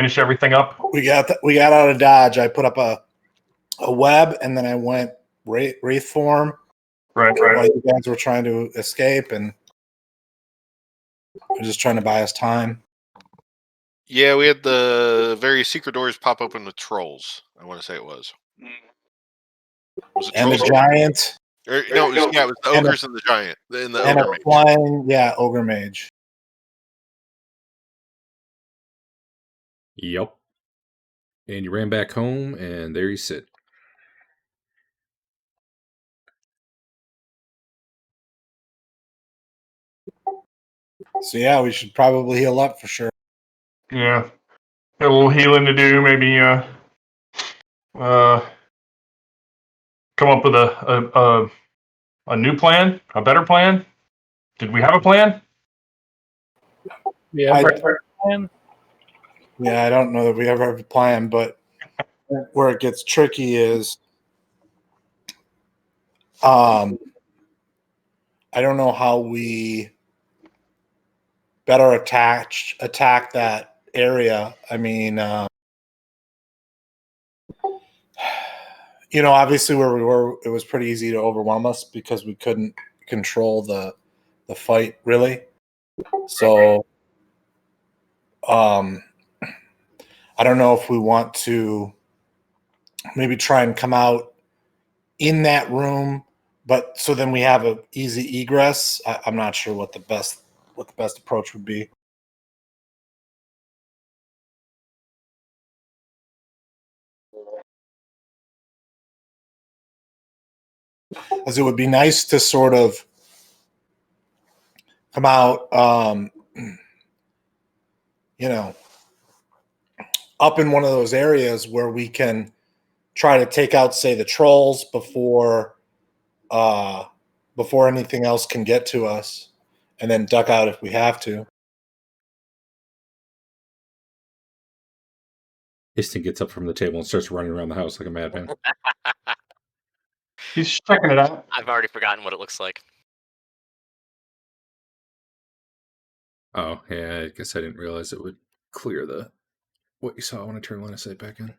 finish everything up? We got out of Dodge. I put up a web, and then I went wraith form. Right. While you guys were trying to escape, and we're just trying to buy us time. Yeah, we had the various secret doors pop open with trolls. I want to say it was. Was it And trolls? the giant. It was the ogres and the giant. And the ogre mage. Flying, ogre mage. Yep. And you ran back home, and there you sit. So yeah, we should probably heal up for sure. Yeah. Got a little healing to do. Maybe come up with a new plan, a better plan. Did we have a plan? Yeah, plan. Yeah, I don't know that we ever have a plan, but where it gets tricky is, I don't know how we better attack that area. I mean, obviously where we were, it was pretty easy to overwhelm us because we couldn't control the fight really. So, I don't know if we want to maybe try and come out in that room, but so then we have an easy egress. I'm not sure what the best approach would be. As it would be nice to sort of come out, up in one of those areas where we can try to take out, say, the trolls before anything else can get to us, and then duck out if we have to. Histon gets up from the table and starts running around the house like a madman. He's checking it out. I've already forgotten what it looks like. Oh, yeah, I guess I didn't realize it would clear what you saw when I turned line of sight back in.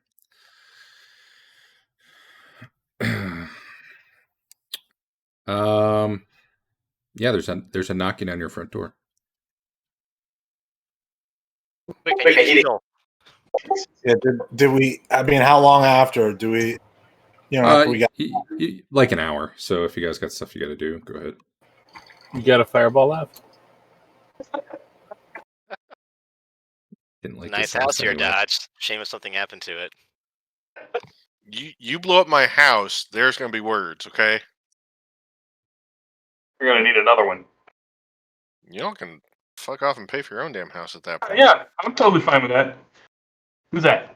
Yeah, there's a knocking on your front door. Yeah, did we? I mean, how long after do we? After we got like an hour. So if you guys got stuff you got to do, go ahead. You got a fireball left. Didn't like nice house here, anyway. Dodge. Shame if something happened to it. You blow up my house, there's going to be words, okay? You're going to need another one. You all can fuck off and pay for your own damn house at that point. Yeah, I'm totally fine with that. Who's that?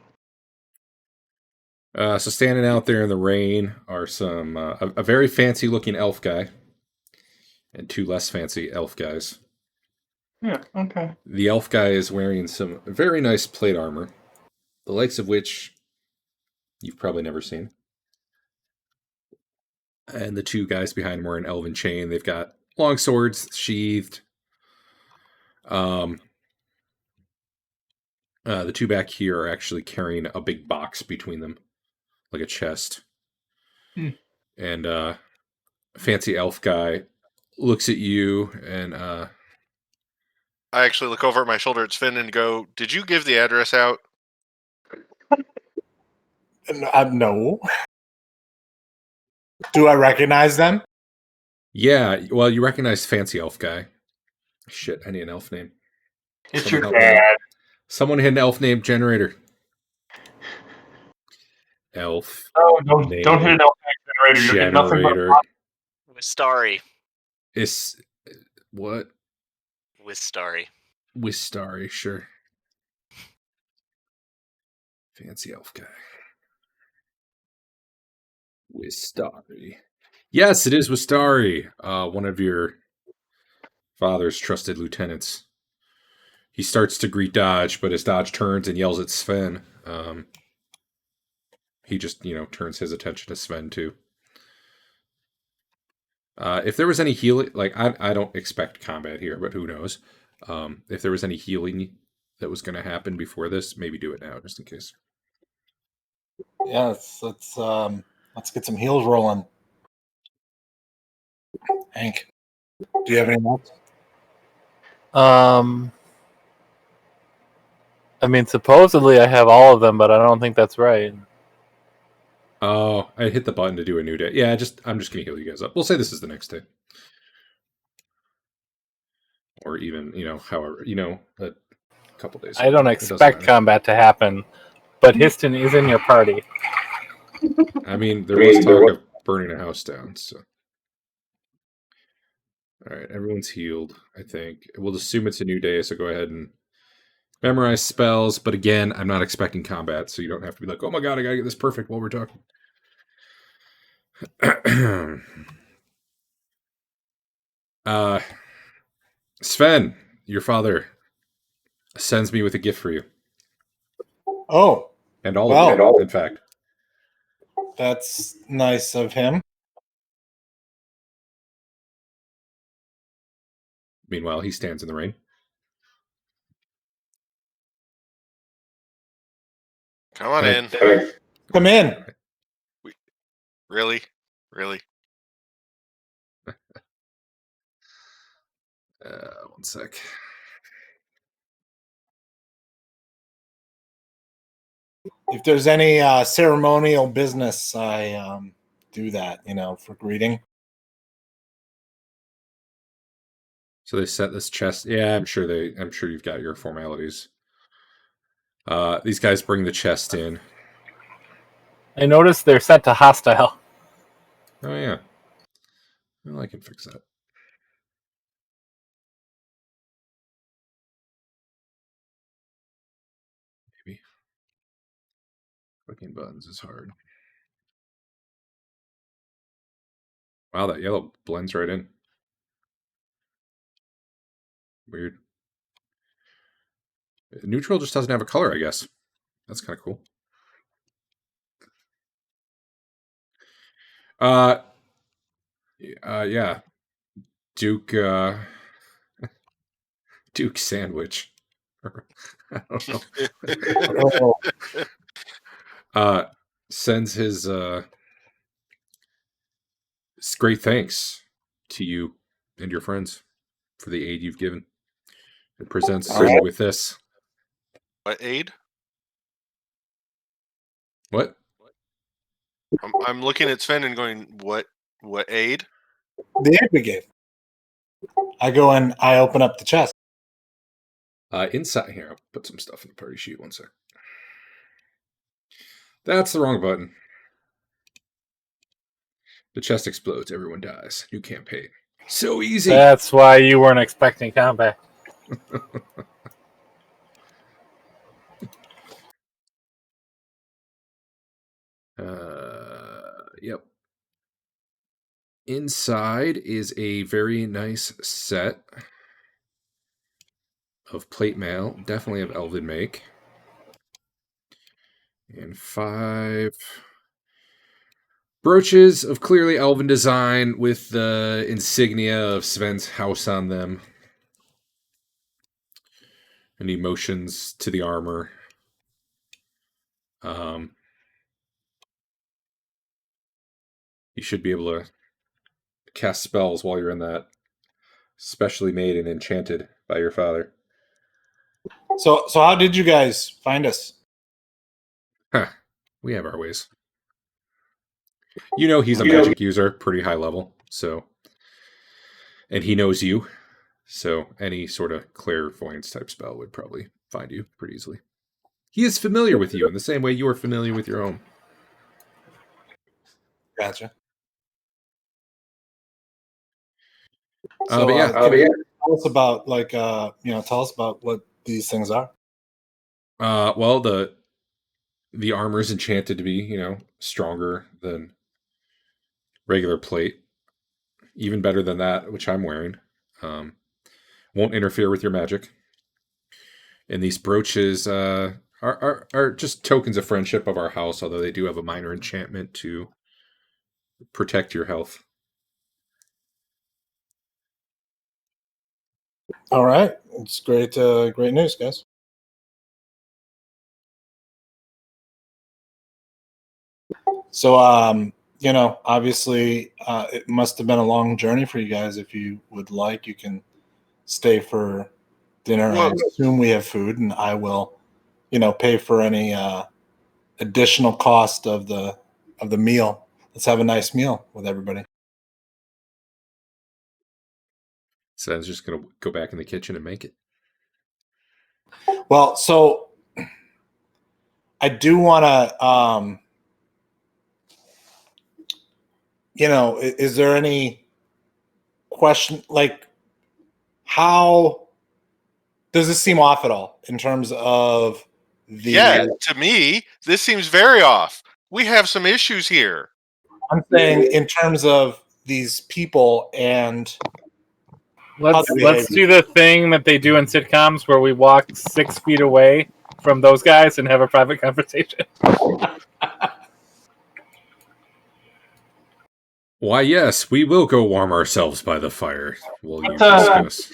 So standing out there in the rain are some a very fancy looking elf guy and two less fancy elf guys. Yeah, okay. The elf guy is wearing some very nice plate armor, the likes of which you've probably never seen. And the two guys behind him are an elven chain. They've got long swords sheathed. The two back here are actually carrying a big box between them, like a chest. And fancy elf guy looks at you and I actually look over at my shoulder at Sven and go, "Did you give the address out?" No. Do I recognize them? Yeah, well, you recognize fancy elf guy. Shit, I need an elf name. It's your dad. Someone hit an elf name generator. Elf. Oh, don't hit an elf name generator. You'll get nothing but Wistari. Is what? Wistari. Wistari, sure. Fancy elf guy. Wistari. Yes, it is Wistari. One of your father's trusted lieutenants. He starts to greet Dodge, but as Dodge turns and yells at Sven, he just, turns his attention to Sven too. If there was any healing, like I don't expect combat here, but who knows? If there was any healing that was going to happen before this, maybe do it now just in case. Yeah, let's get some heels rolling. Hank, do you have any notes? I mean, supposedly I have all of them, but I don't think that's right. Oh, I hit the button to do a new day. Yeah, I'm just going to heal you guys up. We'll say this is the next day. Or even, however, a couple days. I don't It doesn't expect matter. combat to happen, but Histon is in your party. I mean, there was talk of burning a house down, so. All right, everyone's healed, I think. We'll assume it's a new day, so go ahead and memorize spells. But again, I'm not expecting combat, so you don't have to be like, oh my god, I gotta get this perfect while we're talking. Sven, your father sends me with a gift for you. Oh, And all of you, in fact. that's nice of him. Meanwhile, he stands in the rain. Come on And- in. Come in. Really? Really? One sec. If there's any ceremonial business, I do that, for greeting. So they set this chest. Yeah, I'm sure you've got your formalities. These guys bring the chest in. I noticed they're set to hostile. Oh yeah. Well, I can fix that. Maybe. Clicking buttons is hard. Wow, that yellow blends right in. Weird. Neutral just doesn't have a color, I guess. That's kind of cool. Yeah. Duke Duke Sandwich. I don't know. Oh, Sends his great thanks to you and your friends for the aid you've given. It presents All right. you with this. What aid? What? I'm looking at Sven and going, what aid? the aid we gave. I go and I open up the chest. Inside here, I'll put some stuff in the party sheet. One sec. That's the wrong button. The chest explodes. Everyone dies. New campaign. So easy. That's why you weren't expecting combat. Yep. Inside is a very nice set of plate mail, definitely of elven make. And 5 brooches of clearly elven design with the insignia of Sven's house on them. And emotions to the armor. You should be able to cast spells while you're in that. Specially made and enchanted by your father. So how did you guys find us? Huh. We have our ways. He's a magic user, pretty high level, so, and he knows you, so any sort of clairvoyance type spell would probably find you pretty easily. He is familiar with you in the same way you are familiar with your own. Gotcha. But yeah. Tell us about tell us about what these things are. Well, the armor is enchanted to be, stronger than regular plate. Even better than that, which I'm wearing. Won't interfere with your magic. And these brooches are just tokens of friendship of our house, although they do have a minor enchantment to protect your health. All right, it's great news, guys. So, obviously, it must have been a long journey for you guys. If you would like, you can stay for dinner. I Well- assume we have food, and I will, pay for any additional cost of the meal. Let's have a nice meal with everybody. Sven's just gonna go back in the kitchen and make it. Well, so I do want to, is there any question, like, how does this seem off at all in terms of the? Yeah, to me, this seems very off. We have some issues here. I'm saying in terms of these people and Let's Positive do the thing that they do in sitcoms where we walk 6 feet away from those guys and have a private conversation. Why, yes, we will go warm ourselves by the fire. Will you But, discuss?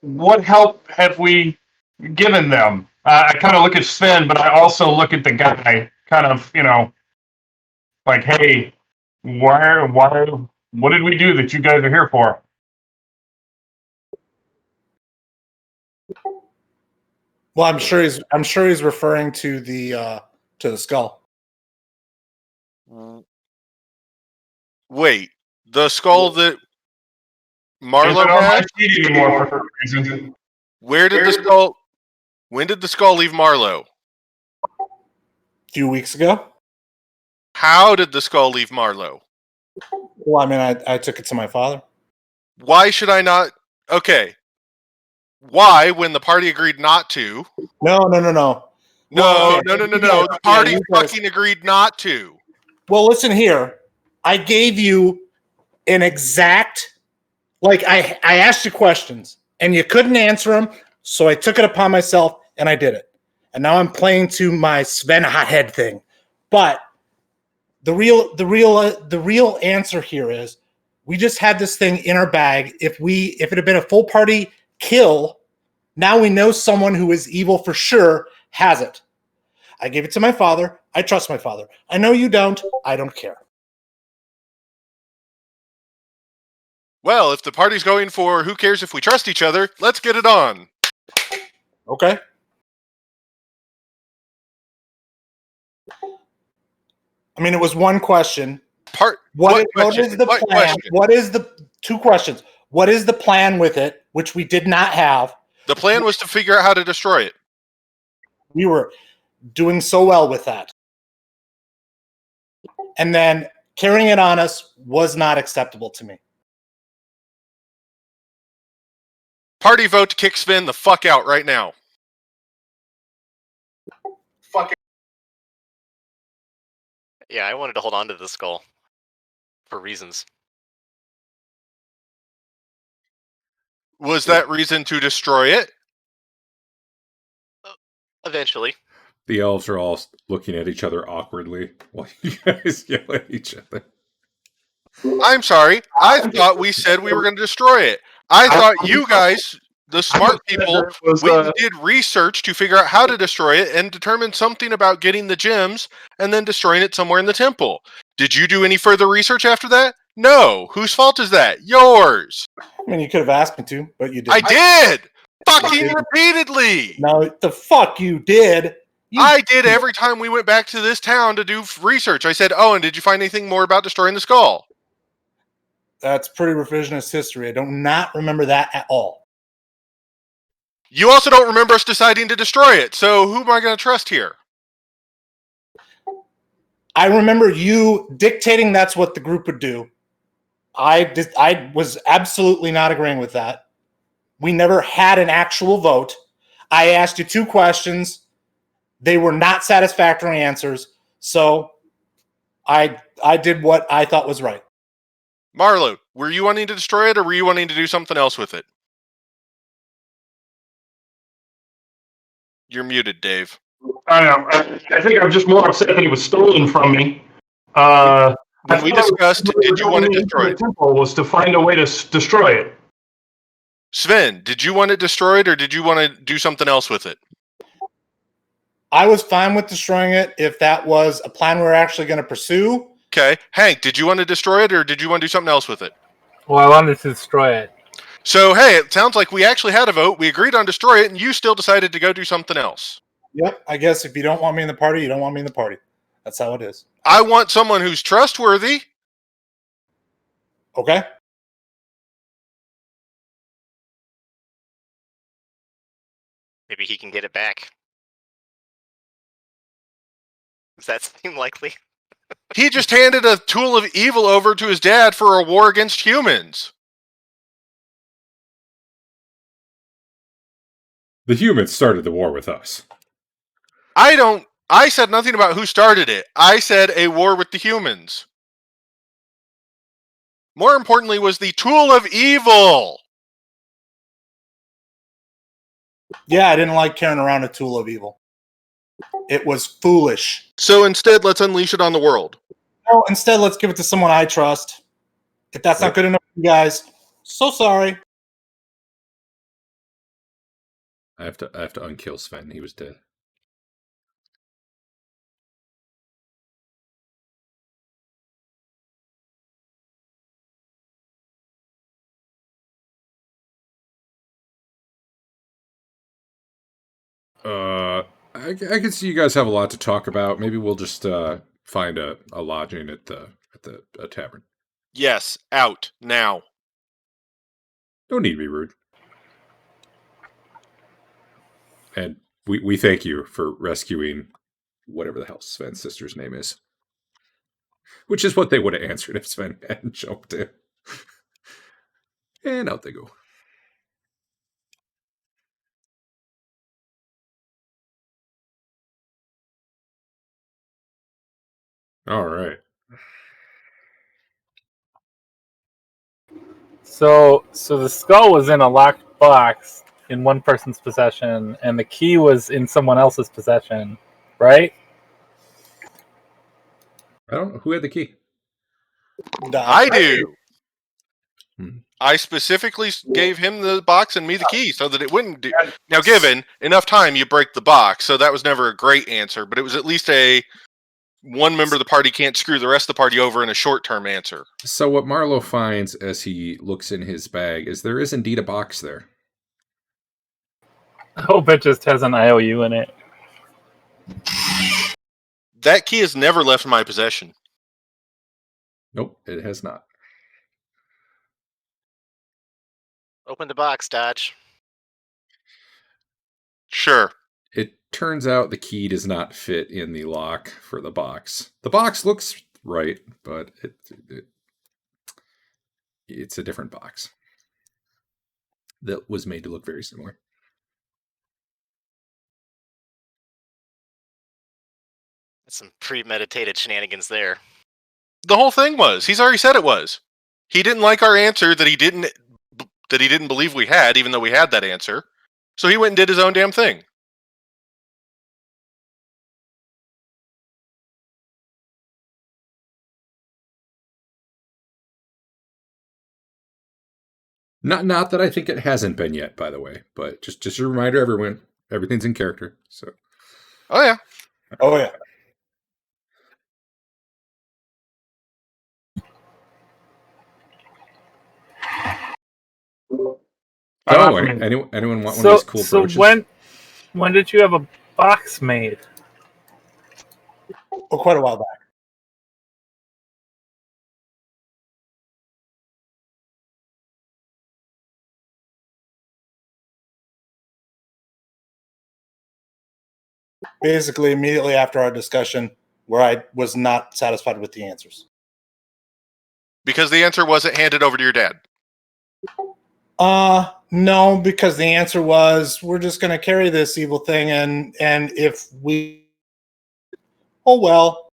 What help have we given them? I kind of look at Sven, but I also look at the guy, kind of, like, hey, why, what did we do that you guys are here for? well, I'm sure he's referring to the skull. Wait, the skull that Is Marlowe it on my had? sheet anymore for some reason? Where did the skull? When did the skull leave Marlowe? A few weeks ago. How did the skull leave Marlowe? Well, I mean, I took it to my father. Why should I not? Okay. Why, when the party agreed not to? No. No, Well, okay. no. Yeah, The party you guys- fucking agreed not to. Well, listen here. I gave you an exact, like, I asked you questions and you couldn't answer them, so I took it upon myself and I did it. And now I'm playing to my Sven hothead thing. But the real answer here is we just had this thing in our bag. If it had been a full party kill, now we know someone who is evil for sure has it. I gave it to my father. I trust my father. I know you don't. I don't care. Well, if the party's going for who cares if we trust each other, let's get it on. Okay. I mean, it was one question. What is the plan? question? What is the two questions? What is the plan with it, which we did not have? The plan was to figure out how to destroy it. We were doing so well with that. And then carrying it on us was not acceptable to me. Party vote to kick Sven the fuck out right now. Yeah, I wanted to hold on to the skull for reasons. Was that reason to destroy it? Eventually. The elves are all looking at each other awkwardly while you guys yell at each other. I'm sorry. I thought we said we were going to destroy it. I thought you guys, the smart people, went and did research to figure out how to destroy it and determine something about getting the gems and then destroying it somewhere in the temple. Did you do any further research after that? No. Whose fault is that? Yours. I mean, you could have asked me to, but you didn't. I did. Fucking repeatedly. No, the fuck you did. I did every time we went back to this town to do research. I said, oh, and did you find anything more about destroying the skull? That's pretty revisionist history. I do not remember that at all. You also don't remember us deciding to destroy it, so who am I going to trust here? I remember you dictating that's what the group would do. I was absolutely not agreeing with that. We never had an actual vote. I asked you two questions. They were not satisfactory answers. So I did what I thought was right. Marlo, were you wanting to destroy it or were you wanting to do something else with it? You're muted, Dave. I don't know. I think I'm just more upset that it was stolen from me. When we discussed, did you want to destroy it? The temple was to find a way to destroy it. Sven, did you want it destroyed or did you want to do something else with it? I was fine with destroying it if that was a plan we were actually going to pursue. Okay, Hank, did you want to destroy it or did you want to do something else with it? Well, I wanted to destroy it. So, hey, it sounds like we actually had a vote. We agreed on destroy it, and you still decided to go do something else. Yep. I guess if you don't want me in the party, you don't want me in the party. That's how it is. I want someone who's trustworthy. Okay. Maybe he can get it back. Does that seem likely? He just handed a tool of evil over to his dad for a war against humans. The humans started the war with us. I said nothing about who started it. I said a war with the humans. More importantly was the tool of evil. Yeah, I didn't like carrying around a tool of evil. It was foolish. So instead, let's unleash it on the world. No, instead, let's give it to someone I trust. If that's not good enough for you guys, so sorry. I have to unkill Sven. He was dead. I can see you guys have a lot to talk about. Maybe we'll just find a lodging at a tavern. Yes, out now. Don't need to be rude. And we thank you for rescuing whatever the hell Sven's sister's name is. Which is what they would have answered if Sven hadn't jumped in. And out they go. All right. So the skull was in a locked box in one person's possession, and the key was in someone else's possession, right? I don't know who had the key. I do. Hmm. I specifically gave him the box and me the key so that it wouldn't do. Now, given enough time, you break the box. So that was never a great answer, but it was at least one member of the party can't screw the rest of the party over in a short-term answer. So what Marlowe finds as he looks in his bag is there is indeed a box there. I hope it just has an IOU in it. That key has never left my possession. Nope, it has not. Open the box, Dodge. Sure. It turns out the key does not fit in the lock for the box. The box looks right, but it's a different box that was made to look very similar. That's some premeditated shenanigans there. The whole thing was. He's already said it was. He didn't like our answer that he didn't believe we had, even though we had that answer. So he went and did his own damn thing. Not that I think it hasn't been yet, by the way, but just a reminder, everyone, everything's in character. So, Oh, yeah. Oh, yeah. oh, anyone want one of these cool brooches? So when did you have a box made? Well, quite a while back. Basically, immediately after our discussion, where I was not satisfied with the answers. Because the answer wasn't handed over to your dad. No, because the answer was we're just going to carry this evil thing, and if we, oh well.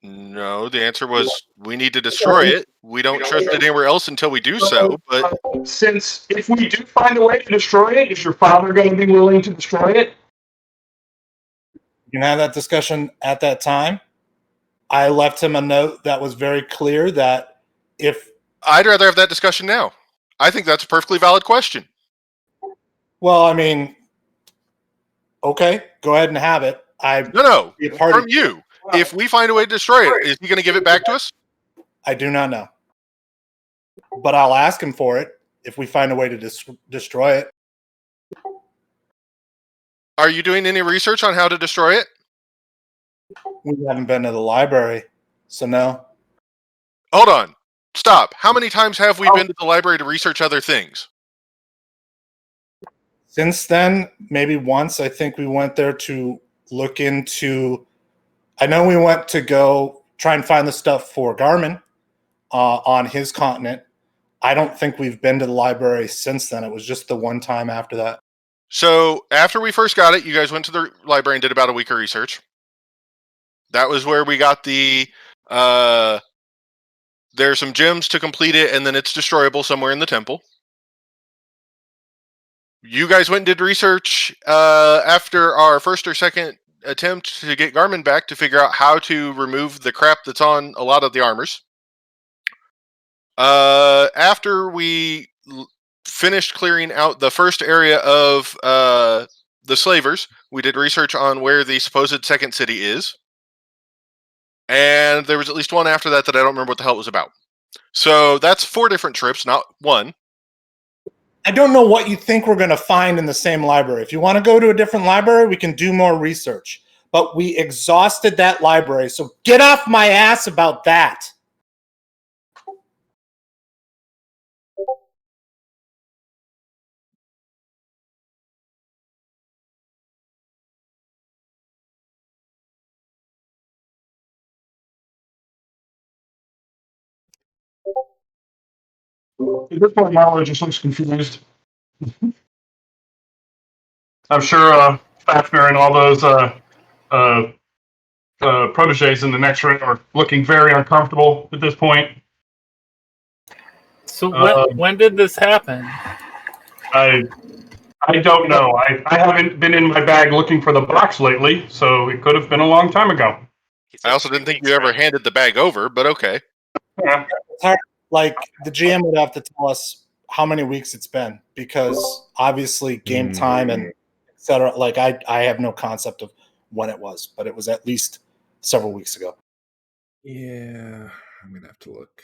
No, the answer was we need to destroy it. We don't trust it anywhere else until we do so. But Since if we do find a way to destroy it, is your father going to be willing to destroy it? You can have that discussion at that time. I left him a note that was very clear that if... I'd rather have that discussion now. I think that's a perfectly valid question. Well, I mean, Okay, go ahead and have it. No, Be a party. from you. If we find a way to destroy it, is he going to give it back to us? I do not know, but I'll ask him for it if we find a way to destroy it. Are you doing any research on how to destroy it? We haven't been to the library, so no. Hold on. Stop. How many times have we been to the library to research other things? Since then, maybe once. I think we went there to look into. I know we went to go try and find the stuff for Garmin on his continent. I don't think we've been to the library since then. It was just the one time after that. So after we first got it, you guys went to the library and did about a week of research. That was where we got the there's some gems to complete it, and then it's destroyable somewhere in the temple. You guys went and did research after our first or second attempt to get Garmin back to figure out how to remove the crap that's on a lot of the armors. After we finished clearing out the first area of the slavers, we did research on where the supposed second city is. And there was at least one after that I don't remember what the hell it was about. So that's 4 different trips, not one. I don't know what you think we're going to find in the same library. If you want to go to a different library, we can do more research. But we exhausted that library, so get off my ass about that. At this point, Marlo just looks confused. I'm sure Fafner and all those proteges in the next room are looking very uncomfortable at this point. So when did this happen? I don't know. I haven't been in my bag looking for the box lately, so it could have been a long time ago. I also didn't think you ever handed the bag over, but okay. Yeah. It's hard. Like, the GM would have to tell us how many weeks it's been, because obviously game time and et cetera. Like, I have no concept of when it was, but it was at least several weeks ago. Yeah, I'm gonna have to look.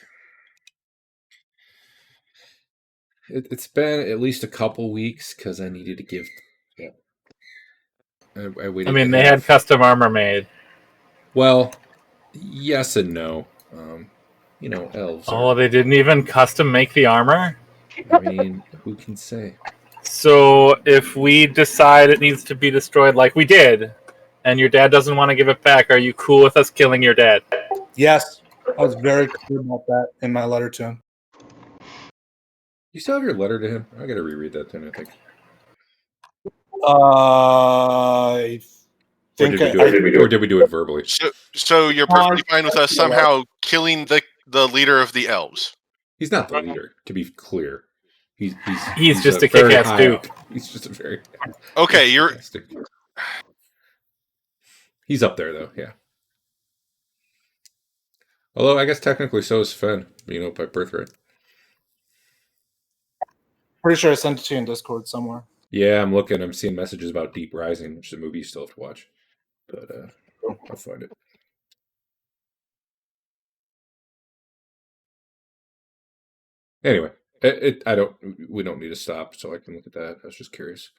It's been at least a couple weeks because I needed to give. Yeah, I waited. I mean, they had custom armor made. Well, yes and no. You know, elves. Oh, they didn't even custom make the armor? I mean, who can say? So if we decide it needs to be destroyed like we did, and your dad doesn't want to give it back, are you cool with us killing your dad? Yes, I was very clear about that in my letter to him. You still have your letter to him? I gotta reread that then, I think. I think Or did we do it verbally? So you're perfectly fine with us somehow killing the leader of the elves? He's not the leader, to be clear. He's just a very kick-ass high dude. up. He's just a very Okay, you're He's up there though, yeah. Although I guess technically so is Sven, by birthright. pretty sure I sent it to you in Discord somewhere. Yeah, I'm looking. I'm seeing messages about Deep Rising, which is a movie you still have to watch. But I'll find it. Anyway, we don't need to stop, so I can look at that. I was just curious.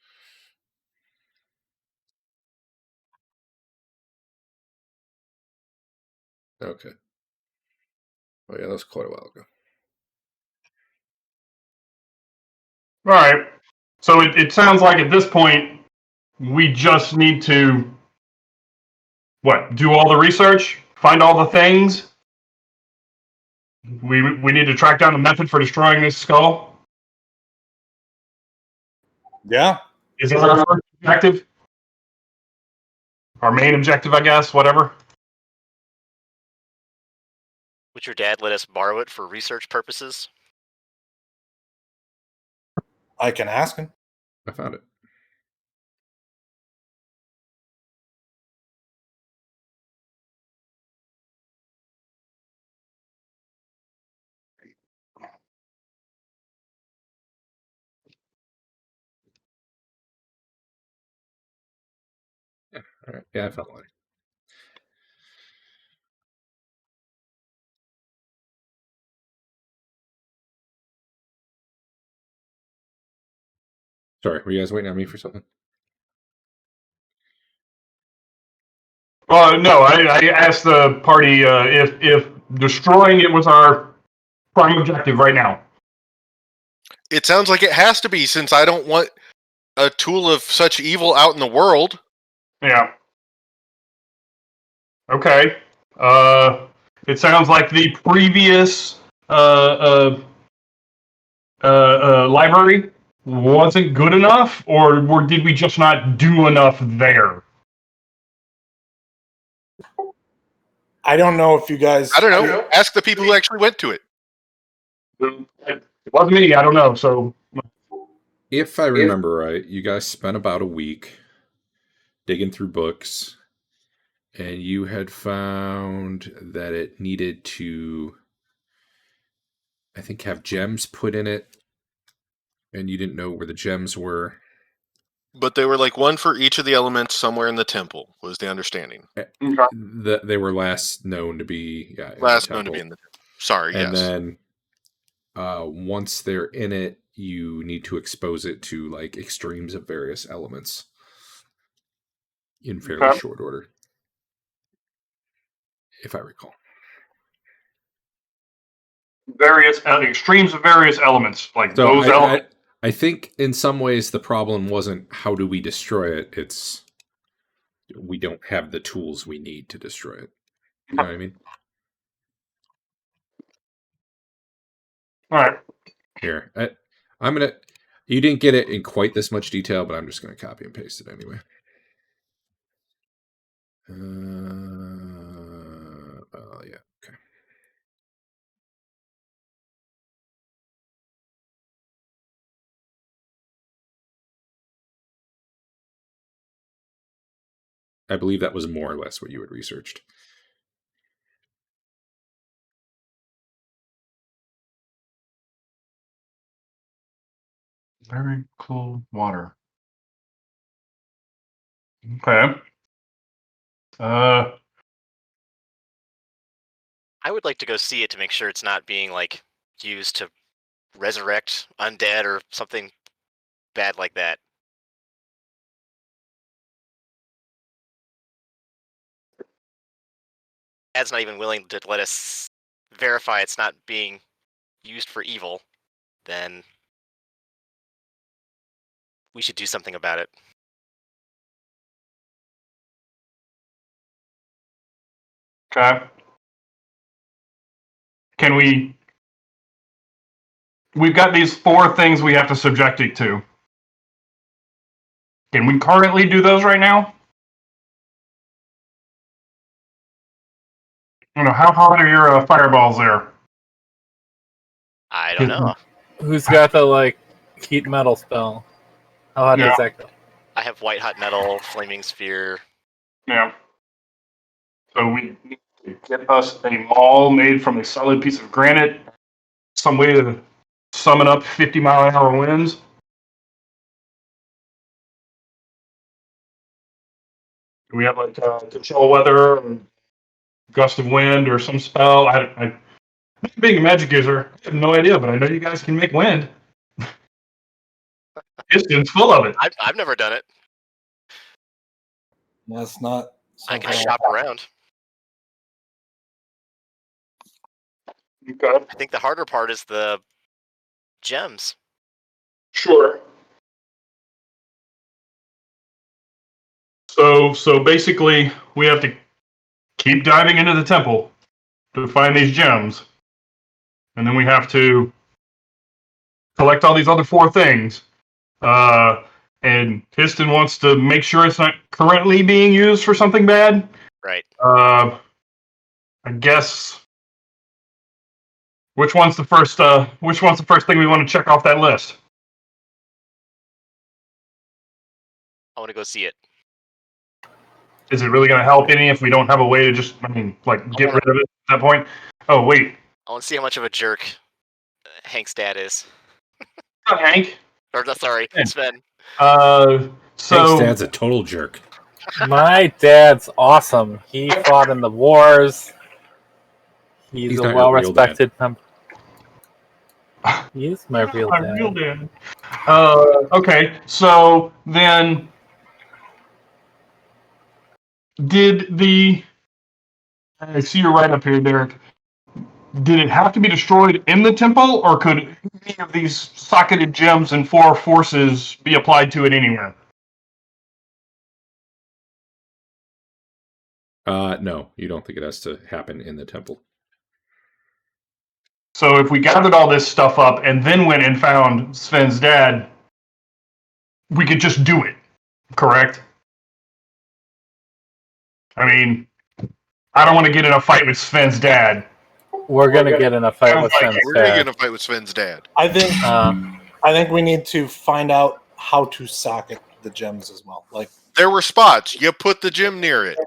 Okay. Oh yeah, that was quite a while ago. All right. So it sounds like at this point we just need to do all the research, find all the things. We need to track down a method for destroying this skull. Yeah. Is that our first objective? Our main objective, I guess. Whatever. Would your dad let us borrow it for research purposes? I can ask him. I found it. All right. Yeah, I felt like. Sorry, were you guys waiting on me for something? No, I asked the party if destroying it was our prime objective right now. It sounds like it has to be, since I don't want a tool of such evil out in the world. Yeah. Okay. It sounds like the previous library wasn't good enough, or did we just not do enough there? I don't know if you guys. I don't know. Ask the people who actually went to it. It wasn't me. I don't know. So, If I remember right, you guys spent about a week digging through books, and you had found that it needed to, I think, have gems put in it, and you didn't know where the gems were. But they were like one for each of the elements somewhere in the temple, was the understanding. They were last known to be last known to be in the temple. Sorry, and yes. then once they're in it, you need to expose it to like extremes of various elements in fairly short order, if I recall. Various extremes of various elements, like So those elements. I think in some ways the problem wasn't how do we destroy it, it's we don't have the tools we need to destroy it. You know what I mean? All right. Here, I'm gonna. You didn't get it in quite this much detail, but I'm just gonna copy and paste it anyway. Yeah. Okay. I believe that was more or less what you had researched. Very cool water. Okay. I would like to go see it to make sure it's not being like used to resurrect undead or something bad like that. Dad's not even willing to let us verify it's not being used for evil, then we should do something about it. Okay. Can we? We've got these 4 things we have to subject it to. Can we currently do those right now? You know, how hot are your fireballs there? I don't know. Who's got the like heat metal spell? How hot does that go? I have white hot metal, flaming sphere. Yeah. So we need to get us a maul made from a solid piece of granite. Some way to summon up 50-mile-an-hour winds. Do we have like control weather or gust of wind or some spell? I being a magic user, I have no idea, but I know you guys can make wind. It's full of it. I've never done it. That's not. I can shop around. Okay. I think the harder part is the gems. Sure. So basically, we have to keep diving into the temple to find these gems, and then we have to collect all these other 4 things. And Piston wants to make sure it's not currently being used for something bad. Right. I guess. Which one's the first thing we want to check off that list? I want to go see it. Is it really going to help any if we don't have a way to just, get rid of it at that point? Oh, wait. I want to see how much of a jerk Hank's dad is. Not Hank. Or sorry, Sven. So Hank's dad's a total jerk. My dad's awesome. He fought in the wars. He's not a your well-respected member. He is my real My dad. real dad. Okay, so then did the I see you're right up here, Derek. Did it have to be destroyed in the temple, or could any of these socketed gems and four forces be applied to it anywhere? No, you don't think it has to happen in the temple. So if we gathered all this stuff up and then went and found Sven's dad, we could just do it, correct? I mean, I don't want to get in a fight with Sven's dad. We're gonna get in a fight with Sven's We're gonna get in dad. a fight with Sven's dad. I think Uh, I think we need to find out how to socket the gems as well. Like There were spots. You put the gem near it.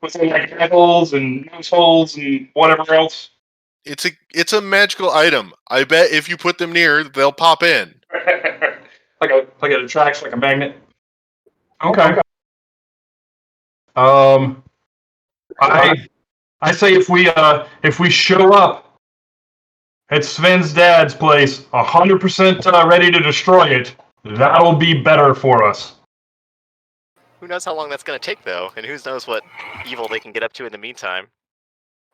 With some like eye holes and nose holes and whatever else. It's a magical item. I bet if you put them near, they'll pop in. like it attracts like a magnet. Okay. I say if we show up at Sven's dad's place 100% ready to destroy it, that'll be better for us. Who knows how long that's going to take, though, and who knows what evil they can get up to in the meantime.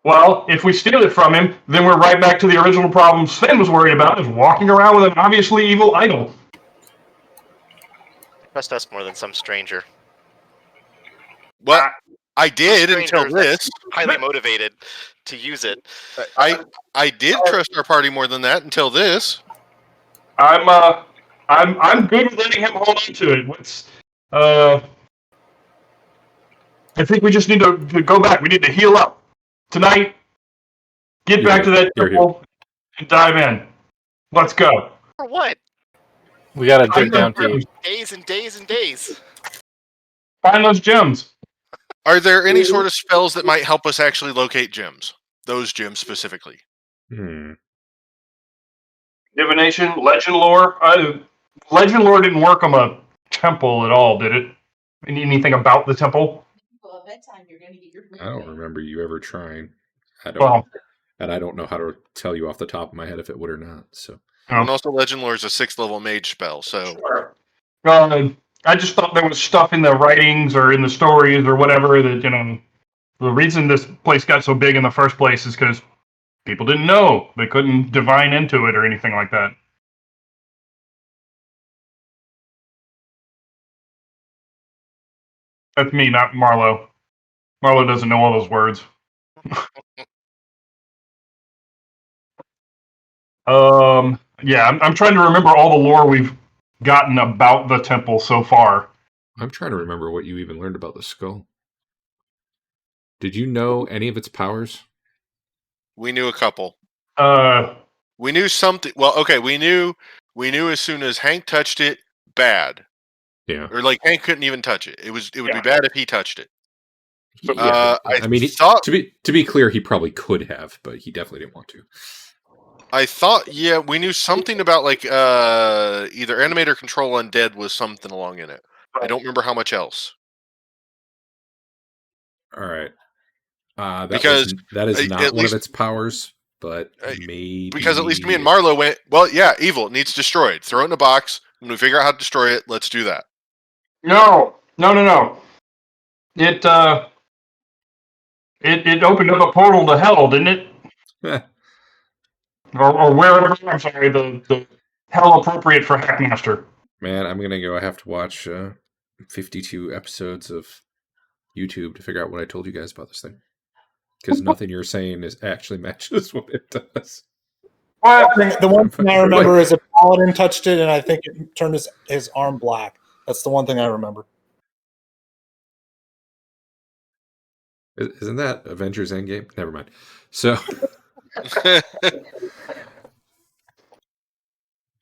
Well, if we steal it from him, then we're right back to the original problem Sven was worried about, is walking around with an obviously evil idol. Trust us more than some stranger. Well, I did until Strangers that's this. highly motivated to use it. I did trust our party more than that until this. I'm good with letting him hold on to it. I think we just need to go back. We need to heal up tonight. Get back to that temple and dive in. Let's go. For what? we gotta dig down deep. Days and days and days. Find those gems. Are there any sort of spells that might help us actually locate gems? Those gems specifically. Divination, legend lore. Legend lore didn't work on the temple at all, did it? Anything about the temple? Well, at bedtime, you're going to get your I don't remember you ever trying. I don't, Well, and I don't know how to tell you off the top of my head if it would or not. So And also, Legend Lore is a 6th level mage spell, so I just thought there was stuff in the writings or in the stories or whatever that, the reason this place got so big in the first place is because people didn't know. They couldn't divine into it or anything like that. That's me, not Marlo. Marlo doesn't know all those words. Yeah, I'm trying to remember all the lore we've gotten about the temple so far. I'm trying to remember what you even learned about the skull. Did you know any of its powers? we knew a couple. Uh, We knew something. Well, okay, we knew as soon as Hank touched it, bad. Yeah. Or like Hank couldn't even touch it. It would Yeah. be bad if he touched it. Yeah, I mean, thought- to be clear, he probably could have, but he definitely didn't want to. I thought, yeah, we knew something about like either animator control undead was something along in it. I don't remember how much else. All right. That is at not one least- of its powers, but maybe Because at least me and Marlo went, well, yeah, evil, it needs destroyed. Throw it in a box. When we figure out how to destroy it, let's do that. no. It opened up a portal to hell, didn't it? Eh, Or wherever. I'm sorry, the hell appropriate for Hackmaster. man, I'm gonna go. I have to watch 52 episodes of YouTube to figure out what I told you guys about this thing. Because nothing you're saying is actually matches what it does. the one thing I remember is a paladin touched it, and I think it turned his arm black. That's the one thing I remember. Isn't that Avengers Endgame? Never mind. So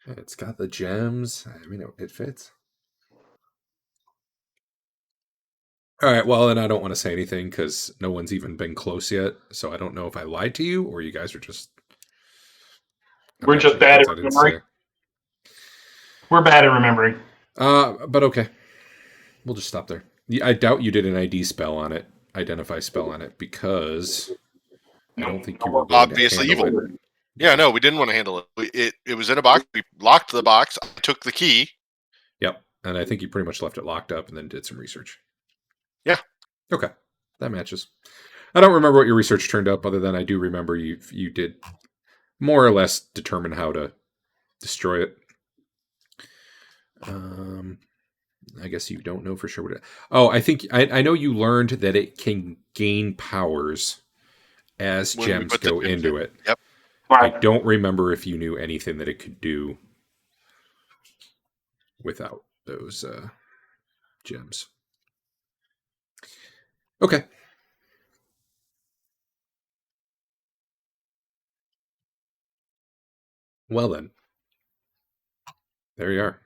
it's got the gems. I mean, it fits. All right. Well, then I don't want to say anything because no one's even been close yet. So I don't know if I lied to you or you guys are just. We're just bad at remembering. We're bad at remembering. But okay. We'll just stop there. I doubt you did an identify spell on it, because I don't think you were going Obviously to handle evil. it. Yeah, no, we didn't want to handle it. It was in a box. We locked the box. I took the key. Yep, and I think you pretty much left it locked up and then did some research. Yeah. Okay, that matches. I don't remember what your research turned up, other than I do remember you did more or less determine how to destroy it. I guess you don't know for sure what it. Oh, I think I know you learned that it can gain powers as When we gems put the go gems into in. it. Yep. I don't remember if you knew anything that it could do without those gems. Okay. Well then, there you are.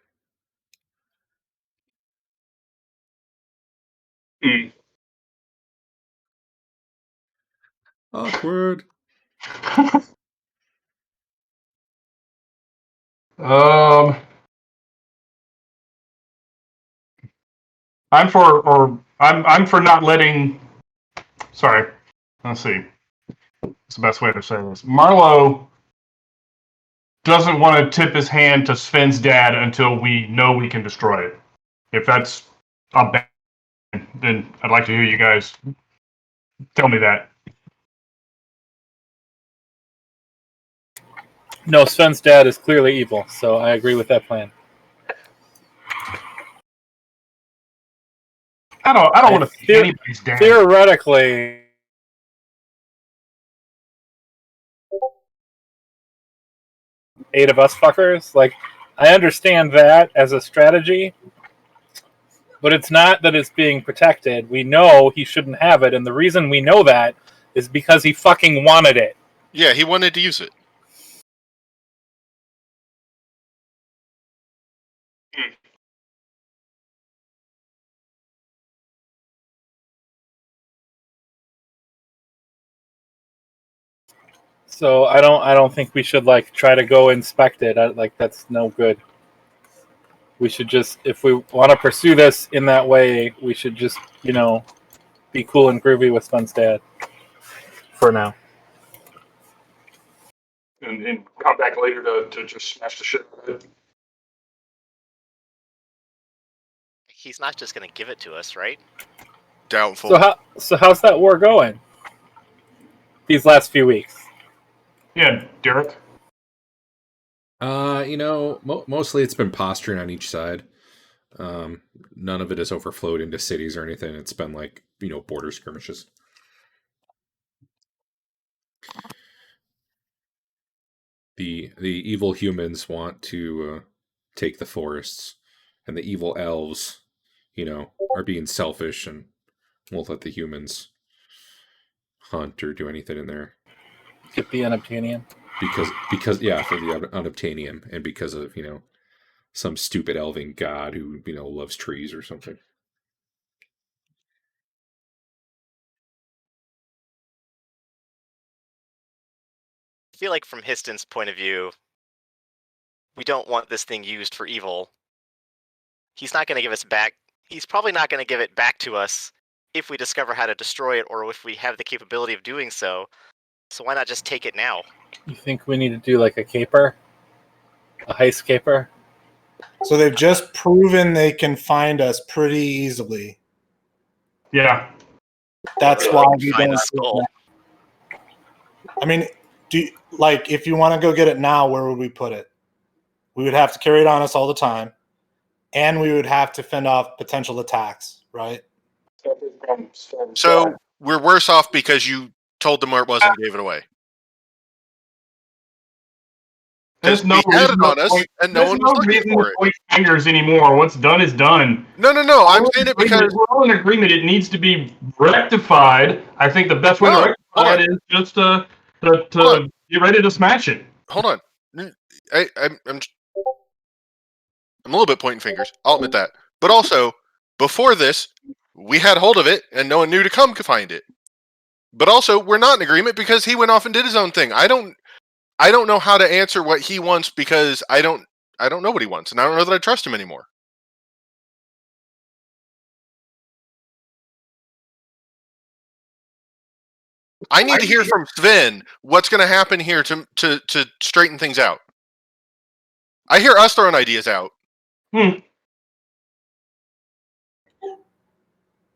Awkward. I'm for not letting. Sorry, let's see. What's the best way to say this? Marlowe doesn't want to tip his hand to Sven's dad until we know we can destroy it. If that's a bad, then I'd like to hear you guys tell me that. No, Sven's dad is clearly evil, so I agree with that plan. I don't want to see anybody's dad. Theoretically, eight of us fuckers. Like, I understand that as a strategy, but it's not that it's being protected. We know he shouldn't have it, and the reason we know that is because he fucking wanted it. Yeah, he wanted to use it. So I don't think we should like try to go inspect it. Like, that's no good. We should just, if we want to pursue this in that way, we should just, be cool and groovy with Sven's dad for now. And come back later to just smash the shit out of it. He's not just going to give it to us, right? Doubtful. So how's that war going? These last few weeks. Yeah, Derek. Mostly it's been posturing on each side. None of it has overflowed into cities or anything. It's been like, border skirmishes. The evil humans want to take the forests, and the evil elves, are being selfish and won't let the humans hunt or do anything in there. Get the unobtainium. Because yeah, for the unobtainium, and because of some stupid elven god who loves trees or something. I feel like from Histon's point of view, we don't want this thing used for evil. He's not going to give us back. He's probably not going to give it back to us if we discover how to destroy it, or if we have the capability of doing so. So why not just take it now? You think we need to do like a caper? A heist caper? So they've just proven they can find us pretty easily. Yeah. That's why we Find don't. the skull. I mean, if you want to go get it now, where would we put it? We would have to carry it on us all the time, and we would have to fend off potential attacks, right? So we're worse off because you told them where it was and gave it away. There's no we had reason it on to us, point- and no there's one was looking reason for to it. point fingers anymore. What's done is done. No. I'm saying it because We're all in agreement. It needs to be rectified. I think the best way to rectify it is just to get ready to smash it. hold on. I'm a little bit pointing fingers. I'll admit that. But also, before this, we had hold of it, and no one knew to come to find it. But also, we're not in agreement because he went off and did his own thing. I don't know how to answer what he wants because I don't know what he wants, and I don't know that I trust him anymore. I need to hear from Sven what's going to happen here to straighten things out. I hear us throwing ideas out.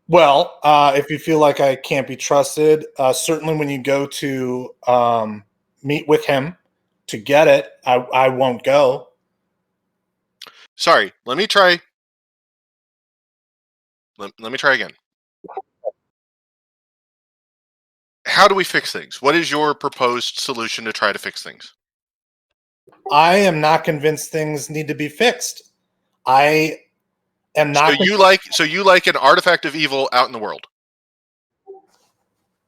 Well, if you feel like I can't be trusted, certainly when you go to meet with him to get it, I won't go. Sorry, let me try. Let me try again. How do we fix things? What is your proposed solution to try to fix things? I am not convinced things need to be fixed. I am not. So you like an artifact of evil out in the world?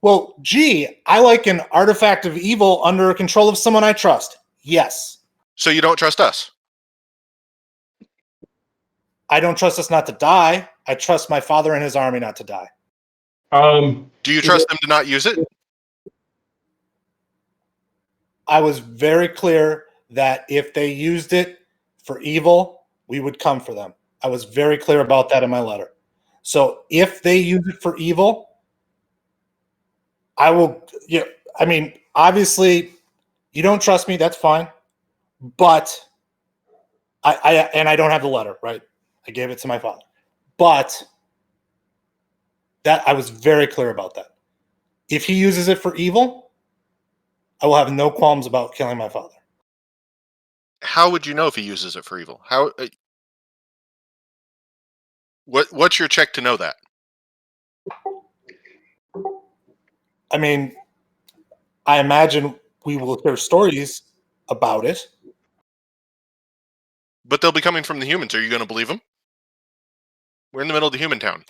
Well, gee, I like an artifact of evil under control of someone I trust. Yes. So you don't trust us? I don't trust us not to die. I trust my father and his army not to die. Do you trust them to not use it? I was very clear that if they used it for evil, we would come for them. I was very clear about that in my letter. So if they use it for evil, I will. Yeah, I mean, obviously, you don't trust me. That's fine, but I don't have the letter, right? I gave it to my father, but that I was very clear about that. If he uses it for evil, I will have no qualms about killing my father. How would you know if he uses it for evil? How? What's your check to know that? I mean, I imagine we will hear stories about it. But they'll be coming from the humans. Are you going to believe them? We're in the middle of the human town.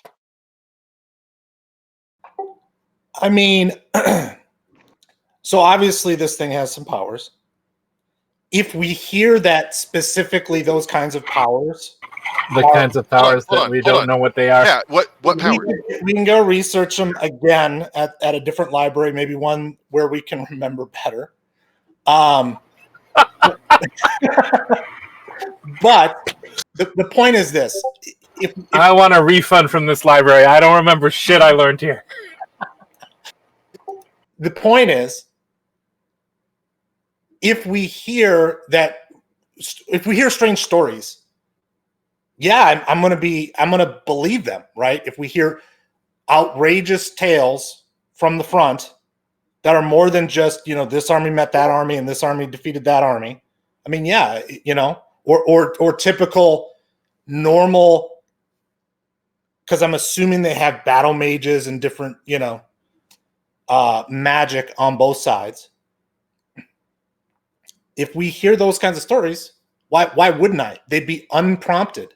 I mean, so obviously this thing has some powers. If we hear that specifically those kinds of powers, The kinds of powers hold that on, we hold don't on. know what they are. Yeah. What power? we can go research them again at a different library, maybe one where we can remember better. But the point is this. If I want a refund from this library. I don't remember shit I learned here. the point is, if we hear strange stories, yeah, I'm gonna believe them, right? If we hear outrageous tales from the front that are more than just, this army met that army and this army defeated that army. I mean, yeah, or typical normal, because I'm assuming they have battle mages and different, magic on both sides. If we hear those kinds of stories, why wouldn't I? They'd be unprompted.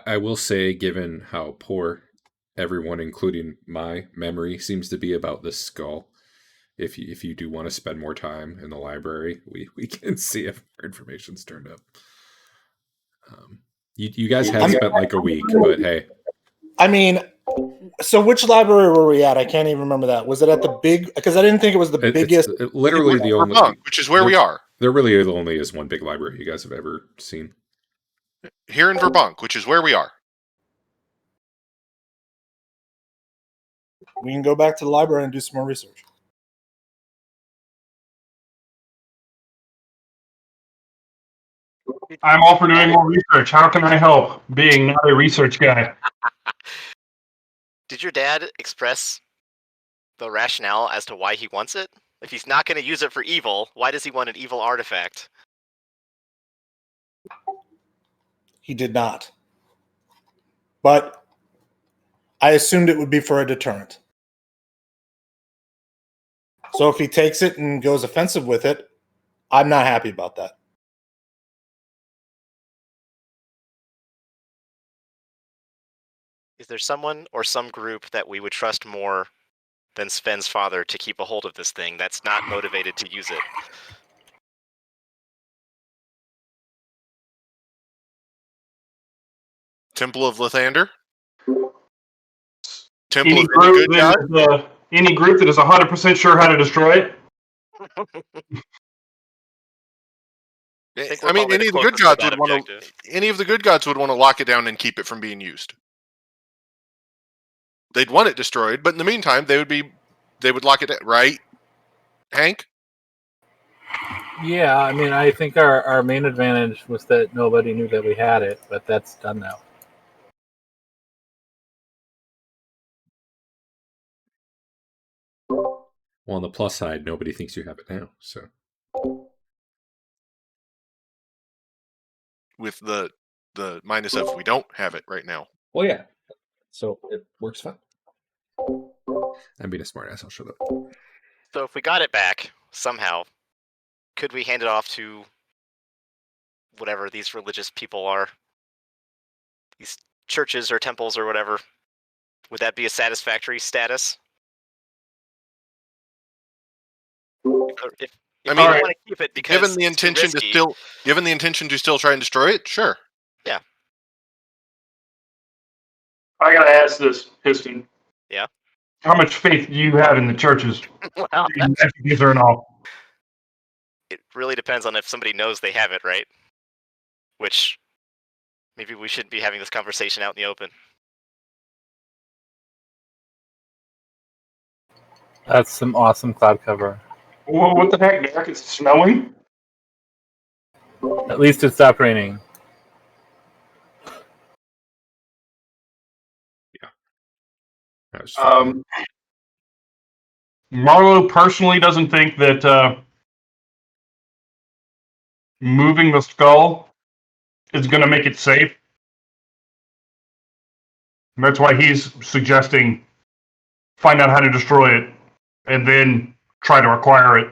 I will say, given how poor everyone, including my memory, seems to be about this skull, if you do want to spend more time in the library, we can see if more information's turned up. You guys have spent like a week, but hey. I mean, so which library were we at? I can't even remember that. Was it at the big? Because I didn't think it was the biggest. Literally the only, which is where we are. There really only is one big library you guys have ever seen. Here in Verbank, which is where we are. We can go back to the library and do some more research. I'm all for doing more research. How can I help, being not a research guy? Did your dad express the rationale as to why he wants it? If he's not going to use it for evil, why does he want an evil artifact? He did not. But I assumed it would be for a deterrent. So if he takes it and goes offensive with it, I'm not happy about that. Is there someone or some group that we would trust more than Sven's father to keep a hold of this thing that's not motivated to use it? Temple of Lathander? Temple Any of group, Good God? any group that is 100% sure how to destroy it? think we're I mean, probably any the of the good closest to gods that would want objective. to. Any of the good gods would want to lock it down and keep it from being used. They'd want it destroyed, but in the meantime, they would lock it down, right, Hank? Yeah, I mean, I think our main advantage was that nobody knew that we had it, but that's done now. Well, on the plus side, nobody thinks you have it now. So With the minus of we don't have it right now. well, yeah. So it works fine. I'm being a smartass. I'll shut up. So if we got it back somehow, could we hand it off to whatever these religious people are? These churches or temples or whatever? Would that be a satisfactory status? If I we mean, don't want to keep it because given the it's too intention to risky, still try and destroy it, sure. I gotta ask this, Histon. Yeah. How much faith do you have in the churches? well, These are and all. it really depends on if somebody knows they have it, right? Which maybe we shouldn't be having this conversation out in the open. That's some awesome cloud cover. Well, what the heck, Derek? It's snowing? At least it stopped raining. That was fun. Marlo personally doesn't think that moving the skull is going to make it safe. And that's why he's suggesting find out how to destroy it and then try to acquire it.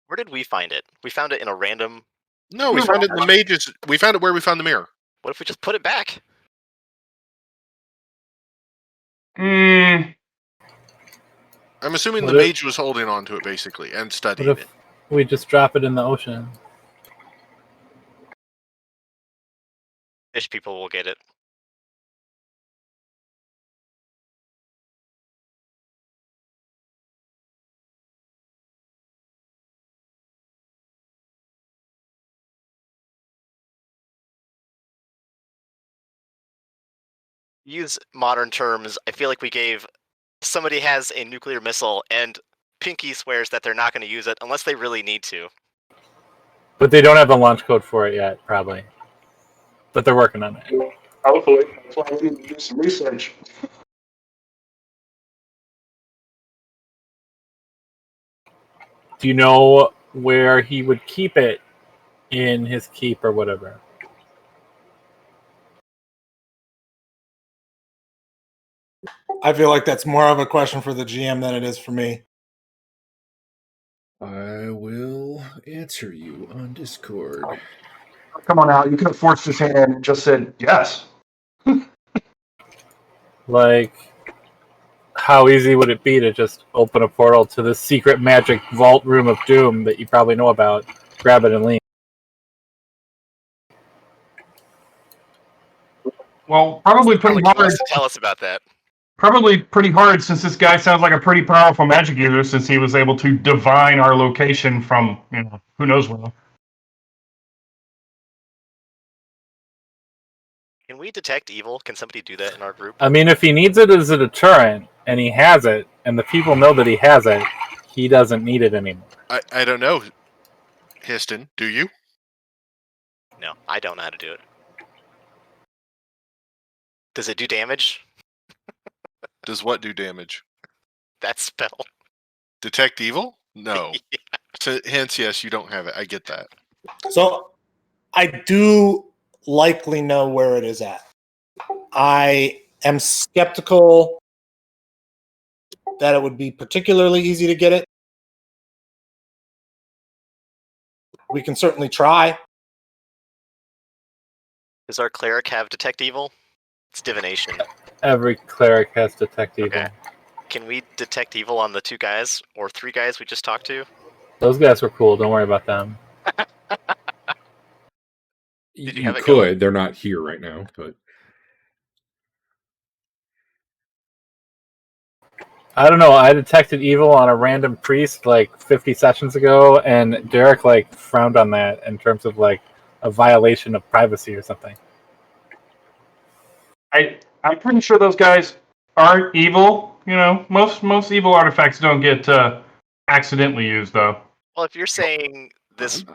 Where did we find it? We found it in a random. No, we found it in the mages. We found it where we found the mirror. What if we just put it back? Hmm. I'm assuming What the if- mage was holding on to it basically and What studying it. if we just drop it in the ocean? Fish people will get it. Use modern terms. I feel like we gave somebody has a nuclear missile and Pinky swears that they're not going to use it unless they really need to. But they don't have the launch code for it yet, probably. But they're working on it. Hopefully. That's why we need to do some research. Do you know where he would keep it in his keep or whatever? I feel like that's more of a question for the GM than it is for me. I will answer you on Discord. Come on out. You could have forced his hand and just said yes. Like, how easy would it be to just open a portal to the secret magic vault room of doom that you probably know about, grab it and leave? Well, probably pretty Like he hard. wants to tell us about that. Probably pretty hard since this guy sounds like a pretty powerful magic user since he was able to divine our location from, who knows where. Can we detect evil? Can somebody do that in our group? I mean, if he needs it as a deterrent, and he has it, and the people know that he has it, he doesn't need it anymore. I don't know, Histon. Do you? No, I don't know how to do it. Does it do damage? Does what do damage? That spell. Detect evil? No. Yeah. So, hence, yes, you don't have it. I get that. So I do likely know where it is at. I am skeptical that it would be particularly easy to get it. We can certainly try. Does our cleric have detect evil? It's divination. Every cleric has detect evil. Okay. Can we detect evil on the 2 guys or 3 guys we just talked to? Those guys were cool. Don't worry about them. Did you You have it go? could. They're not here right now, but I don't know. I detected evil on a random priest like 50 sessions ago, and Derek like frowned on that in terms of like a violation of privacy or something. I'm pretty sure those guys aren't evil. You know, most evil artifacts don't get accidentally used, though. Well, if you're saying this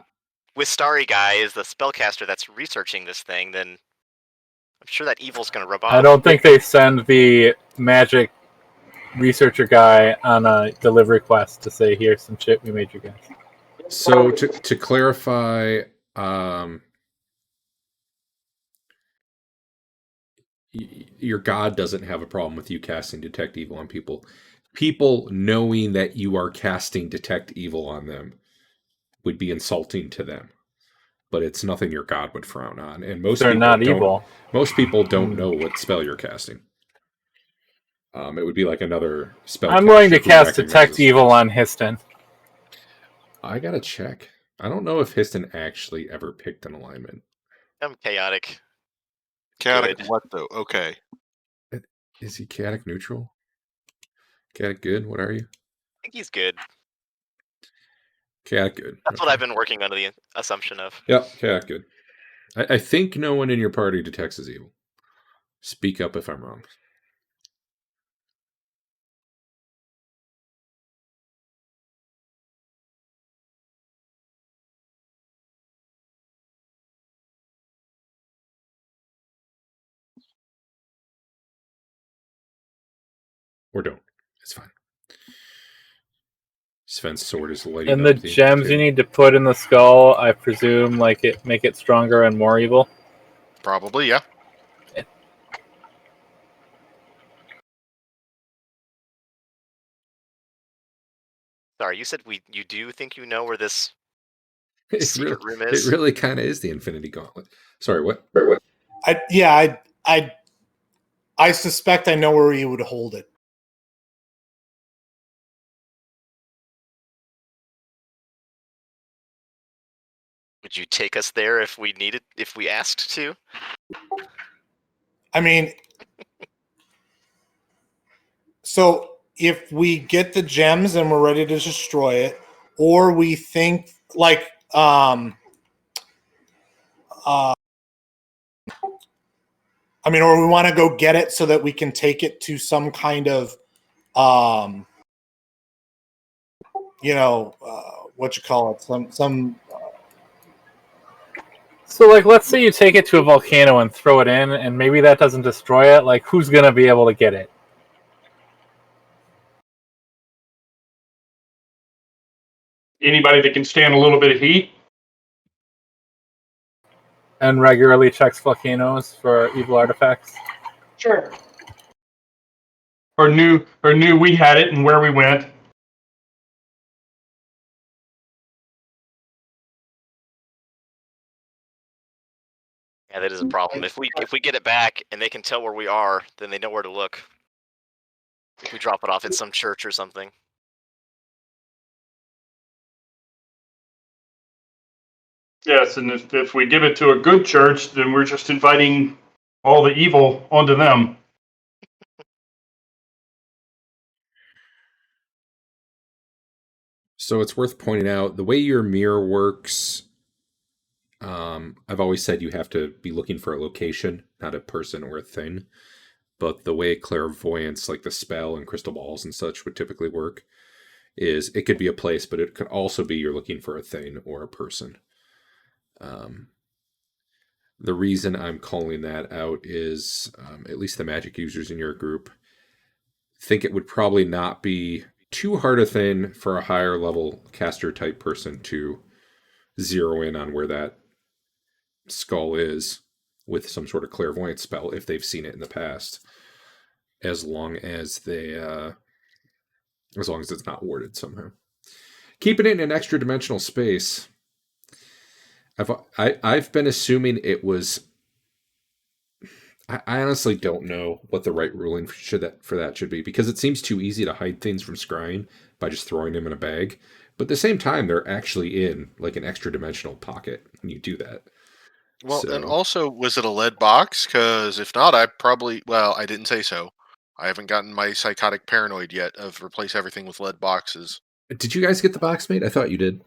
Wistari guy is the spellcaster that's researching this thing, then I'm sure that evil's going to rub off. I don't think they send the magic researcher guy on a delivery quest to say, "Here's some shit we made you guys." So to clarify, your god doesn't have a problem with you casting detect evil on people. People knowing that you are casting detect evil on them would be insulting to them, but it's nothing your god would frown on. And most They're people not don't, evil. Most people don't know what spell you're casting. It would be like another spell. I'm willing to cast detect evil on Histon. I gotta check. I don't know if Histon actually ever picked an alignment. I'm chaotic. Chaotic Good. what though? Okay. Is he chaotic neutral? Chaotic good? What are you? I think he's good. Chaotic good. That's what I've been working under the assumption of. Yep, chaotic good. I think no one in your party detects as evil. Speak up if I'm wrong. Or don't. It's fine. Sven's sword is lighting And up. the gems you need to put in the skull, I presume, like it make it stronger and more evil. Probably, yeah. Sorry, you said you do think you know where this It secret really, room is? It really kind of is the Infinity Gauntlet. Sorry, what? I suspect I know where you would hold it. Would you take us there if we asked to? I mean, so if we get the gems and we're ready to destroy it, or we think like I mean, or we want to go get it so that we can take it to some kind of what you call it, some So, like, let's say you take it to a volcano and throw it in, and maybe that doesn't destroy it. Like, who's gonna be able to get it? Anybody that can stand a little bit of heat. And regularly checks volcanoes for evil artifacts. Sure. Or knew we had it and where we went. Yeah, that is a problem. If we get it back and they can tell where we are, then they know where to look. If we drop it off in some church or something. Yes, and if we give it to a good church, then we're just inviting all the evil onto them. So it's worth pointing out the way your mirror works. I've always said you have to be looking for a location, not a person or a thing. But the way clairvoyance, like the spell and crystal balls and such, would typically work is it could be a place, but it could also be you're looking for a thing or a person. The reason I'm calling that out is at least the magic users in your group think it would probably not be too hard a thing for a higher level caster type person to zero in on where that skull is with some sort of clairvoyance spell if they've seen it in the past, as long as it's not warded somehow. Keeping it in an extra dimensional space, I've been assuming it was. I honestly don't know what the right ruling for that should be, because it seems too easy to hide things from scrying by just throwing them in a bag. But at the same time, they're actually in like an extra dimensional pocket when you do that. Well, and also, was it a lead box? Because if not, I didn't say so. I haven't gotten my psychotic paranoid yet of replace everything with lead boxes. Did you guys get the box made? I thought you did.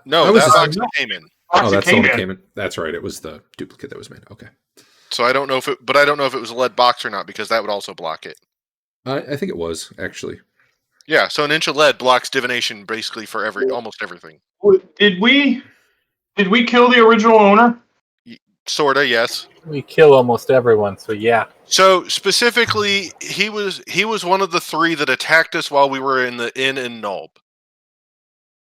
No, I was that just- box came in. Oh, that's the one that in. came in. That's right. It was the duplicate that was made. Okay. So I don't know if it was a lead box or not because that would also block it. I think it was actually. Yeah, so an inch of lead blocks divination basically for almost everything. Did we kill the original owner? Sorta, yes. We kill almost everyone, so yeah. So specifically, he was one of the 3 that attacked us while we were in the inn in Nulb.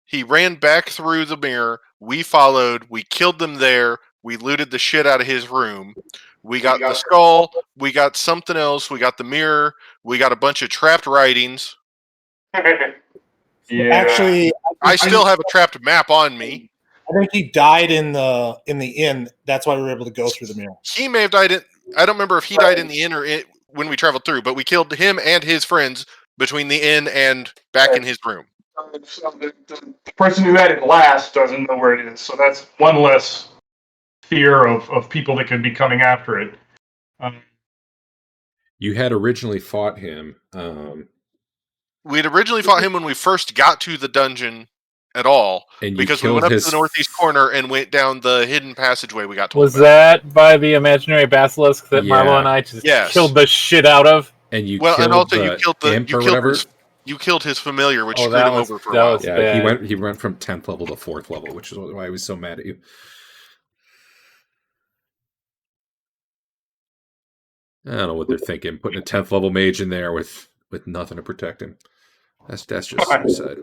He ran back through the mirror. We followed. We killed them there. We looted the shit out of his room. We got the skull. We got something else. We got the mirror. We got a bunch of trapped writings. Yeah. Actually, I still have a trapped map on me. I think he died in the inn. That's why we were able to go through the mirror. He may have died in. I don't remember if he died in the inn or when we traveled through, but we killed him and his friends between the inn and back in his room. So the person who had it last doesn't know where it is, so that's one less fear of people that could be coming after it. You had originally fought him. We'd originally fought him when we first got to the dungeon at all, And you because we killed went up his to the northeast corner and went down the hidden passageway we got told Was about. that by the imaginary basilisk that Marlo Yeah. and I just Yes. killed the shit out of? And you Well, killed and also the you killed the imp you or killed whatever. you killed his familiar, which Oh, screwed that him was- over for a that while. was- Yeah, he bad. went from 10th level to 4th level, which is why he was so mad at you. I don't know what they're thinking, putting a 10th level mage in there with nothing to protect him. That's just suicide.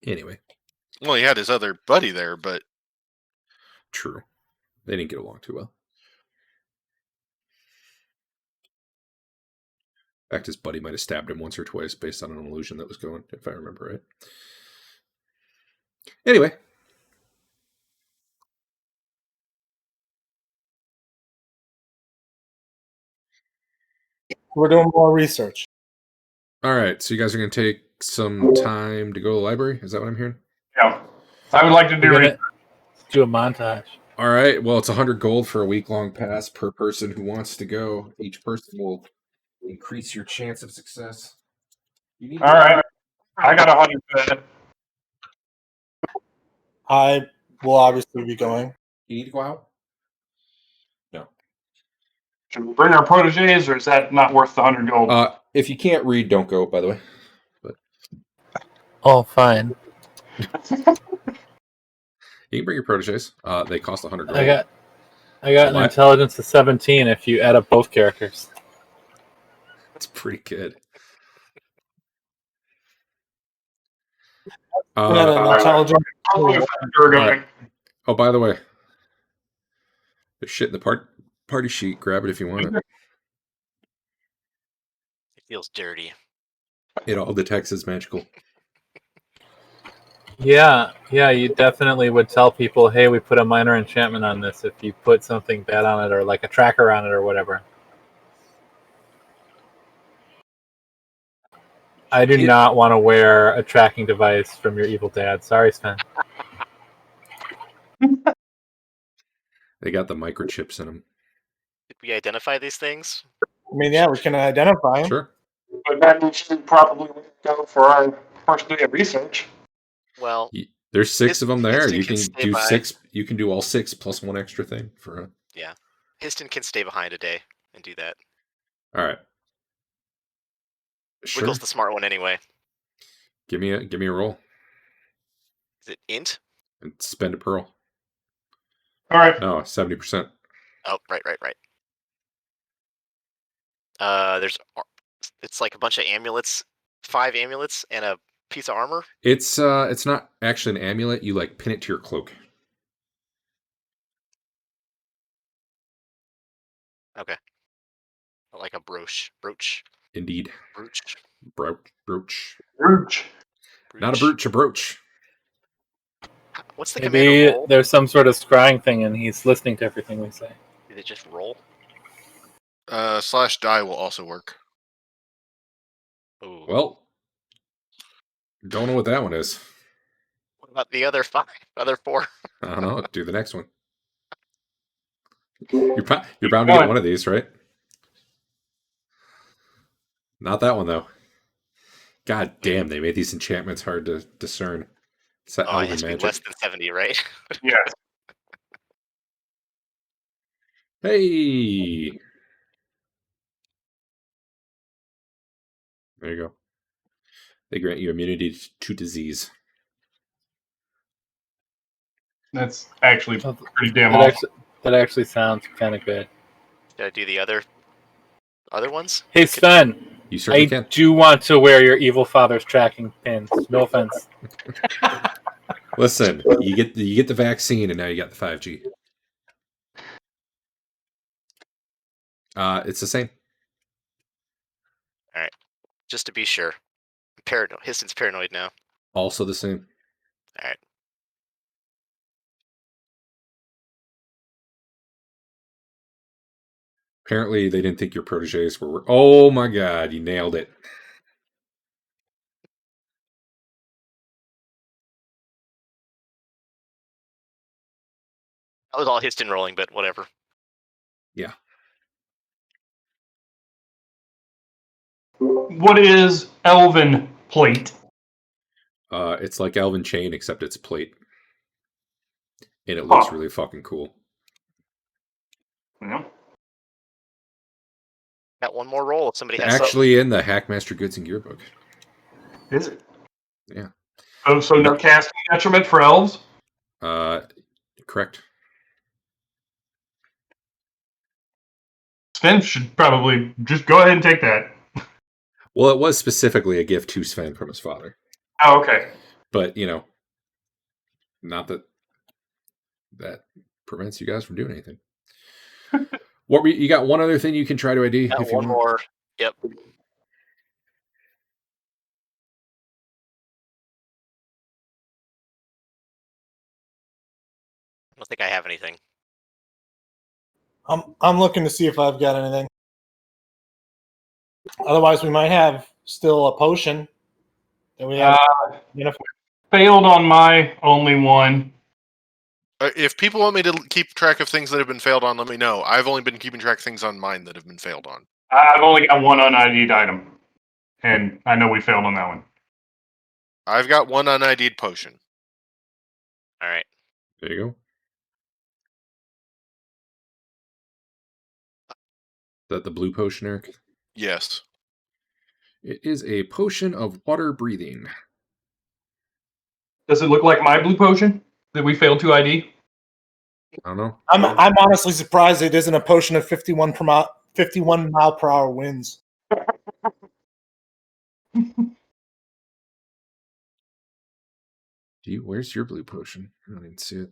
Anyway, Well, he had his other buddy there, but true. They didn't get along too well. In fact, his buddy might have stabbed him once or twice based on an illusion that was going, if I remember right. Anyway. We're doing more research. All right, so you guys are going to take some time to go to the library? Is that what I'm hearing? Yeah. I would like to do We're it. gonna do a montage. All right, well, it's 100 gold for a week-long pass per person who wants to go. Each person will increase your chance of success. You need All right. I got 100 for that. I will obviously be going. You need to go out? Should we bring our proteges, or is that not worth the 100 gold? If you can't read, don't go, by the way. Oh, fine. You can bring your proteges. They cost 100 gold. I got an What? intelligence of 17 if you add up both characters. That's pretty good. And an intelligence. Probably if you were going. Oh, by the way, there's shit in the party sheet. Grab it if you want it. It feels dirty. It all detects as magical. Yeah, you definitely would tell people, hey, we put a minor enchantment on this if you put something bad on it or like a tracker on it or whatever. I do not want to wear a tracking device from your evil dad. Sorry, Sven. They got the microchips in them. Did we identify these things? I mean, yeah, we can identify them. Sure. But that we should probably go for our first day of research. Well, There's 6 of them there. Histon You can can stay do by. 6. You can do all 6 plus one extra thing for a. Histon can stay behind a day and do that. All right. Sure. Wiggle's the smart one anyway. Give me a roll Is it int? and spend a pearl. All right. No, 70%. Oh, right. It's like a bunch of amulets, 5 amulets, and a piece of armor. It's not actually an amulet. You like pin it to your cloak. Okay. Like a brooch. Indeed. Brooch. Brooch. Rouge. Not a brooch, a brooch. What's the Maybe commander roll? there's some sort of scrying thing and he's listening to everything we say. Did it just roll? /die will also work. Ooh. Well, don't know what that one is. What about the other 5? Other 4? I don't know. Do the next one. You're bound to get one of these, right? Not that one though. God damn, they made these enchantments hard to discern. It's that Oh, it elven has to be magic. less than 70, right? Yes. Hey, there you go. They grant you immunity to disease. That's actually That pretty damn awesome. actually sounds kind of good. Did I do the other ones? Hey Sven, You certainly I can. do want to wear your evil father's tracking pins. No offense. Listen, you get the vaccine, and now you got the 5G. It's the same. Just to be sure. Paranoid. Histon's paranoid now. Also the same. All right. Apparently, they didn't think your proteges were. Oh my god, you nailed it. That was all Histon rolling, but whatever. Yeah. What is Elven plate? It's like Elven Chain, except it's plate. And it looks Huh. really fucking cool. Yeah. Got one more roll if somebody It's has something. actually in the Hackmaster Goods and Gear book. Is it? Yeah. Oh, so no casting detriment for elves? Correct. Sven should probably just go ahead and take that. Well, it was specifically a gift to Sven from his father. Oh, okay. But, not that prevents you guys from doing anything. You got one other thing you can try to ID Got if you one want. more. Yep. I don't think I have anything. I'm looking to see if I've got anything. Otherwise, we might have still a potion that we have. Failed on my only one. If people want me to keep track of things that have been failed on, let me know. I've only been keeping track of things on mine that have been failed on. I've only got one unID'd item. And I know we failed on that one. I've got one unID'd potion. All right. There you go. Is that the blue potion, Eric? Yes. It is a potion of water breathing. Does it look like my blue potion that we failed to ID? I don't know. I'm honestly surprised it isn't a potion of 51 mile per hour winds. Where's your blue potion? I don't even see it.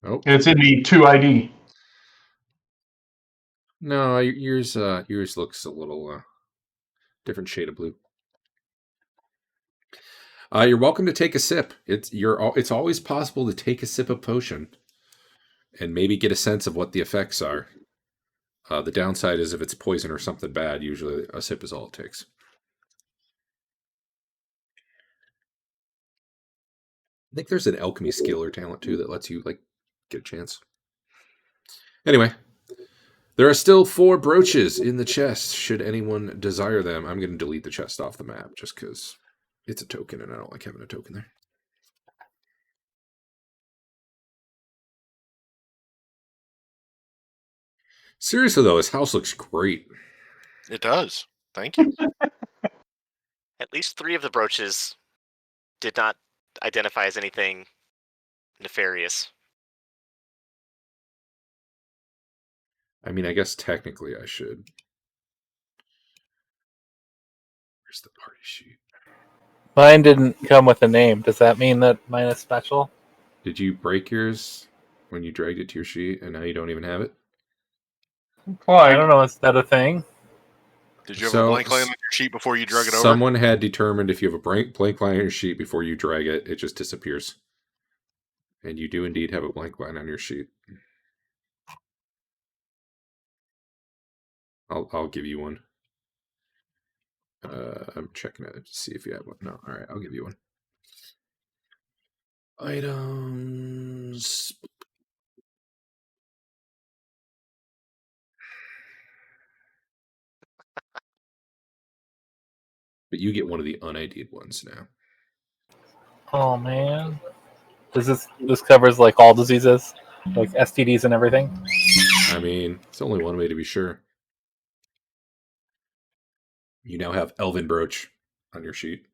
Oh, It's in the 2ID. no, yours looks a little different shade of blue. You're welcome to take a sip. It's always possible to take a sip of potion and maybe get a sense of what the effects are. The downside is if it's poison or something bad, usually a sip is all it takes. I think there's an alchemy skill or talent too that lets you get a chance. Anyway, there are still 4 brooches in the chest. Should anyone desire them, I'm going to delete the chest off the map just because it's a token and I don't like having a token there. Seriously though, this house looks great. It does. Thank you. At least 3 of the brooches did not identify as anything nefarious. I mean, I guess technically I should. Where's the party sheet? Mine didn't come with a name. Does that mean that mine is special? Did you break yours when you dragged it to your sheet and now you don't even have it? I don't know. Is that a thing? Did you have a blank line on your sheet before you drug it over? Someone had determined if you have a blank line on your sheet before you drag it, it just disappears. And you do indeed have a blank line on your sheet. I'll give you one. I'm checking it to see if you have one. No, all right, I'll give you one. Items. But you get one of the un-ID'd ones now. Oh man, does this covers like all diseases, like STDs and everything? I mean, it's only one way to be sure. You now have Elven Brooch on your sheet.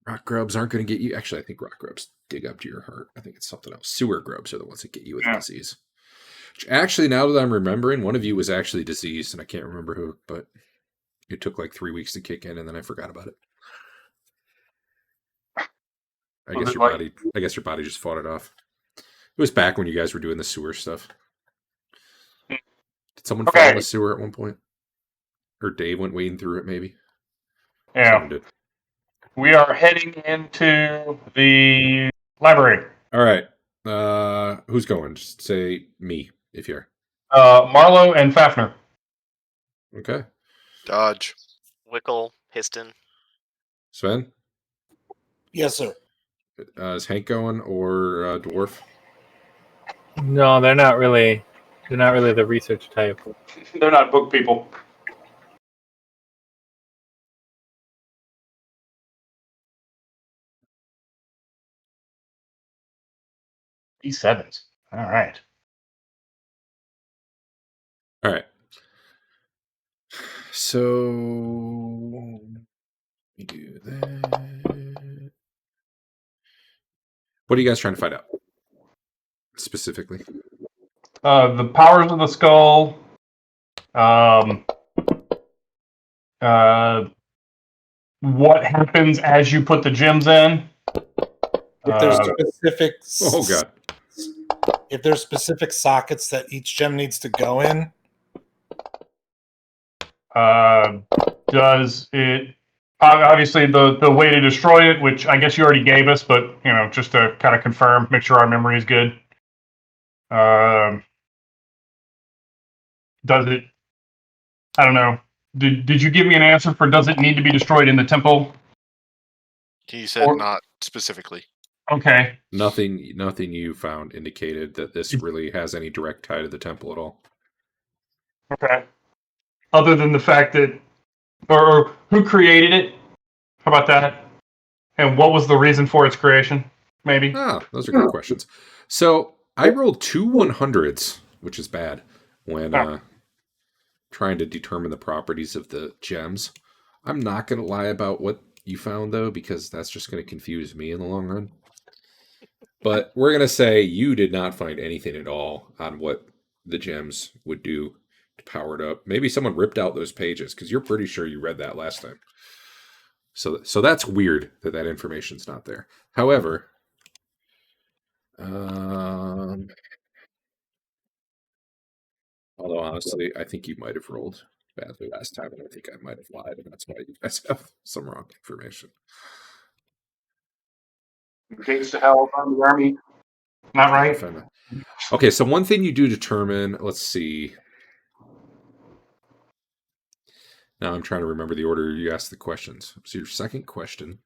Rock grubs aren't going to get you. Actually, I think rock grubs dig up to your heart. I think it's something else. Sewer grubs are the ones that get you with disease. Which actually, now that I'm remembering, one of you was actually diseased, and I can't remember who, but it took like 3 weeks to kick in, and then I forgot about it. I guess your body just fought it off. It was back when you guys were doing the sewer stuff. Did someone fall in the sewer at one point? Or Dave went wading through it, maybe? Yeah. Someone did. We are heading into the library. All right. Who's going? Just say me if you're. Marlowe and Fafner. Okay. Dodge. Wickle, Histon. Sven? Yes, sir. Is Hank going or Dwarf? No, they're not really. They're not really the research type. They're not book people. E7s. All right. All right. So let me do that. What are you guys trying to find out specifically? The powers of the skull. What happens as you put the gems in? If there's specific, Oh god. if there's specific sockets that each gem needs to go in, does it? Obviously, the way to destroy it, which I guess you already gave us, but just to kind of confirm, make sure our memory is good. Does it? I don't know. Did you give me an answer for does it need to be destroyed in the temple? He said not specifically. Okay. Nothing you found indicated that this really has any direct tie to the temple at all. Okay. Other than the fact that, or who created it? How about that? And what was the reason for its creation? Maybe. Those are good questions. So I rolled 2 100s, which is bad when trying to determine the properties of the gems. I'm not going to lie about what you found, though, because that's just going to confuse me in the long run. But we're going to say you did not find anything at all on what the gems would do to power it up. Maybe someone ripped out those pages, because you're pretty sure you read that last time. So that's weird that information's not there. However, although honestly, I think you might have rolled badly last time, and I think I might have lied, and that's why you guys have some wrong information. Gates to hell from the army. Not right. Okay, so one thing you do determine, let's see. Now I'm trying to remember the order you asked the questions. So your second question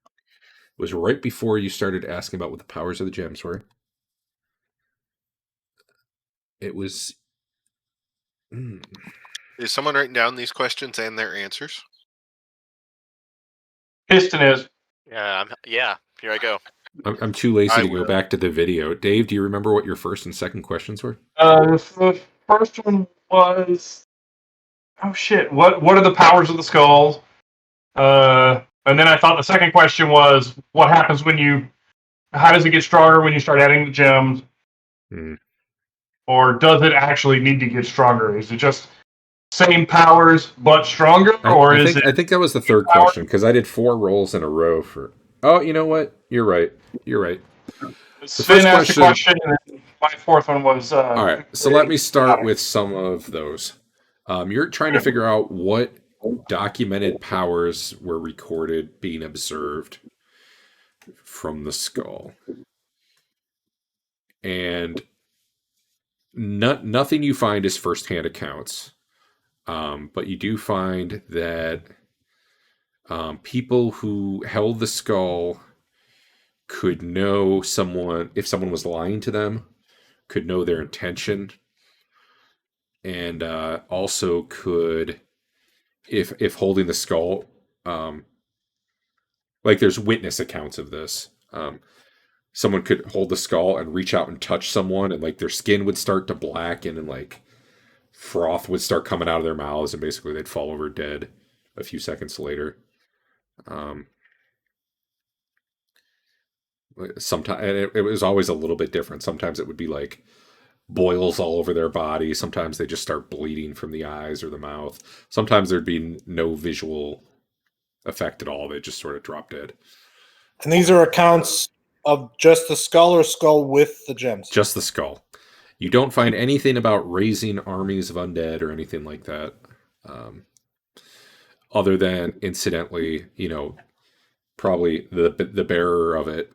was right before you started asking about what the powers of the gems were. It was... Is someone writing down these questions and their answers? Piston is. Yeah, here I go. I'm too lazy to go back to the video. Dave, do you remember what your first and second questions were? The first one was, oh shit, what are the powers of the skull? And then I thought the second question was, what happens how does it get stronger when you start adding the gems? Or does it actually need to get stronger? Is it just same powers but stronger? I think that was the third question, because I did 4 rolls in a row for... Oh, you know what? You're right. Sven asked a question, and then my fourth one was... all right, so let me start with some of those. You're trying to figure out what documented powers were recorded being observed from the skull. And nothing you find is firsthand accounts. But you do find that people who held the skull could know if someone was lying to them, could know their intention, and also could, if holding the skull, like there's witness accounts of this. Someone could hold the skull and reach out and touch someone, and like their skin would start to blacken, and like froth would start coming out of their mouths, and basically they'd fall over dead a few seconds later. Sometimes, and it was always a little bit different. Sometimes it would be like boils all over their body. Sometimes they just start bleeding from the eyes or the mouth. Sometimes there'd be no visual effect at all. They just sort of drop dead. And these are accounts of just the skull or skull with the gems? Just the skull. You don't find anything about raising armies of undead or anything like that. Other than, incidentally, probably the bearer of it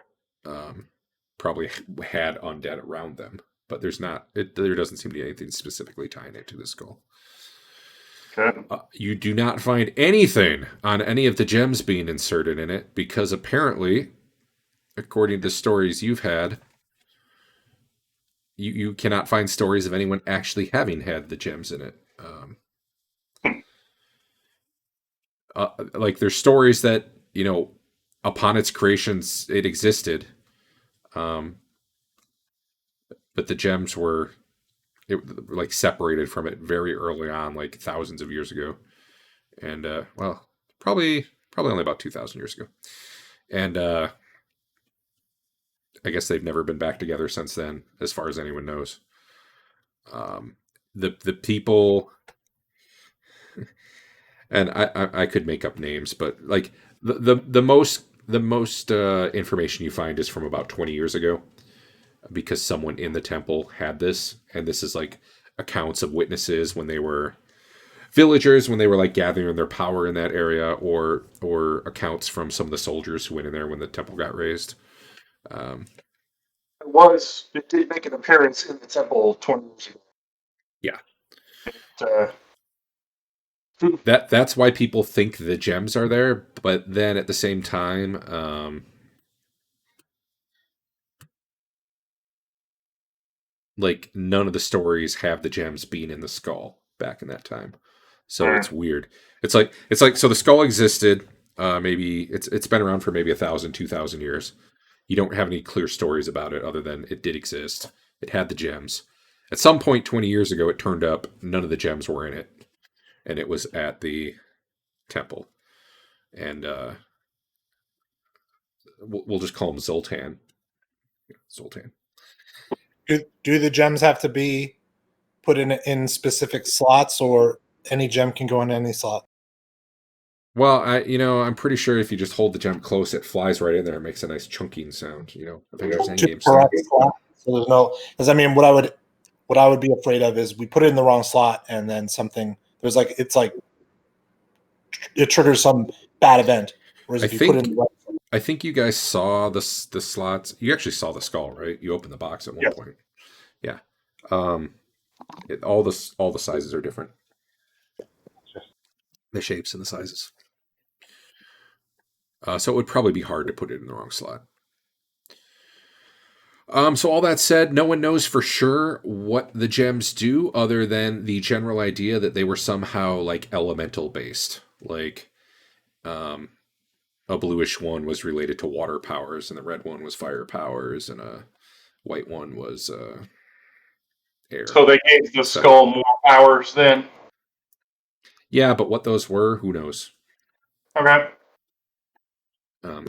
probably had undead around them. But there doesn't seem to be anything specifically tying it to the skull. Okay. You do not find anything on any of the gems being inserted in it, because apparently, according to stories you've had, you cannot find stories of anyone actually having had the gems in it. Like there's stories that, upon its creations, it existed. But the gems were like separated from it very early on, like thousands of years ago. And, probably only about 2,000 years ago. And, I guess they've never been back together since then, as far as anyone knows. The people, and I could make up names, but like the most information you find is from about 20 years ago, because someone in the temple had this, and this is like accounts of witnesses when they were villagers, when they were like gathering their power in that area, or accounts from some of the soldiers who went in there when the temple got raised. It did make an appearance in the temple 20 years ago. Yeah. That's why people think the gems are there, but then at the same time, like none of the stories have the gems being in the skull back in that time. So it's weird. It's like so the skull existed, maybe it's been around for maybe 1,000, 2,000 years. You don't have any clear stories about it other than it did exist. It had the gems. At some point 20 years ago, it turned up none of the gems were in it, and it was at the temple. And we'll just call him Zoltan. Zoltan. Do the gems have to be put in specific slots, or any gem can go in any slot? Well, I'm pretty sure if you just hold the gem close, it flies right in there. It makes a nice chunking sound. I think there's endgame sound. So there's no, because I mean, what I would be afraid of is we put it in the wrong slot, and then it triggers some bad event. Whereas if you put it in the right slot, I think you guys saw the slots. You actually saw the skull, right? You opened the box at one point. Yeah. All the sizes are different. The shapes and the sizes. So it would probably be hard to put it in the wrong slot. So all that said, no one knows for sure what the gems do, other than the general idea that they were somehow like elemental based. Like, a bluish one was related to water powers, and the red one was fire powers, and a white one was air. So they gave the skull more powers then? Yeah, but what those were, who knows? Okay.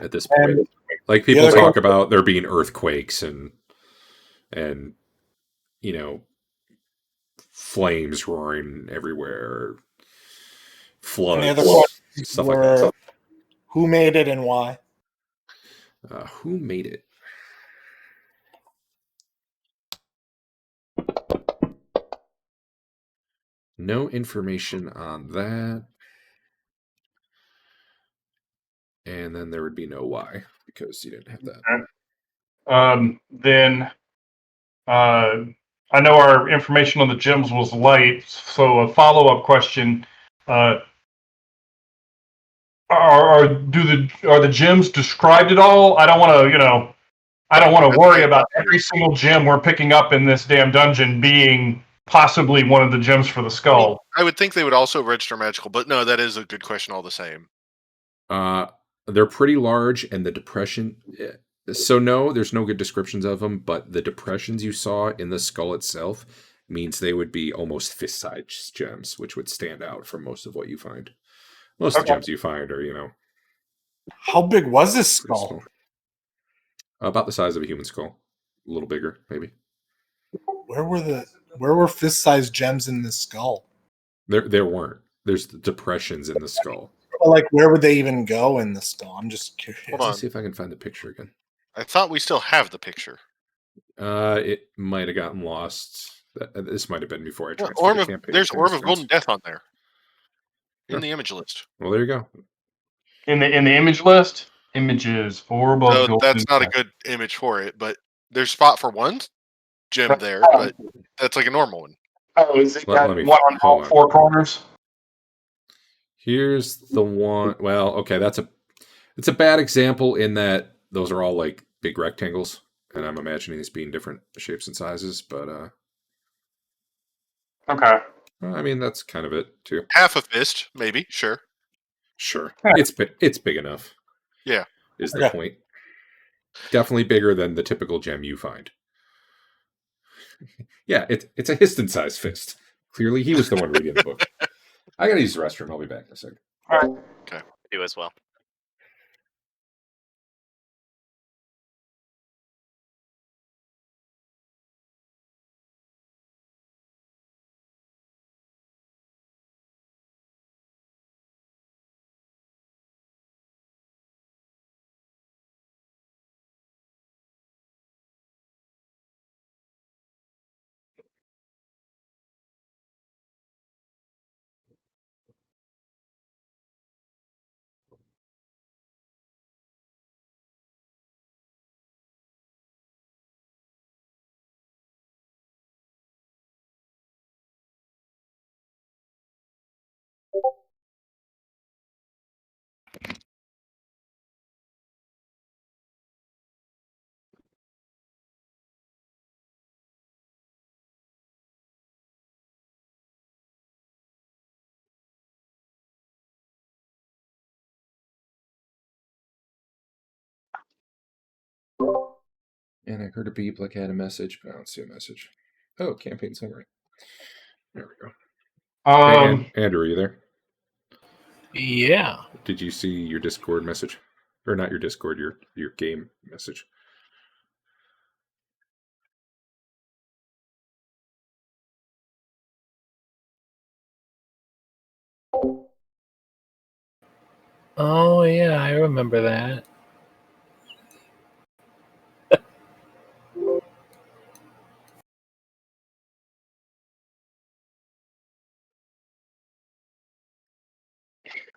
At this point, like people talk about there being earthquakes and flames roaring everywhere, floods, stuff like that. Who made it and why? Who made it? No information on that. And then there would be no why, because you didn't have that. Then I know our information on the gems was light, so a follow-up question. Are the gems described at all? I don't want to, I don't want to That's worry my about opinion. every single gem we're picking up in this damn dungeon being possibly one of the gems for the skull. I would think they would also register magical, but no, that is a good question all the same. They're pretty large, and the depression. So no, there's no good descriptions of them, but the depressions you saw in the skull itself means they would be almost fist-sized gems, which would stand out from most of what you find. Most of the Okay. gems you find are, How big was this pretty skull? small. About the size of a human skull, a little bigger, maybe. Where were fist-sized gems in this skull? There weren't. There's the depressions in the skull. Or, like, where would they even go in the skull? I'm just curious. Hold Let on. me see if I can find the picture again. I thought we still have the picture. It might have gotten lost. This might have been before I Yeah, transferred the campaign. there's Orb of transference. Golden Death on there. In Yeah. the image list. Well, there you go. In the image list, images, orb of So golden that's not a death. good image for it, but there's spot for one gem there, but that's like a normal one. Oh, is it got Let me- one on all hold on. four corners? Here's the one. Well, okay, it's a bad example in that those are all like big rectangles, and I'm imagining these being different shapes and sizes. But Okay. I mean that's kind of it too. Half a fist, maybe, sure. Sure, Yeah. it's big enough. Yeah. Is the Okay. point? Definitely bigger than the typical gem you find. Yeah, it's a Histon-sized fist. Clearly, he was the one reading the book. I gotta use the restroom. I'll be back in a second. All right. Do as well. And I heard a beep like I had a message, but I don't see a message. Oh, campaign summary. There we go. Hey, Andrew, are you there? Yeah. Did you see your Discord message? Or not your Discord, your game message? Oh yeah, I remember that.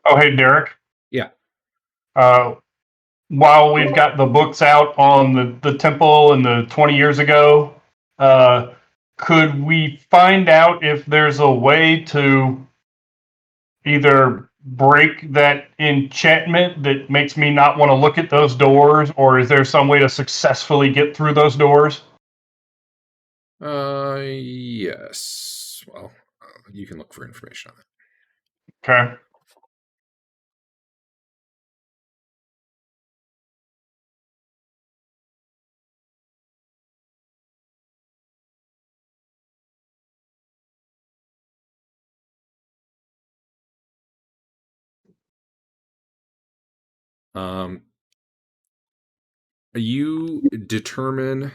Oh, hey, Derek. Yeah. While we've got the books out on the temple and the 20 years ago, could we find out if there's a way to either break that enchantment that makes me not want to look at those doors, or is there some way to successfully get through those doors? Yes. Well, you can look for information on that. Okay. You determine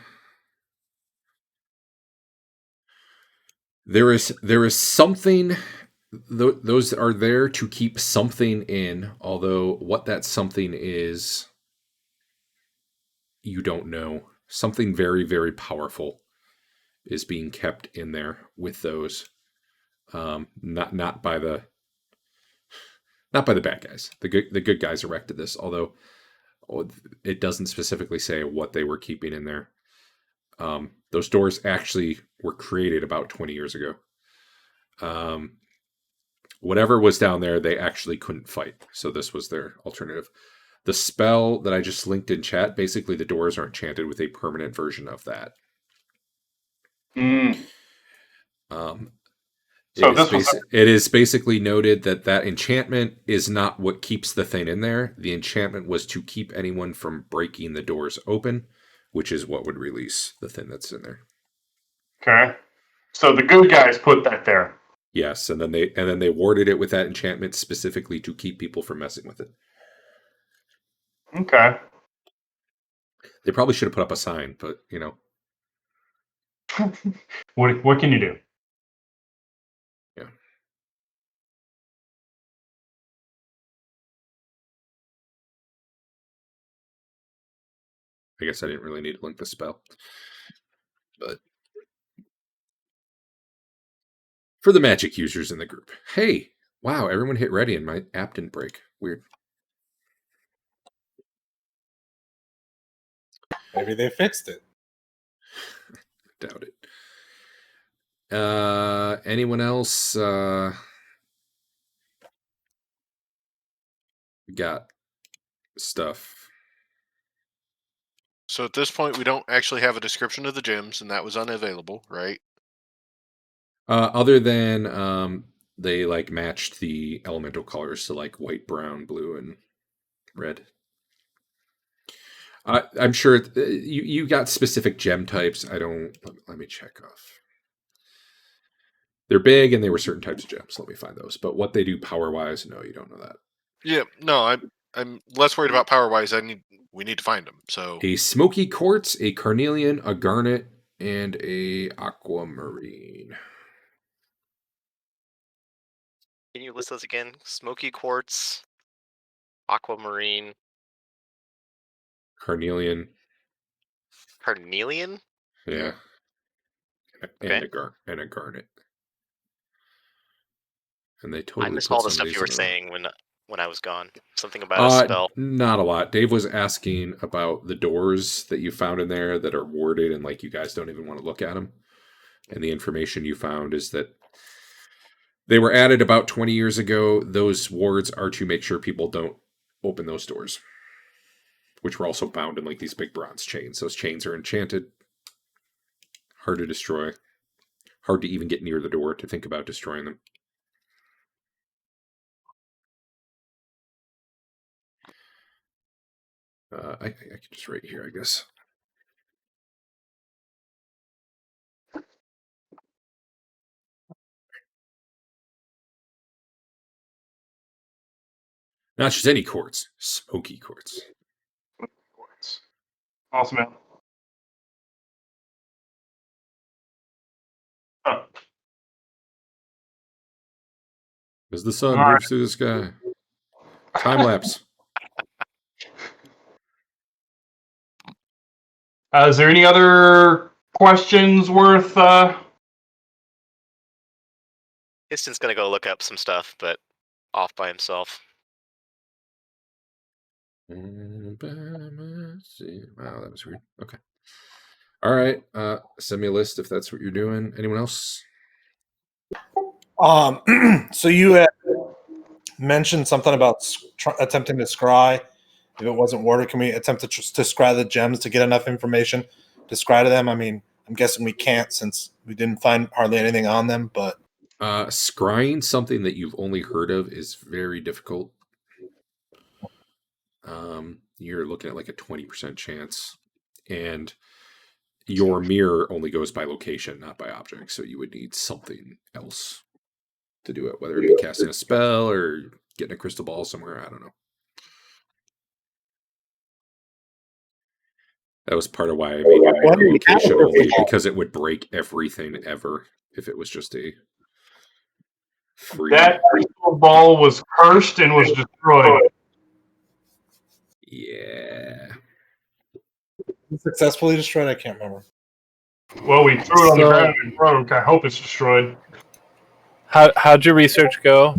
there is something. Those are there to keep something in, although what that something is, you don't know. Something very, very powerful is being kept in there with those. Not by the bad guys. The good guys erected this, although it doesn't specifically say what they were keeping in there. Those doors actually were created about 20 years ago. Whatever was down there, they actually couldn't fight. So this was their alternative. The spell that I just linked in chat, basically the doors are enchanted with a permanent version of that. Mm. So It is basically noted that that enchantment is not what keeps the thing in there. The enchantment was to keep anyone from breaking the doors open, which is what would release the thing that's in there. Okay. So the good guys put that there. Yes, and then they warded it with that enchantment specifically to keep people from messing with it. Okay. They probably should have put up a sign, but you know. What can you do? Yeah. I guess I didn't really need to link the spell. But for the magic users in the group. Hey, wow, everyone hit ready and my app didn't break. Weird. Maybe they fixed it. Doubt it. Anyone else got stuff? So at this point, we don't actually have a description of the gems, and that was unavailable, right? Other than they like matched the elemental colors to like white, brown, blue, and red. I'm sure you got specific gem types. I don't. Let me check off. They're big and they were certain types of gems. Let me find those. But what they do power wise, no, you don't know that. Yeah, no, I'm less worried about power wise. We need to find them. So A smoky quartz, a carnelian, a garnet, and a aquamarine. Can you list those again? Smoky quartz, aquamarine, Carnelian. carnelian. Yeah. Okay. And a garnet. And they I totally missed put all the some of stuff these you were in a row. saying when I was gone. Something about a spell. Not a lot. Dave was asking about the doors that you found in there that are warded and like you guys don't even want to look at them. And the information you found is that they were added about 20 years ago. Those wards are to make sure people don't open those doors, which were also bound in like these big bronze chains. Those chains are enchanted, hard to destroy, hard to even get near the door to think about destroying them. I could just write here, I guess. Not just any quartz, smoky quartz. Awesome, man. Huh. As the sun All moves through the sky. Time lapse. Is there any other questions worth? Histon's gonna go look up some stuff, but off by himself. Wow, that was weird. Okay. All right. Send me a list if that's what you're doing. Anyone else? So you had mentioned something about attempting to scry. If it wasn't worded, can we attempt to scry the gems to get enough information to scry to them? I mean, I'm guessing we can't since we didn't find hardly anything on them, but Scrying something that you've only heard of is very difficult. You're looking at like a 20% chance, and your mirror only goes by location, not by object. So you would need something else to do it, whether it be casting a spell or getting a crystal ball somewhere. I don't know. That was part of why I made it location only, because it would break everything ever if it was just a free. That crystal ball was cursed and was destroyed. Yeah. Successfully destroyed? I can't remember. Well, we threw it on the ground and broke. I hope it's destroyed. How'd your research go?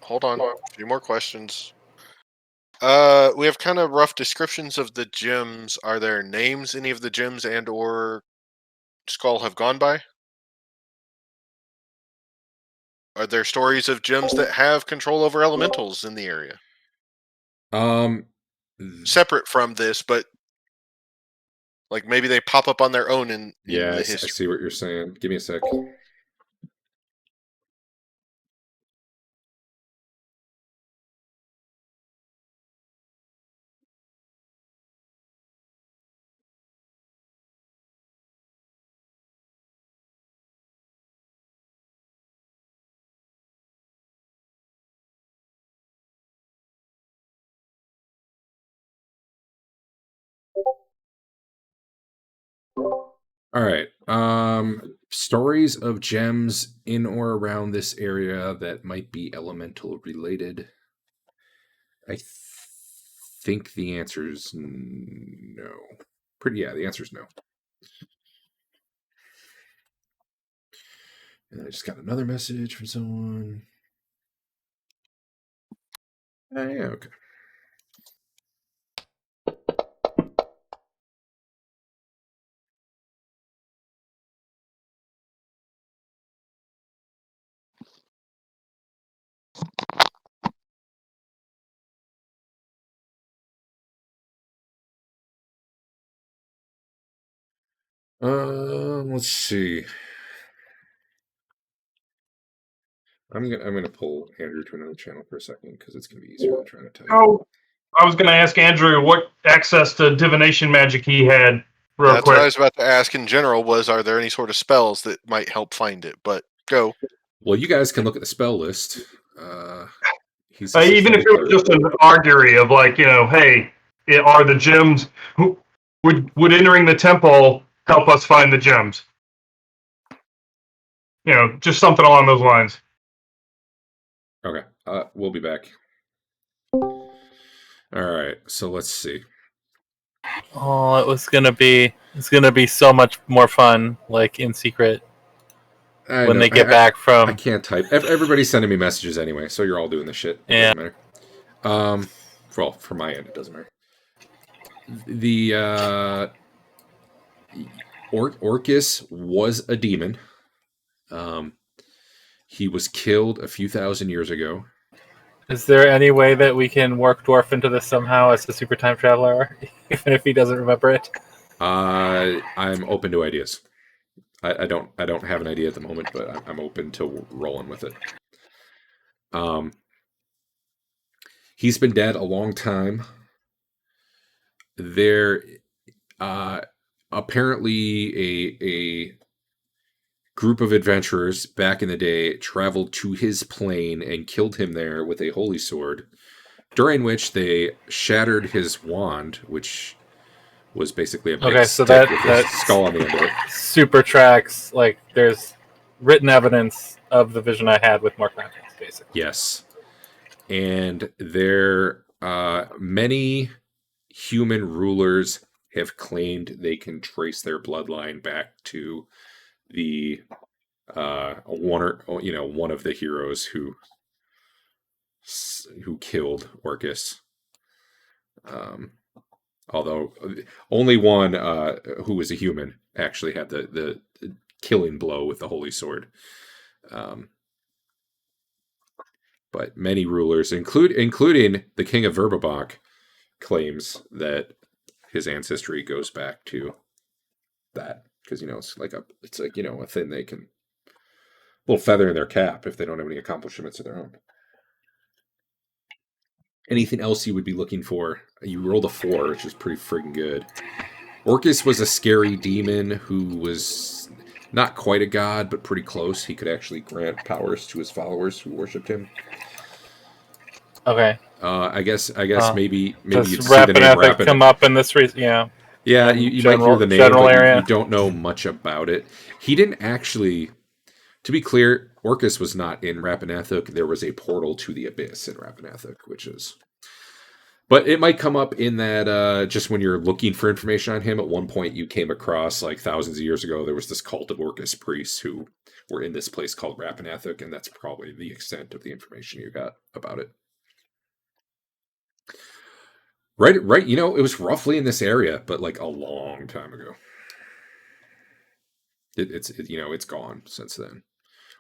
Hold on, a few more questions. We have kind of rough descriptions of the gems. Are there names any of the gems and or Skull have gone by? Are there stories of gems that have control over elementals in the area? separate from this, but like maybe they pop up on their own in Yeah, the I history. see what you're saying. Give me a sec. All right. Stories of gems in or around this area that might be elemental related. I think the answer is no. The answer is no. And I just got another message from someone. Yeah, okay. Let's see. I'm gonna pull Andrew to another channel for a second because it's gonna be easier than trying to type. Oh, I was going to ask Andrew what access to divination magic he had, real That's quick. what I was about to ask in general. Was are there any sort of spells that might help find it? But go. Well, you guys can look at the spell list. He's Even if it was just an augury of like, hey, are the gems? Would entering the temple help us find the gems? Just something along those lines. Okay. We'll be back. All right. So let's see. Oh, it's gonna be so much more fun, like in secret when they get back from. I can't type. Everybody's sending me messages anyway, so you're all doing the shit. It doesn't matter. Well, from my end, it doesn't matter. The Orcus was a demon. He was killed a few thousand years ago. Is there any way that we can work Dwarf into this somehow as a super time traveler, even if he doesn't remember it? I'm open to ideas. I don't have an idea at the moment, but I'm open to rolling with it. He's been dead a long time. There, apparently a group of adventurers back in the day traveled to his plane and killed him there with a holy sword, during which they shattered his wand, which was basically a big stick with a skull on the end of it. Super tracks, like there's written evidence of the vision I had with Mark Randall, basically. Yes. And there many human rulers have claimed they can trace their bloodline back to the one of the heroes who killed Orcus. Although only one who was a human actually had the killing blow with the holy sword. But many rulers, including the king of Verbabach, claims that his ancestry goes back to that, because it's like a thing they can, a little feather in their cap if they don't have any accomplishments of their own. Anything else you would be looking for? You rolled a 4, which is pretty friggin' good. Orcus was a scary demon who was not quite a god, but pretty close. He could actually grant powers to his followers who worshipped him. Okay. I guess maybe does you'd see the name Rappahannock come up in this reason? Yeah. Yeah, you might hear the name, but you don't know much about it. He didn't actually. To be clear, Orcus was not in Rappahannock. There was a portal to the abyss in Rappahannock, which is. But it might come up in that just when you're looking for information on him, at one point you came across, like thousands of years ago, there was this cult of Orcus priests who were in this place called Rappahannock, and that's probably the extent of the information you got about it. Right. It was roughly in this area, but like a long time ago. It's gone since then.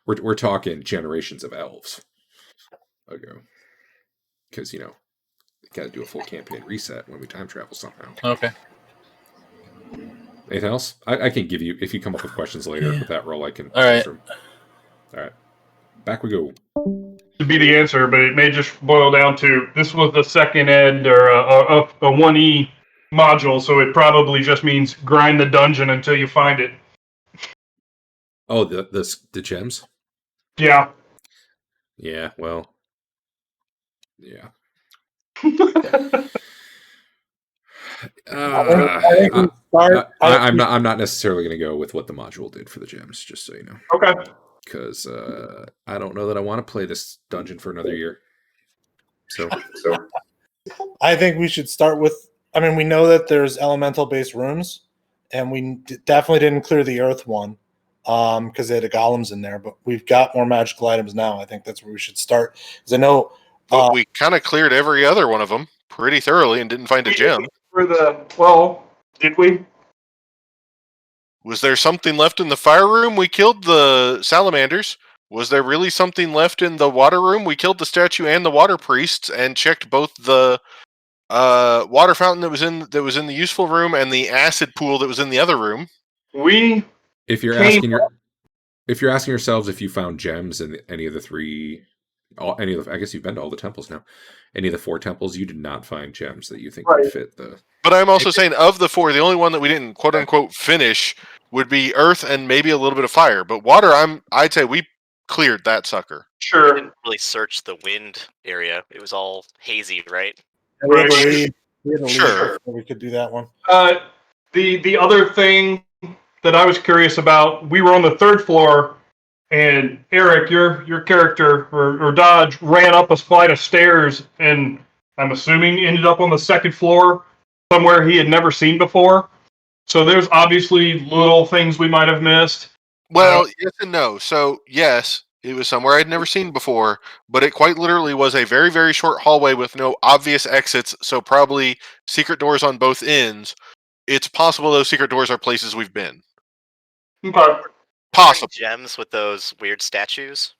We're talking generations of elves ago, because got to do a full campaign reset when we time travel somehow. Okay. Anything else? I can give you, if you come up with questions later Yeah. with that roll, I can. All right. answer 'em. All right. Back we go. To be the answer, but it may just boil down to this was the second ed or a 1E module, so it probably just means grind the dungeon until you find it. Oh, the gems? Yeah. Yeah, well. Yeah. I'm not necessarily going to go with what the module did for the gems, just so you know. Okay. Because I don't know that I want to play this dungeon for another year. So I think we should start with. I mean, we know that there's elemental-based rooms, and we definitely didn't clear the earth one because they had golems in there. But we've got more magical items now. I think that's where we should start. Because I know But we kind of cleared every other one of them pretty thoroughly and didn't find a gem. Did we? Was there something left in the fire room? We killed the salamanders. Was there really something left in the water room? We killed the statue and the water priests and checked both the water fountain that was in the useful room and the acid pool that was in the other room. if you're asking yourselves if you found gems in any of the three, I guess you've been to all the temples now. Any of the 4 temples, you did not find gems that you think would fit the. But I'm also saying of the 4, the only one that we didn't quote unquote finish would be earth and maybe a little bit of fire. But water, I'd say we cleared that sucker. We Sure. didn't really search the wind area. It was all hazy, right? we had to leave Sure. before we could do that one. The other thing that I was curious about, we were on the 3rd floor, and Eric, your character or Dodge ran up a flight of stairs, and I'm assuming ended up on the 2nd floor, somewhere he had never seen before. So there's obviously little things we might have missed. Well, yes and no. So yes, it was somewhere I'd never seen before, but it quite literally was a very, very short hallway with no obvious exits, so probably secret doors on both ends. It's possible those secret doors are places we've been. Okay. Possible. Gems with those weird statues.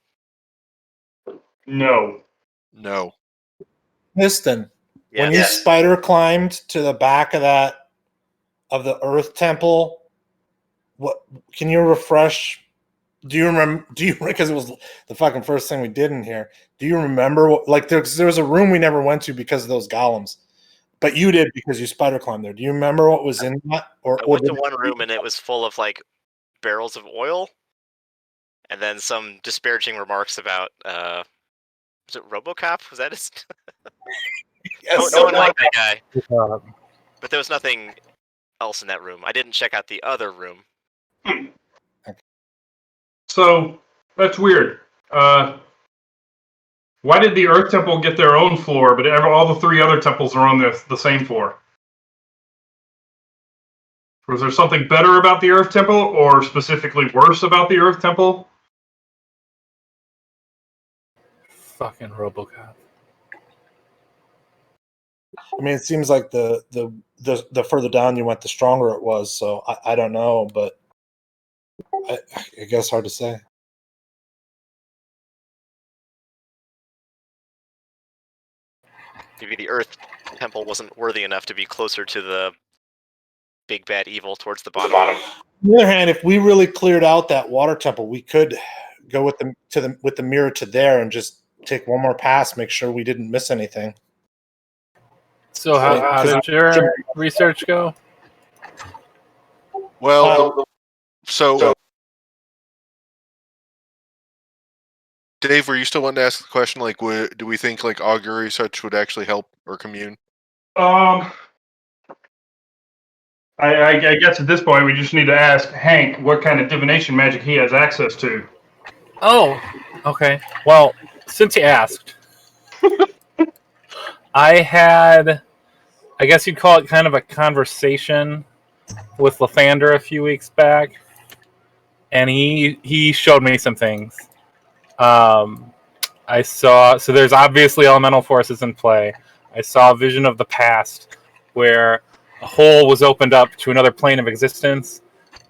No. No. Piston. Yeah. When you spider climbed to the back of the Earth Temple, what can you refresh? Do you remember? Because it was the fucking first thing we did in here. Do you remember there was a room we never went to because of those golems, but you did because you spider climbed there. Do you remember what was in that? I went to one room and it was full of like barrels of oil, and then some disparaging remarks about was it RoboCop? Was that his? Yes, no one liked that guy. But there was nothing else in that room. I didn't check out the other room. So that's weird. Why did the Earth Temple get their own floor, but all the 3 other temples are on the same floor? Was there something better about the Earth Temple, or specifically worse about the Earth Temple? Fucking RoboCop. I mean, it seems like the further down you went, the stronger it was. So I don't know, but I guess hard to say. Maybe the Earth Temple wasn't worthy enough to be closer to the big bad evil towards the bottom. On the other hand, if we really cleared out that water temple, we could go with the mirror to there and just take one more pass, make sure we didn't miss anything. So how did your research go? Well, so Dave, were you still wanting to ask the question? Like, do we think like augury such would actually help or commune? I guess at this point we just need to ask Hank what kind of divination magic he has access to. Oh, okay. Well, since you asked, I guess you'd call it kind of a conversation with Lathander a few weeks back, and he showed me some things. I saw, so there's obviously elemental forces in play. I saw a vision of the past where a hole was opened up to another plane of existence,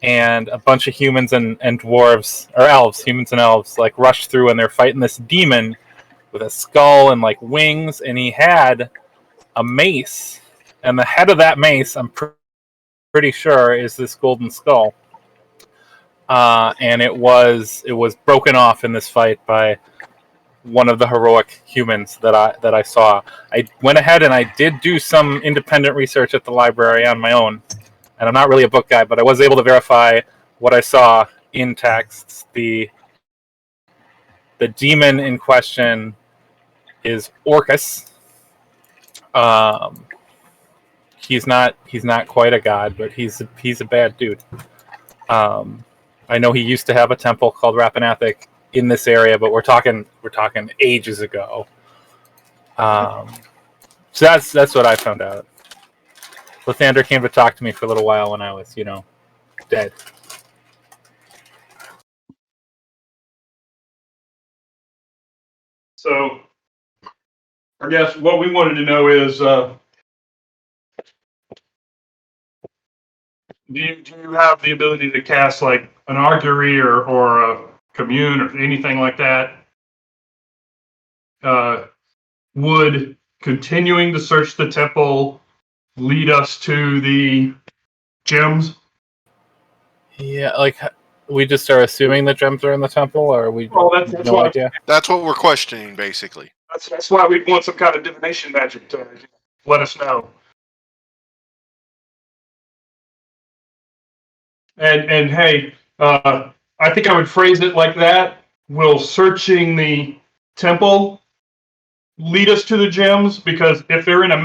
and a bunch of humans and dwarves, or elves, humans and elves, like rushed through, and they're fighting this demon with a skull and like wings, and he had a mace, and the head of that mace, I'm pretty sure, is this golden skull. And it was broken off in this fight by one of the heroic humans that I saw. I went ahead and I did do some independent research at the library on my own, and I'm not really a book guy, but I was able to verify what I saw in texts. The demon in question is Orcus. He's not quite a god, but he's a bad dude. I know he used to have a temple called Rapanathik in this area, but we're talking ages ago. So that's what I found out. Lathander came to talk to me for a little while when I was, dead. So, I guess what we wanted to know is, do you have the ability to cast like an augury or a commune or anything like that? Would continuing to search the temple lead us to the gems? Yeah, like we just are assuming the gems are in the temple, or we Well, have no idea. That's what we're questioning, basically. That's why we want some kind of divination magic to let us know. And hey, I think I would phrase it like that. Will searching the temple lead us to the gems? Because if they're in a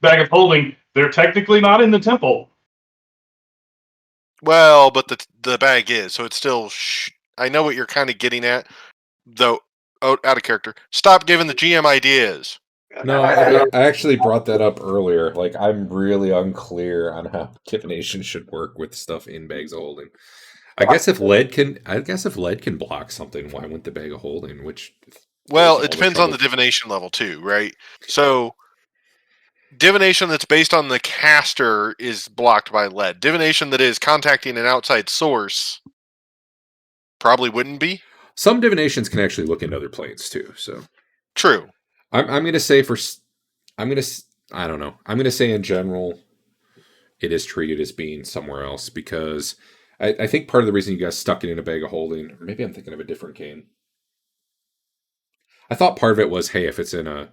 bag of holding, they're technically not in the temple. Well, but the bag is, so it's still. I know what you're kind of getting at, though. Out of character. Stop giving the GM ideas. No, I actually brought that up earlier. Like, I'm really unclear on how divination should work with stuff in bags of holding. I guess if lead can block something, why wouldn't the bag of holding? Well, it depends on the divination level too, right? So, divination that's based on the caster is blocked by lead. Divination that is contacting an outside source probably wouldn't be. Some divinations can actually look into other planes too. So true. I'm going to say I don't know. I'm going to say in general, it is treated as being somewhere else because I think part of the reason you guys stuck it in a bag of holding, or maybe I'm thinking of a different game. I thought part of it was, hey, if it's in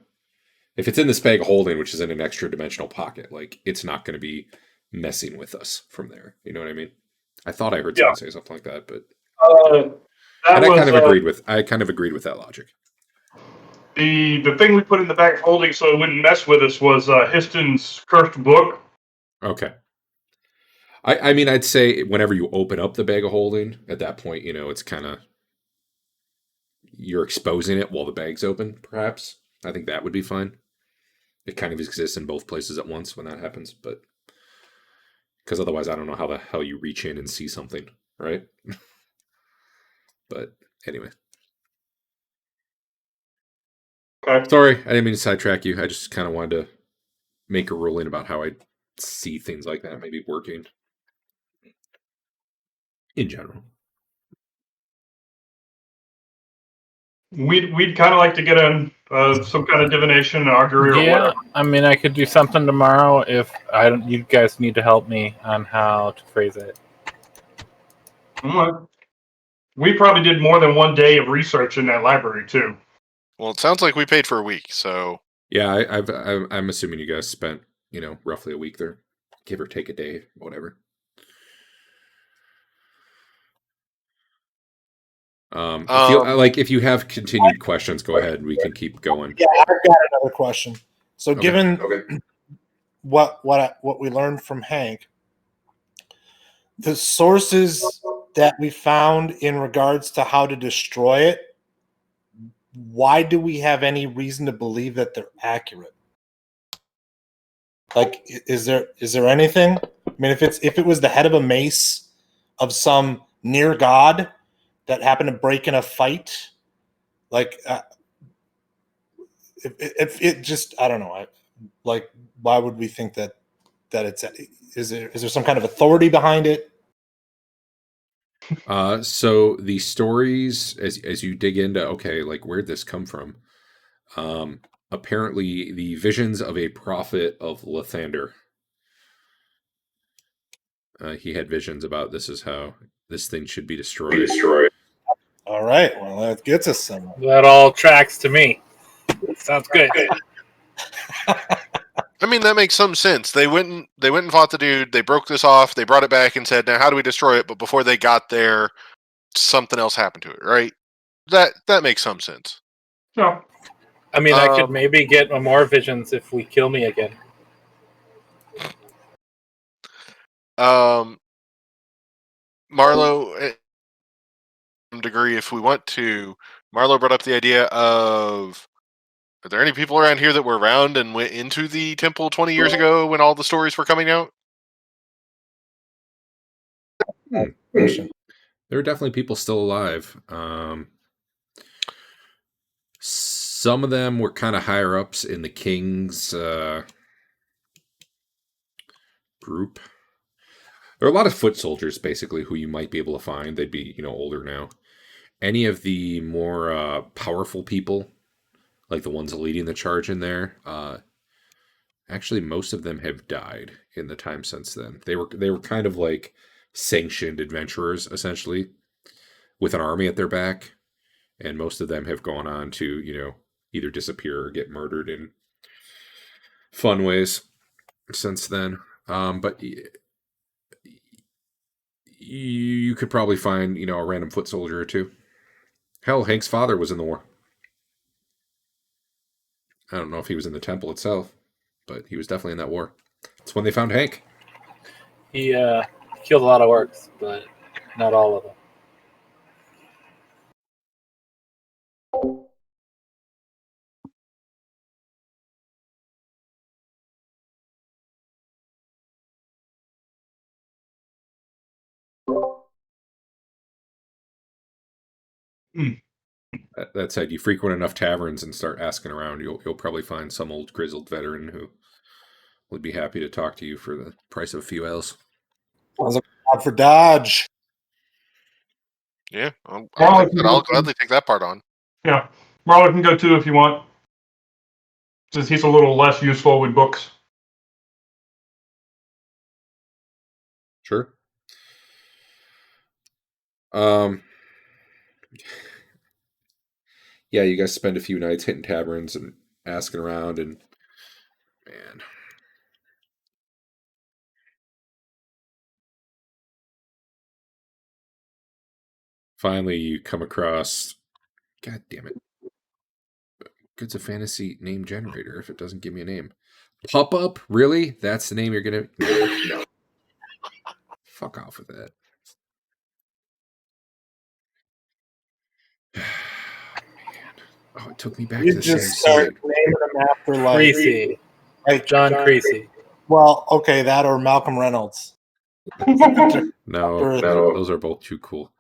this bag of holding, which is in an extra dimensional pocket, like it's not going to be messing with us from there. You know what I mean? I thought I heard someone say something like that, but I kind of agreed with that logic. The thing we put in the bag of holding so it wouldn't mess with us was Histon's cursed book. Okay. I mean, I'd say whenever you open up the bag of holding, at that point, it's kind of you're exposing it while the bag's open, perhaps. I think that would be fine. It kind of exists in both places at once when that happens, but because otherwise I don't know how the hell you reach in and see something, right? But anyway. Okay. Sorry, I didn't mean to sidetrack you. I just kind of wanted to make a ruling about how I see things like that maybe working in general. We'd kind of like to get some kind of divination, augury, or whatever. I mean, I could do something tomorrow if you guys need to help me on how to phrase it. We probably did more than one day of research in that library too. Well, it sounds like we paid for a week, so yeah, I'm assuming you guys spent roughly a week there, give or take a day, whatever. If you have continued questions, go ahead. We can keep going. Yeah, I've got another question. So, given what we learned from Hank, the sources that we found in regards to how to destroy it, why do we have any reason to believe that they're accurate? Like, is there anything? I mean, if it was the head of a mace of some near god that happened to break in a fight, like if it just, I don't know, why would we think that it's, is there some kind of authority behind it? So the stories, as you dig into, okay, like where'd this come from? apparently the visions of a prophet of Lathander. He had visions about this is how this thing should be destroyed. All right. Well, that gets us somewhere. That all tracks to me. Sounds good. I mean, that makes some sense. They went and fought the dude. They broke this off. They brought it back and said, "Now, how do we destroy it?" But before they got there, something else happened to it. Right? That makes some sense. So, I mean, I could maybe get more visions if we kill me again. Marlo, to some degree, if we want to, Marlo brought up the idea of, are there any people around here that were around and went into the temple 20 years ago when all the stories were coming out? There are definitely people still alive. Some of them were kind of higher ups in the king's group. There are a lot of foot soldiers, basically, who you might be able to find. They'd be, older now. Any of the more powerful people, like the ones leading the charge in there, actually, most of them have died in the time since then. They were kind of like sanctioned adventurers, essentially, with an army at their back, and most of them have gone on to, either disappear or get murdered in fun ways since then. But you could probably find, a random foot soldier or two. Hell, Hank's father was in the war. I don't know if he was in the temple itself, but he was definitely in that war. That's when they found Hank. He killed a lot of orcs, but not all of them. That said, you frequent enough taverns and start asking around, you'll probably find some old grizzled veteran who would be happy to talk to you for the price of a few ales. Out for Dodge. Yeah, I'll gladly take that part on. yeah. Marlo can go too if you want. Since he's a little less useful with books. Sure. Yeah, you guys spend a few nights hitting taverns and asking around, and man, finally you come across, god damn it, it's a fantasy name generator if it doesn't give me a name. Pop Up? Really? That's the name you're gonna... No. Fuck off with that. Oh, it took me back to the just same start site. naming them after like Creasy. John Creasy. Well, okay, that or Malcolm Reynolds. No, those are both too cool.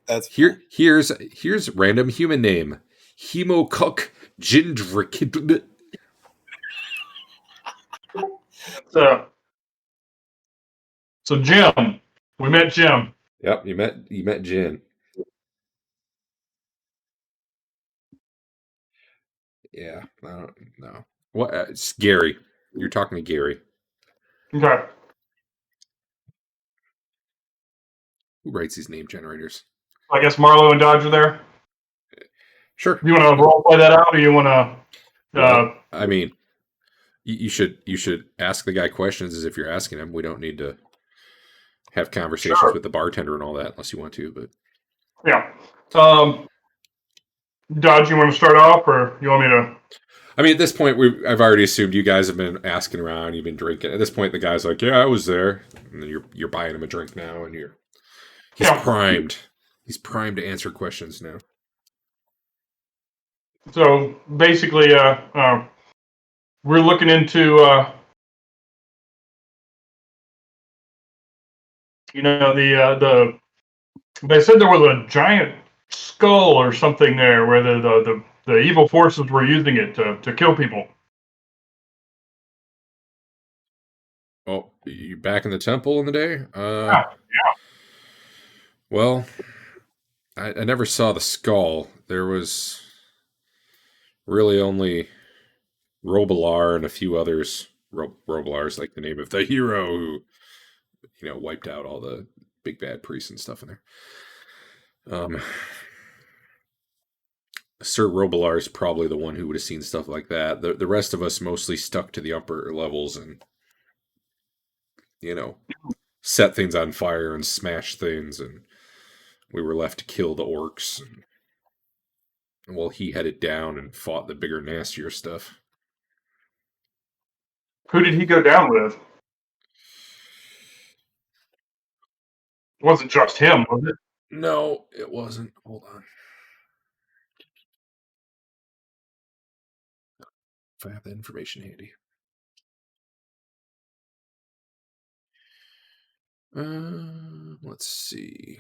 That's here's random human name. Hemocock Gindrick. So Jim. We met Jim. Yep, you met Jin. Yeah, I don't know. What? It's Gary. You're talking to Gary. Okay. Who writes these name generators? I guess Marlo and Dodge are there. Sure. You want to role play that out, or you want to? I mean, you should ask the guy questions as if you're asking him. We don't need to have conversations with the bartender and all that unless you want to. But yeah. Dodge, you want to start off, or you want me to? I mean, at this point, I've already assumed you guys have been asking around. You've been drinking. At this point, the guy's like, "Yeah, I was there," and then you're buying him a drink now, and he's primed. He's primed to answer questions now. So basically, we're looking into, the. They said there was a giant skull or something there, where the evil forces were using it to kill people. Oh, you back in the temple in the day? Yeah. Well, I never saw the skull. There was Really only Robilar and a few others. Robilar's like the name of the hero who, wiped out all the big bad priests and stuff in there. Sir Robilar is probably the one who would have seen stuff like that. The rest of us mostly stuck to the upper levels and, set things on fire and smash things, and we were left to kill the orcs. And while he headed down and fought the bigger, nastier stuff. Who did he go down with? It wasn't just him, was it? No, it wasn't. Hold on. If I have that information handy. Let's see.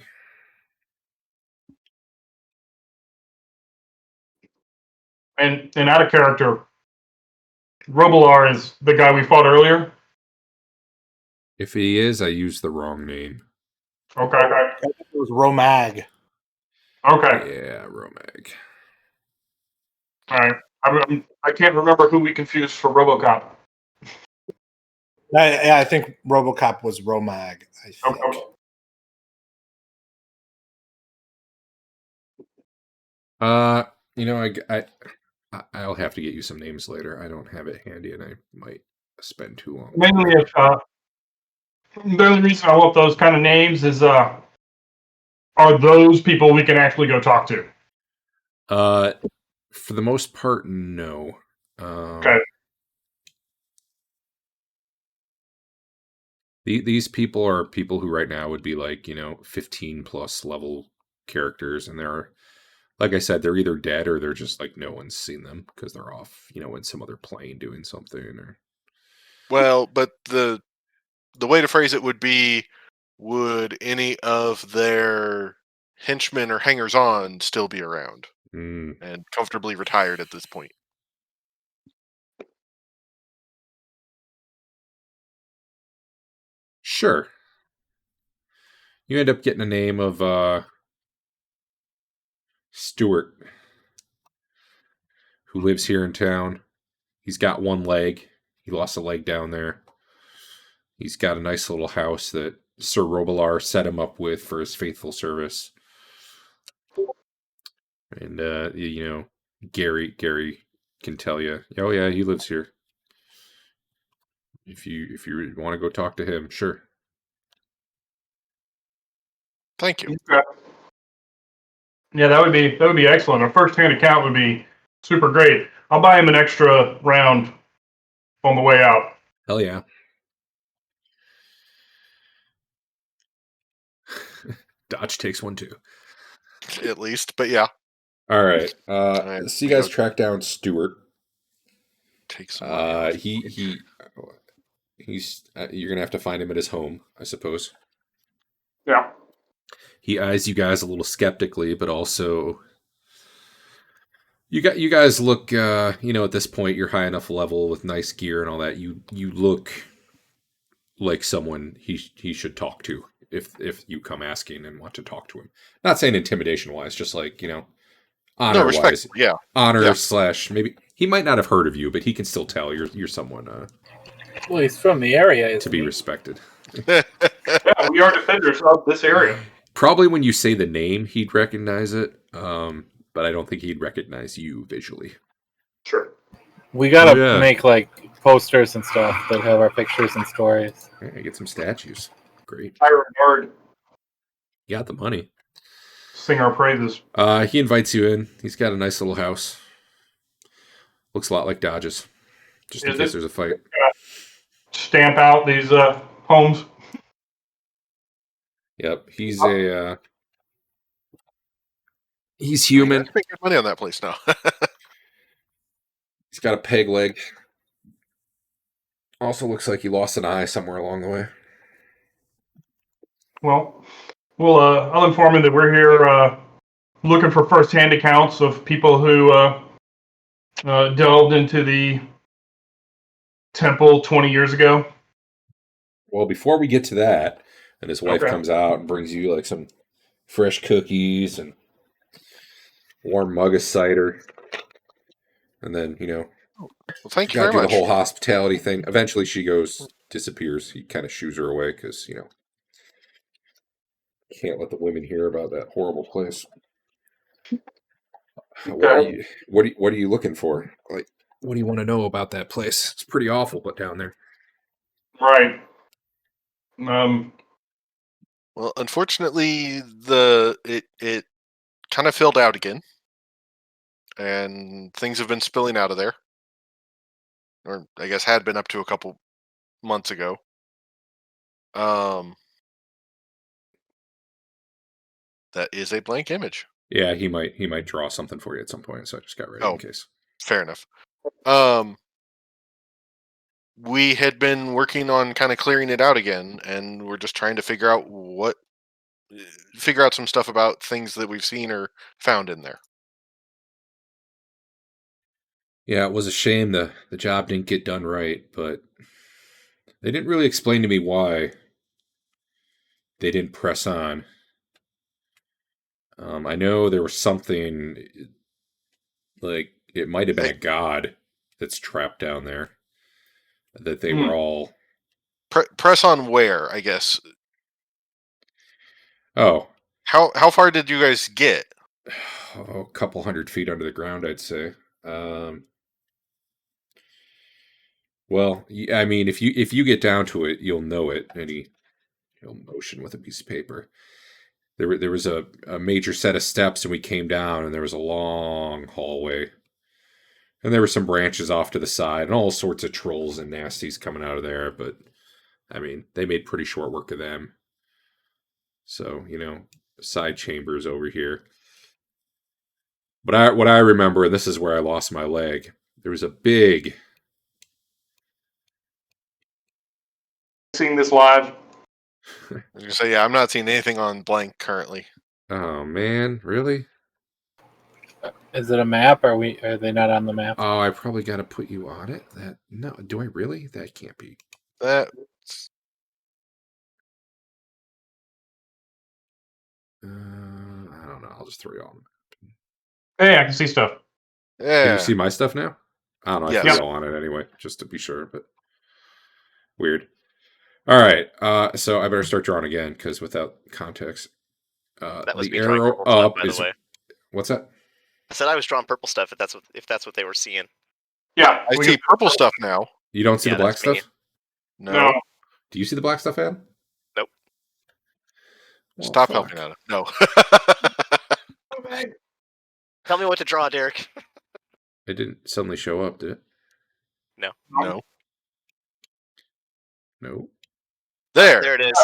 And out of character, Robilar is the guy we fought earlier? If he is, I used the wrong name. Okay. I think it was Romag. Okay. Yeah, Romag. All right. I can't remember who we confused for RoboCop. I think RoboCop was Romag. I think. Okay. I'll have to get you some names later. I don't have it handy, and I might spend too long. Mainly, if the only reason I want those kind of names is, are those people we can actually go talk to? For the most part, no. Okay. These people are people who right now would be like 15 plus level characters, and they're, like I said, they're either dead or they're just like no one's seen them because they're off, in some other plane doing something. Or Well, but the way to phrase it would be, would any of their henchmen or hangers-on still be around and comfortably retired at this point? Sure. You end up getting a name of Stuart, who lives here in town. He's got one leg. He lost a leg down there. He's got a nice little house that Sir Robilar set him up with for his faithful service. And, Gary can tell you, oh yeah, he lives here. If you want to go talk to him, sure. Thank you. Yeah, that would be excellent. A first-hand account would be super great. I'll buy him an extra round on the way out. Hell yeah. Dodge takes one too. At least, but yeah. All right. Alright, So you guys track down Stuart. Take some money. He's you're gonna have to find him at his home, I suppose. Yeah. He eyes you guys a little skeptically, but also you guys look at this point you're high enough level with nice gear and all that. You look like someone he should talk to if you come asking and want to talk to him. Not saying intimidation wise, just like, honor wise. Yeah. Honor / maybe he might not have heard of you, but he can still tell you're someone Well, he's from the area. to be respected. Yeah, we are defenders of this area. Probably when you say the name, he'd recognize it, but I don't think he'd recognize you visually. Sure. We gotta Yeah. make like posters and stuff that have our pictures and stories. Yeah, get some statues. Great. Hire a bard, You got the money. sing our praises. He invites you in. He's got a nice little house. Looks a lot like Dodge's. Just in Is case it? there's a fight. Stamp out these homes. Yep. He's he's human. Make good money on that place now. He's got a peg leg. Also looks like he lost an eye somewhere along the way. Well, I'll inform him that we're here looking for first-hand accounts of people who delved into the temple 20 years ago. Well, before we get to that, and his wife Okay. comes out and brings you like some fresh cookies and warm mug of cider. And then, Well, thank you gotta very do much. the whole hospitality thing. Eventually she disappears. He kind of shoos her away because, can't let the women hear about that horrible place. What are you looking for? Like, what do you want to know about that place? It's pretty awful, but down there. Right. Well, unfortunately, it kind of filled out again, and things have been spilling out of there, or I guess had been up to a couple months ago. That is a blank image. Yeah, he might draw something for you at some point, so I just got ready in case. Fair enough. We had been working on kind of clearing it out again, and we're just trying to figure out some stuff about things that we've seen or found in there. Yeah, it was a shame the job didn't get done right, but they didn't really explain to me why they didn't press on. I know there was something, like, it might have been a god that's trapped down there, that they were all... Press on where, I guess. Oh. How far did you guys get? A couple 100 feet under the ground, I'd say. Well, I mean, if you get down to it, you'll know it. And he'll motion with a piece of paper. There was a major set of steps, and we came down, and there was a long hallway. And there were some branches off to the side, and all sorts of trolls and nasties coming out of there. But, I mean, they made pretty short work of them. So, side chambers over here. But what I remember, and this is where I lost my leg, there was a big... Seeing this live? I was going to say, yeah, I'm not seeing anything on blank currently. Oh, man, really? Is it a map? Are they not on the map? Oh, I probably got to put you on it. No, do I really? That can't be. That... I don't know. I'll just throw you on. Hey, I can see stuff. Yeah. Can you see my stuff now? I don't know. I Yes. threw you on it anyway, just to be sure, but weird. All right. So I better start drawing again, because without context, That was the me drawing arrow purple stuff, up by the is... way. What's that? I said I was drawing purple stuff. If that's what they were seeing. Yeah. I see purple stuff now. You don't see Yeah, the black that's me. stuff? No. Do you see the black stuff, Adam? Nope. Well, Stop fuck. helping out. No. Tell me what to draw, Derek. It didn't suddenly show up, did it? No. No. There. It is.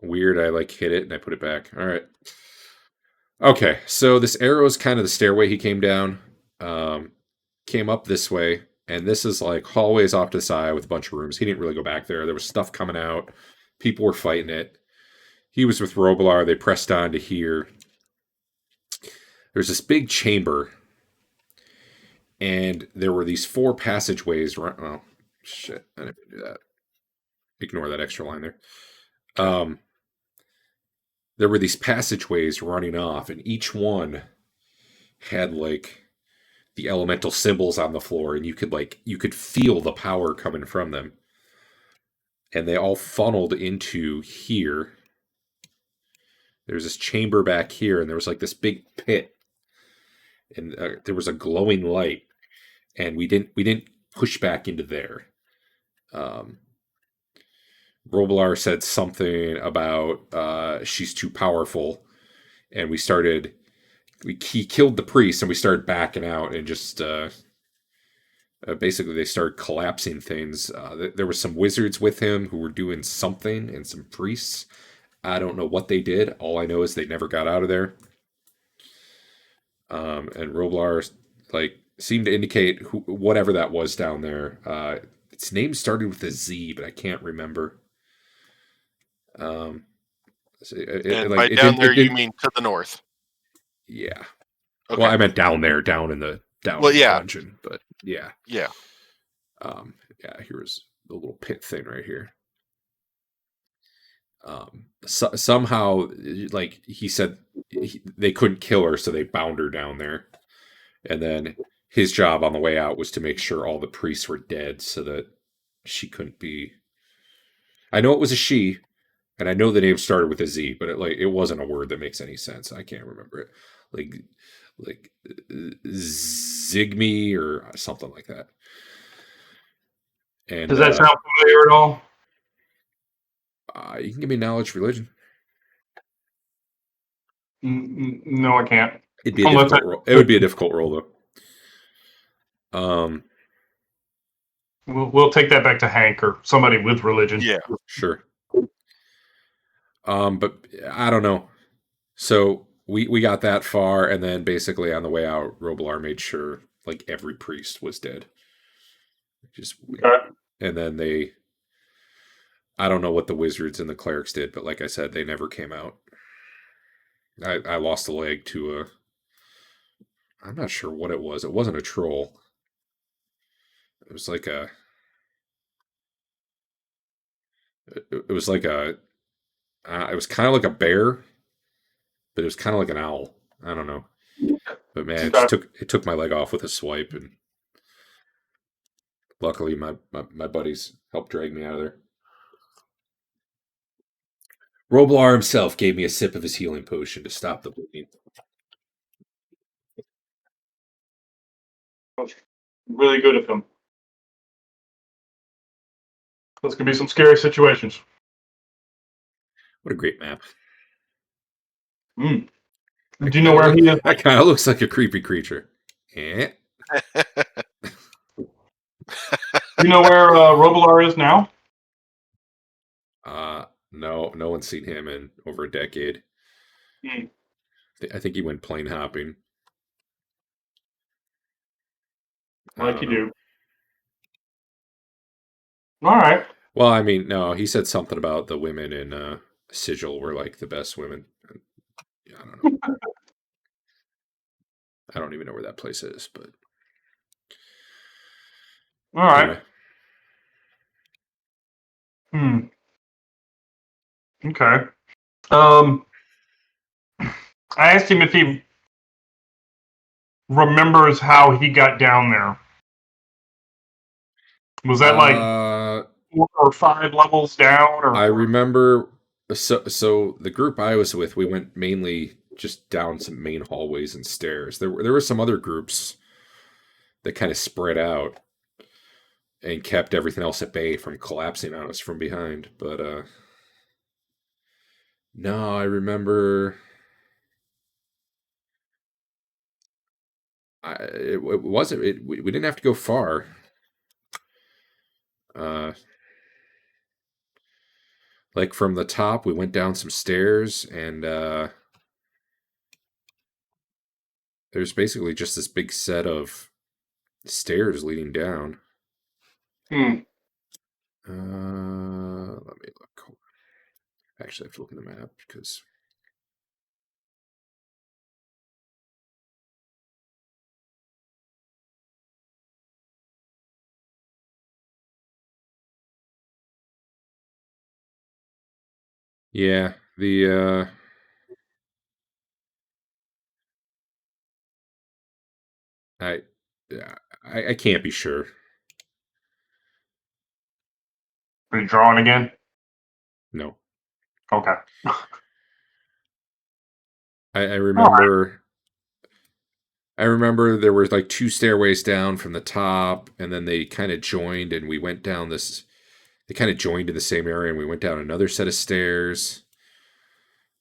Weird. I hit it and I put it back. All right. Okay. So this arrow is kind of the stairway he came down. Came up this way. And this is hallways off to the side with a bunch of rooms. He didn't really go back there. There was stuff coming out. People were fighting it. He was with Roblar. They pressed on to here. There's this big chamber. And there were these 4 passageways. Oh, shit. I didn't do that. Ignore that extra line there. There were these passageways running off, and each one had the elemental symbols on the floor, and you could feel the power coming from them. And they all funneled into here. There's this chamber back here, and there was this big pit, and there was a glowing light, and we didn't push back into there. Roblar said something about she's too powerful, and he killed the priest, and we started backing out, and just basically they started collapsing things. There were some wizards with him who were doing something, and some priests. I don't know what they did. All I know is they never got out of there. And Roblar seemed to indicate whatever that was down there. Its name started with a Z, but I can't remember. And by down there, you mean to the north? Yeah. Okay. Well, I meant down there, down in the dungeon, but yeah. Yeah. Here's the little pit thing right here. Somehow, he said they couldn't kill her, so they bound her down there. And then his job on the way out was to make sure all the priests were dead so that she couldn't be. I know it was a she, and I know the name started with a Z, but it wasn't a word that makes any sense. I can't remember it. Like Zigme or something like that. And Does that sound familiar at all? you can give me knowledge religion. No, I can't. It'd be a difficult role. It would be a difficult role though. We'll take that back to Hank or somebody with religion. Yeah. Sure. But I don't know. So we got that far, and then basically on the way out, Roblar made sure like every priest was dead. Okay. And then I don't know what the wizards and the clerics did, but like I said, they never came out. I lost a leg to I'm not sure what it was. It wasn't a troll. It was like it was like it was kind of like a bear, but it was kind of like an owl. I don't know. But man, it took my leg off with a swipe, and luckily my buddies helped drag me out of there. Roblar himself gave me a sip of his healing potion to stop the bleeding. Really good at them. Those could be some scary situations. What a great map. Do you know where he is? That kind of looks like a creepy creature. Yeah. Do you know where Roblar is now? No one's seen him in over a decade. I think he went plane hopping. Like you do. All right. Well, I mean, no, he said something about the women in Sigil were like the best women. I don't know. I don't even know where that place is, but all right. Anyway. Okay. I asked him if he remembers how he got down there. Was that like 4 or 5 levels down? Or I remember. So the group I was with, we went mainly just down some main hallways and stairs. There were some other groups that kind of spread out and kept everything else at bay from collapsing on us from behind. But no, I remember. It wasn't. We didn't have to go far. Like from the top, we went down some stairs, and there's basically just this big set of stairs leading down. Let me look. Actually, I have to look at the map because. Yeah, I can't be sure. Are you drawing again? No. Okay. I remember. I remember there were like 2 stairways down from the top, and then they kind of joined, and we went down this. They kind of joined in the same area, and we went down another set of stairs.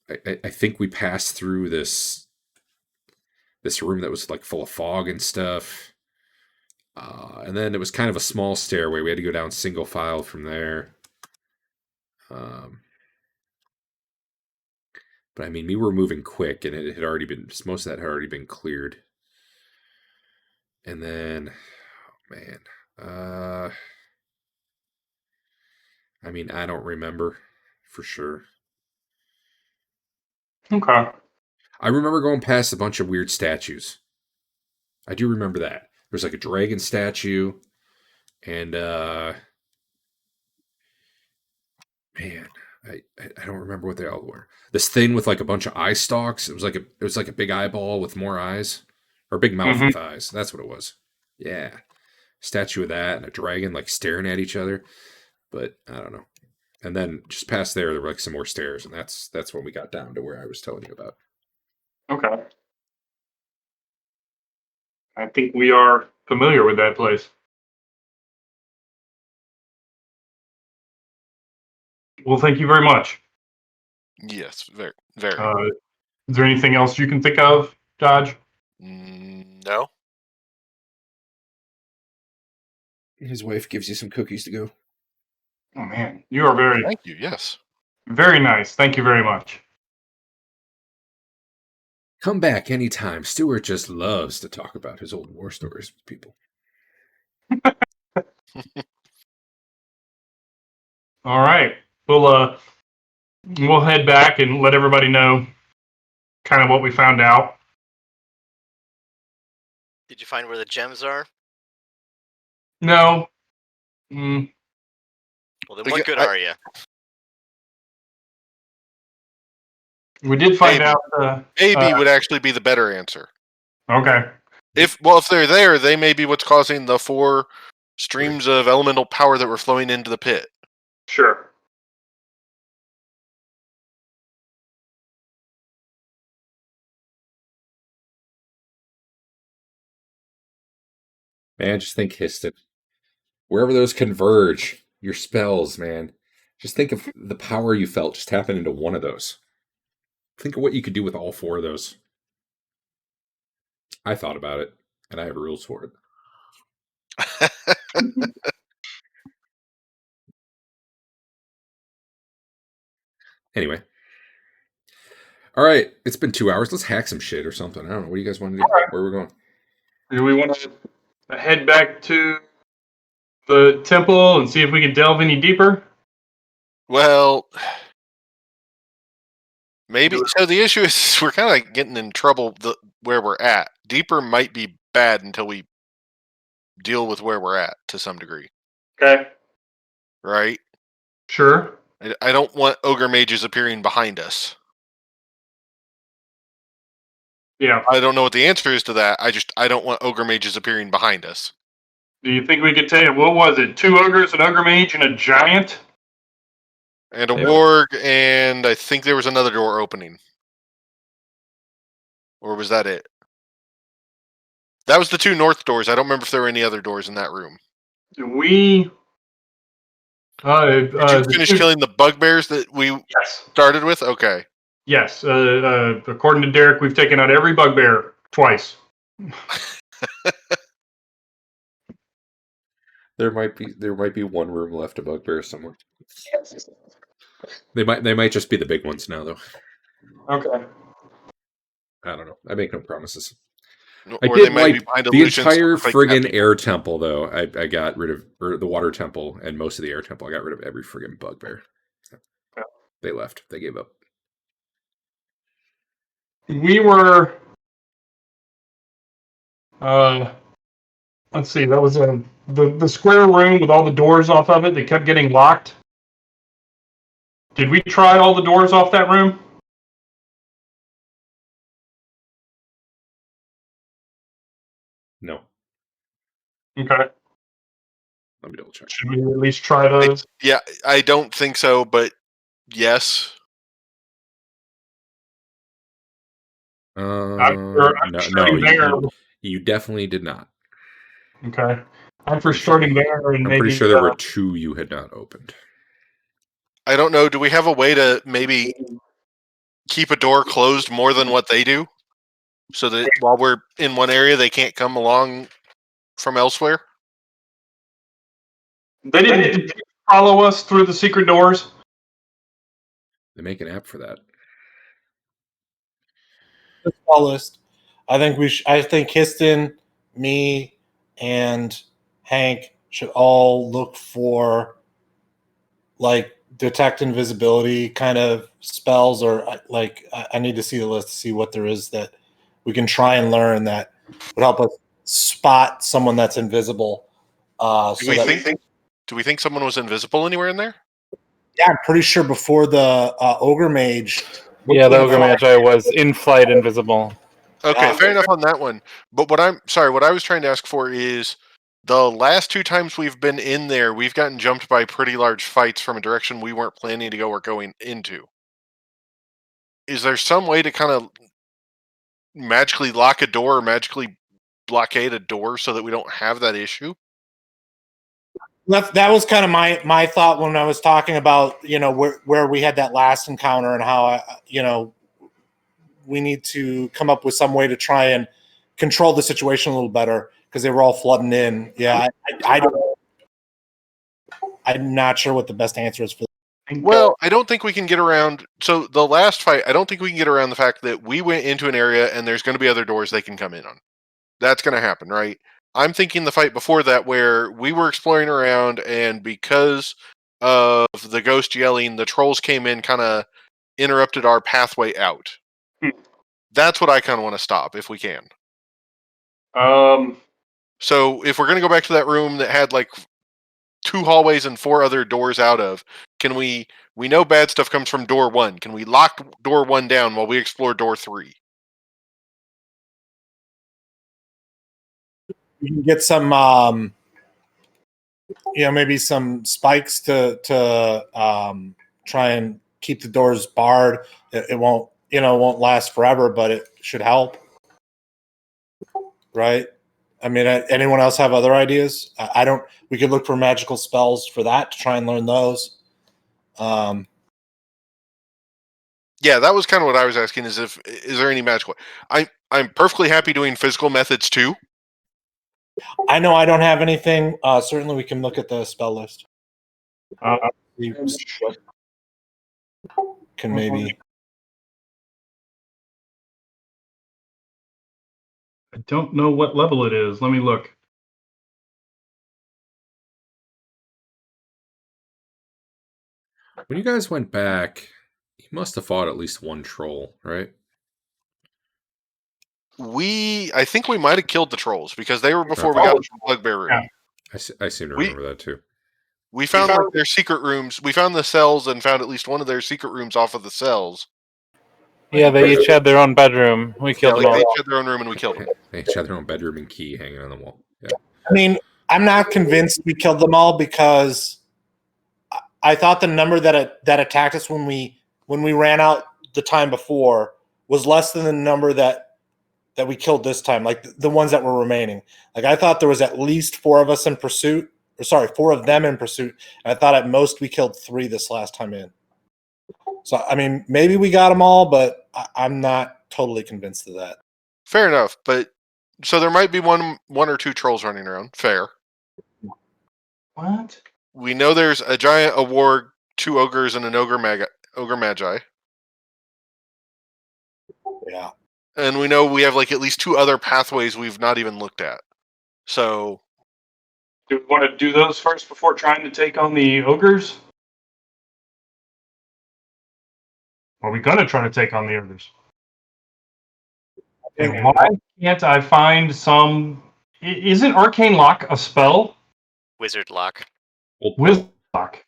I think we passed through this room that was like full of fog and stuff. And then it was kind of a small stairway. We had to go down single file from there. But I mean, we were moving quick, and it had already been, most of that had already been cleared. And then, I mean, I don't remember for sure. Okay. I remember going past a bunch of weird statues. I do remember that. There's like a dragon statue, and man, I don't remember what they all were. This thing with like a bunch of eye stalks. It was like a big eyeball with more eyes. Or big mouth Mhm. with eyes. That's what it was. Yeah. Statue of that and a dragon like staring at each other. But I don't know. And then just past there were like some more stairs, and that's when we got down to where I was telling you about. Okay. I think we are familiar with that place. Well, thank you very much. Yes, very, very. Is there anything else you can think of, Dodge? No. His wife gives you some cookies to go. Oh man, you are very, Thank you. Yes. very nice. Thank you very much. Come back anytime. Stuart just loves to talk about his old war stories with people. All right. We'll head back and let everybody know kind of what we found out. Did you find where the gems are? No. Well, then what Yeah, good are you? We did find Maybe. out. Maybe would actually be the better answer. Okay. If they're there, they may be what's causing the 4 streams of elemental power that were flowing into the pit. Sure. Man, just think Histon. Wherever those converge, your spells, man. Just think of the power you felt just tapping into one of those. Think of what you could do with all 4 of those. I thought about it, and I have rules for it. Anyway. All right, it's been 2 hours. Let's hack some shit or something. I don't know. What do you guys want to do? Right. Where are we going? Do we want to head back to the temple and see if we can delve any deeper? Well, maybe. So the issue is we're kind of like getting in trouble where we're at. Deeper might be bad until we deal with where we're at to some degree. Okay. Right? Sure. I don't want ogre mages appearing behind us. Yeah. I don't know what the answer is to that. I don't want ogre mages appearing behind us. Do you think we could take, what was it, 2 ogres, an ogre mage, and a giant? And a Yeah. warg, and I think there was another door opening. Or was that it? That was the 2 north doors. I don't remember if there were any other doors in that room. We Did you finish killing the bugbears that we Yes. started with? Okay. Yes. According to Derek, we've taken out every bugbear twice. There might be one room left of bugbear somewhere. They might just be the big ones now, though. Okay. I don't know. I make no promises. Or I they did might be wipe behind the illusions to entire look like friggin' that. air temple, though. I got rid of the water temple and most of the air temple. I got rid of every friggin' bugbear. Yeah. They left. They gave up. We were. Let's see. That was the square room with all the doors off of it. They kept getting locked. Did we try all the doors off that room? No. Okay. Let me double check. Should we at least try those? Yeah, I don't think so, but yes. No, starting there. you definitely did not. Okay. I'm for starting there, and I'm maybe. pretty sure there were 2 you had not opened. I don't know. Do we have a way to maybe keep a door closed more than what they do? So that while we're in one area, they can't come along from elsewhere? They didn't follow us through the secret doors. They make an app for that. Call list. I think I think Histon, me, and Hank should all look for like detect invisibility kind of spells, or like I need to see the list to see what there is that we can try and learn that would help us spot someone that's invisible. Do we think someone was invisible anywhere in there? Yeah, I'm pretty sure before the ogre mage. Yeah, the ogre magi was in flight invisible. Okay, fair enough on that one. But what I was trying to ask for is the last 2 times we've been in there, we've gotten jumped by pretty large fights from a direction we weren't planning to go or going into. Is there some way to kind of magically lock a door or magically blockade a door so that we don't have that issue? That was kind of my thought when I was talking about, where we had that last encounter and how, we need to come up with some way to try and control the situation a little better because they were all flooding in. Yeah, I'm not sure what the best answer is for that. Well, I don't think we can get around. So the last fight, I don't think we can get around the fact that we went into an area and there's going to be other doors they can come in on. That's going to happen, right? I'm thinking the fight before that where we were exploring around and because of the ghost yelling, the trolls came in, kind of interrupted our pathway out. That's what I kind of want to stop if we can. So if we're going to go back to that room that had like 2 hallways and 4 other doors out of, can we know bad stuff comes from door 1. Can we lock door 1 down while we explore door 3? You can get some, maybe some spikes to try and keep the doors barred. It won't, won't last forever, but it should help. Right? I mean, anyone else have other ideas? We could look for magical spells for that to try and learn those. Yeah, that was kind of what I was asking is there any magical? I'm perfectly happy doing physical methods too. I know I don't have anything. Certainly we can look at the spell list. Can maybe. I don't know what level it is. Let me look. When you guys went back, you must have fought at least 1 troll, right? I think we might have killed the trolls because they were before we got to the bugbear room. Yeah. I seem to remember that too. We found like their secret rooms. We found the cells and found at least one of their secret rooms off of the cells. Yeah, they each had their own bedroom. We killed them all. They each had their own room and we killed them. They each had their own bedroom and key hanging on the wall. Yeah. I mean, I'm not convinced we killed them all because I thought the number that attacked us when we ran out the time before was less than the number that we killed this time, like the ones that were remaining. Like I thought there was at least 4 of us in pursuit, 4 of them in pursuit. And I thought at most we killed 3 this last time in. So, I mean, maybe we got them all, but I'm not totally convinced of that. Fair enough, but so there might be one or 2 trolls running around. Fair. What? We know there's a giant, a warg, 2 ogres, and an ogre magi. Yeah. And we know we have like at least 2 other pathways we've not even looked at. So, Do we want to do those first before trying to take on the ogres? Are we gonna try to take on the ogres? And why can't I find some? Isn't Arcane Lock a spell? Wizard lock. Wizard Lock.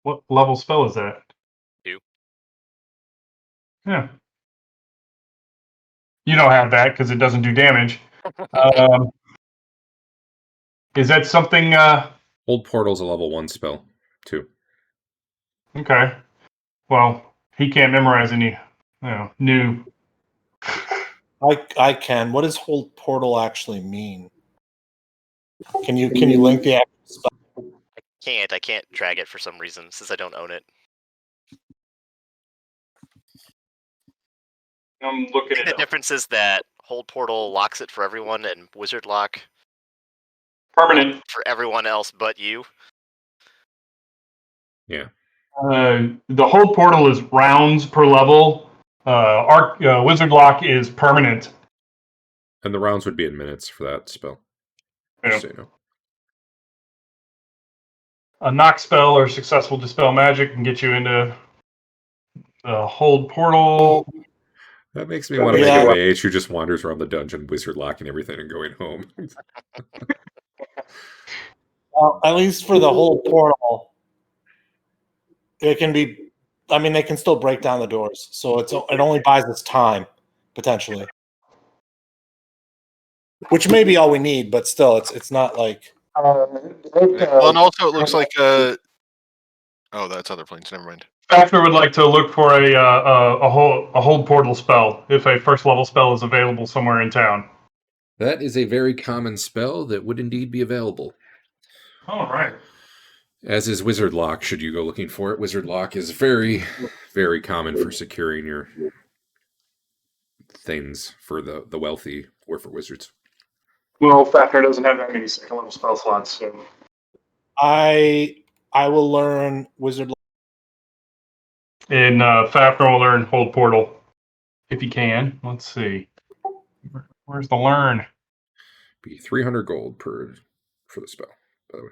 What level spell is that? 2. Yeah. You don't have that because it doesn't do damage. Is that something? Hold Portal's a level 1 spell, too. Okay. Well, he can't memorize any new. I can. What does Hold Portal actually mean? Can you link the actual spell? I can't drag it for some reason since I don't own it. I'm looking at The it. difference is that Hold Portal locks it for everyone, and Wizard Lock Permanent. for everyone else but you. Yeah. The Hold Portal is rounds per level. Wizard Lock is permanent. And the rounds would be in minutes for that spell. Yeah. Just so you know. A knock spell or successful dispel magic can get you into the Hold Portal. That makes me want to make a mage who just wanders around the dungeon, wizard locking everything and going home. Well, at least for the Hold Portal, it can be I mean, they can still break down the doors, so it only buys us time potentially, which may be all we need. But still, it's not like Well, and also it looks like oh, that's other planes. Never mind. Factor would like to look for a hold portal spell if a first level spell is available somewhere in town. That is a very common spell that would indeed be available. All right. As is Wizard Lock, should you go looking for it. Wizard Lock is very, very common for securing your things for the wealthy or for wizards. Well, Factor doesn't have that many second level spell slots, so I will learn Wizard. in Fafnir will learn hold portal if he can. Let's see. Where's the learn? Be 300 gold for the spell, by the way.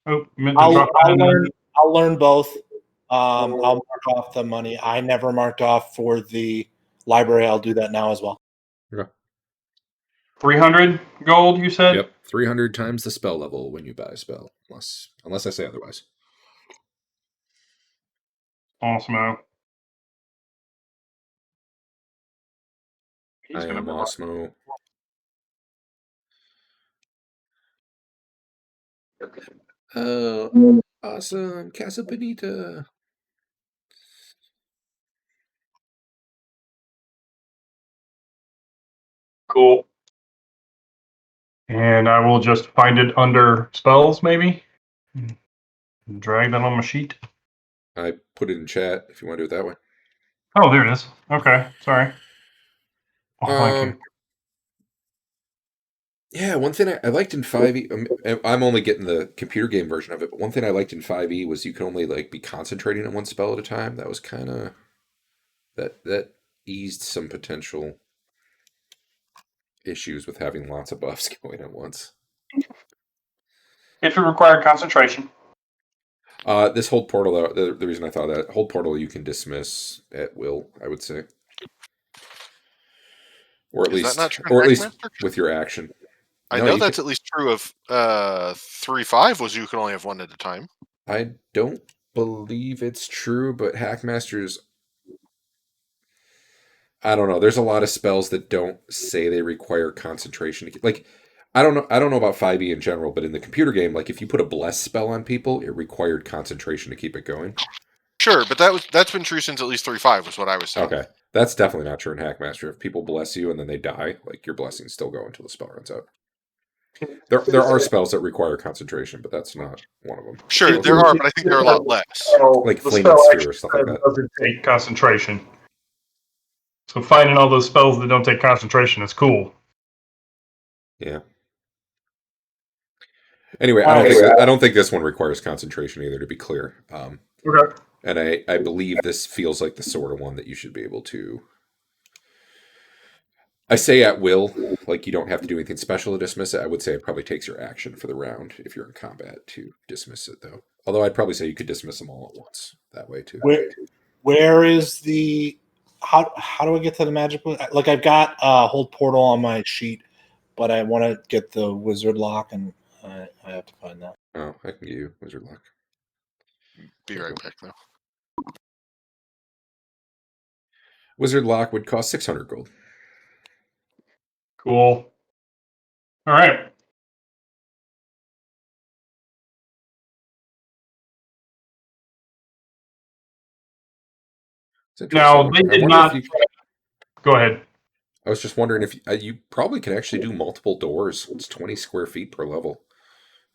Oh, meant to drop that in there. I'll learn both. I'll mark off the money. I never marked off for the library. I'll do that now as well. Okay. 300 gold, you said? Yep, 300 times the spell level when you buy a spell, unless I say otherwise. Awesome. I am Osmo. Oh, awesome. Casa Bonita. Cool. And I will just find it under spells, maybe? And drag that on my sheet. I put it in chat if you want to do it that way. Oh, there it is. Okay, sorry. Oh, thank you. Yeah, one thing I liked in 5e, I'm only getting the computer game version of it, but one thing I liked in 5e was you could only be concentrating on one spell at a time. That was kind of that eased some potential issues with having lots of buffs going at once. If it required concentration. This hold portal, the reason I thought that hold portal you can dismiss at will, I would say, or at least with your action. I know that's at least true of 3.5 was you can only have one at a time. I don't believe it's true, but Hackmasters, I don't know. There's a lot of spells that don't say they require concentration. I don't know about 5e in general, but in the computer game, if you put a bless spell on people, it required concentration to keep it going. Sure, but that's been true since at least 3.5 was what I was saying. Okay. That's definitely not true in Hackmaster. If people bless you and then they die, your blessings still go until the spell runs out. There are spells that require concentration, but that's not one of them. Sure, there are, but I think there are a lot less. Like Flaming Sphere or stuff like that. Doesn't take concentration. So finding all those spells that don't take concentration is cool. Yeah. Anyway, I don't think this one requires concentration either, to be clear. Okay. And I believe this feels like the sort of one that you should be able to... I say at will, you don't have to do anything special to dismiss it. I would say it probably takes your action for the round if you're in combat to dismiss it, though. Although I'd probably say you could dismiss them all at once that way, too. Where is the... How do I get to the magic book? I've got hold portal on my sheet, but I want to get the Wizard Lock, and I have to find that. Oh, I can get you Wizard Lock. Be right back, though. Wizard Lock would cost 600 gold. Cool. All right. Now, they did not... Go ahead. I was just wondering if you probably can actually do multiple doors. It's 20 square feet per level.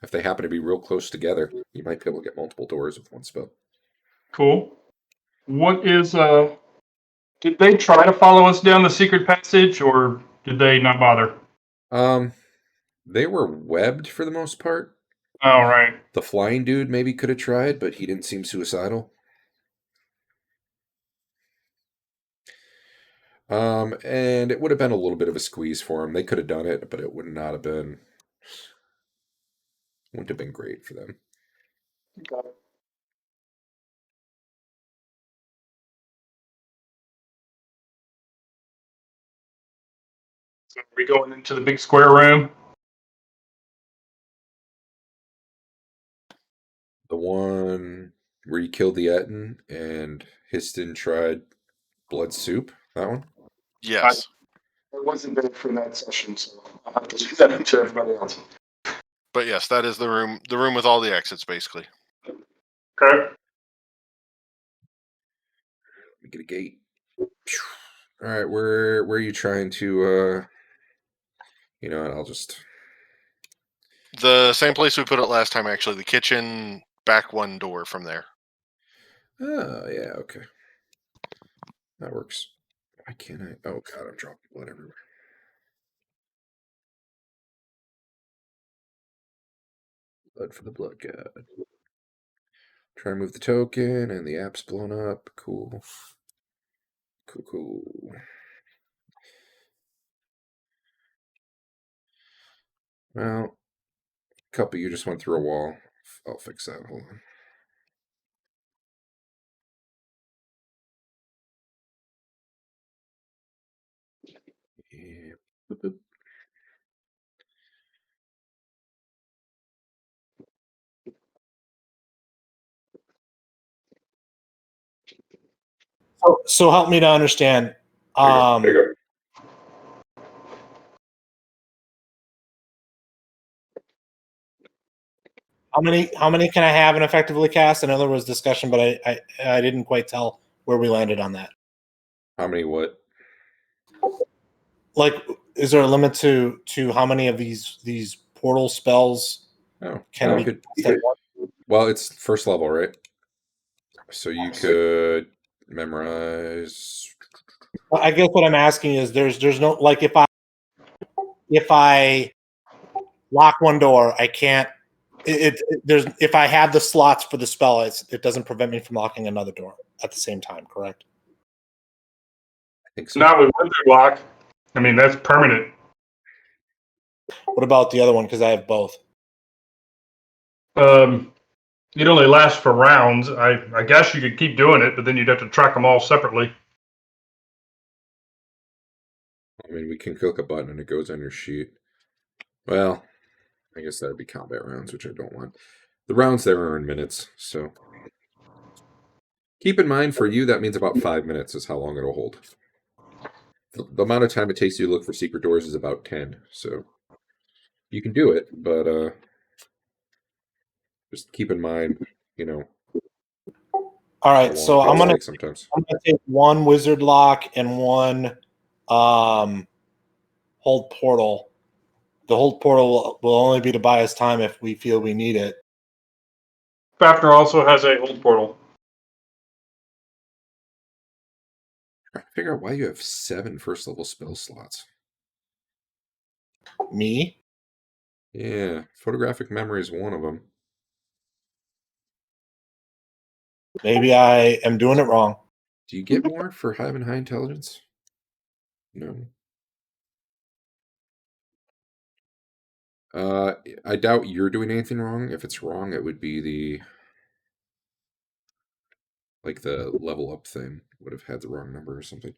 If they happen to be real close together, you might be able to get multiple doors with one spell. Cool. What is... Did they try to follow us down the secret passage, or did they not bother? They were webbed for the most part. Oh, right. The flying dude maybe could have tried, but he didn't seem suicidal. And it would have been a little bit of a squeeze for him. They could have done it, but it would not have been... Wouldn't have been great for them. Got it. So are we going into the big square room? The one where you killed the Etten and Histon tried blood soup. That one. Yes. I wasn't there for that session, so I'll have to do that to everybody else. But yes, that is the room. The room with all the exits, basically. Okay. Let me get a gate. All right, where are you trying to? You know what? I'll just. The same place we put it last time. Actually, the kitchen, back one door from there. Oh yeah, okay. That works. Why can't I? Oh god, I'm dropping blood everywhere. Blood for the blood god. Try to move the token, and the app's blown up. Cool. Cool. Well, a couple you just went through a wall. I'll fix that. Hold on. Yeah. Boop, boop. So help me to understand. How many can I have and effectively cast? I know there was discussion, but I didn't quite tell where we landed on that. How many what? Like, is there a limit to how many of these portal spells Oh, can be? Well, it's first level, right? So you could memorize. I guess what I'm asking is there's no, like, if I lock one door, I can't. There's, if I have the slots for the spell, it doesn't prevent me from locking another door at the same time. Correct? I think so. Not with Wizard Lock. I mean, that's permanent. What about the other one? Because I have both. It only lasts for rounds. I guess you could keep doing it, but then you'd have to track them all separately. I mean, we can click a button and it goes on your sheet. Well, I guess that would be combat rounds, which I don't want. The rounds there are in minutes, so keep in mind for you that means about 5 minutes is how long it'll hold. The amount of time it takes you to look for secret doors is about 10, so you can do it, but just keep in mind, you know. All right, so I'm gonna sometimes. take one wizard lock and one hold portal. The hold portal will only be to buy us time if we feel we need it. Fafnir also has a hold portal. I figure out why you have 7 first level spell slots. Me? Yeah, photographic memory is one of them. Maybe I am doing it wrong. Do you get more for having high intelligence? No. I doubt you're doing anything wrong. If it's wrong, it would be the level up thing would have had the wrong number or something.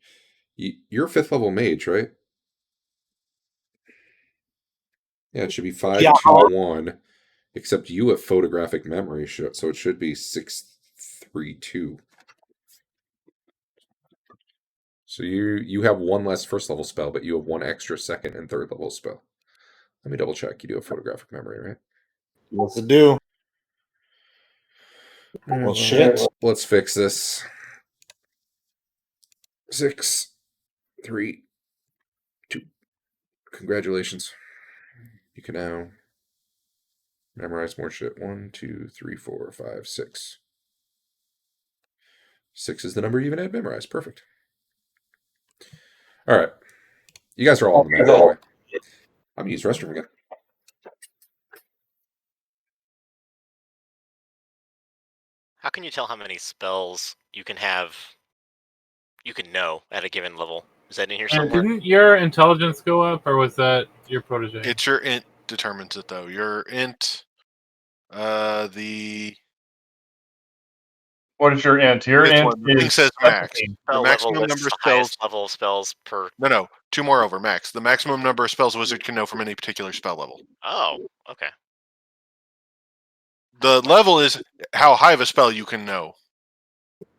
You're 5th level mage, right? Yeah, it should be 5, 2, 1. Except you have photographic memory, so it should be 6, 3, 2. So you have 1 less first level spell, but you have 1 extra second and third level spell. Let me double check. You do have photographic memory, right? What's it do? Well, shit. Let's fix this. 6, 3, 2. Congratulations. You can now memorize more shit. 1, 2, 3, 4, 5, 6. 6 is the number you even had memorized. Perfect. All right. You guys are all on the map, by the way. I'm going to use the restroom again. How can you tell how many spells you can have? You can know at a given level. Is that in here somewhere? Didn't your intelligence go up, or was that your protege? It's your int determines it, though. Your int, the What is your int? Your This int one, the thing is says max. 17. The Spell maximum level number lists of the spells. highest level of spells per. No, 2 more over max. The maximum number of spells a wizard can know from any particular spell level. Oh, okay. The level is how high of a spell you can know.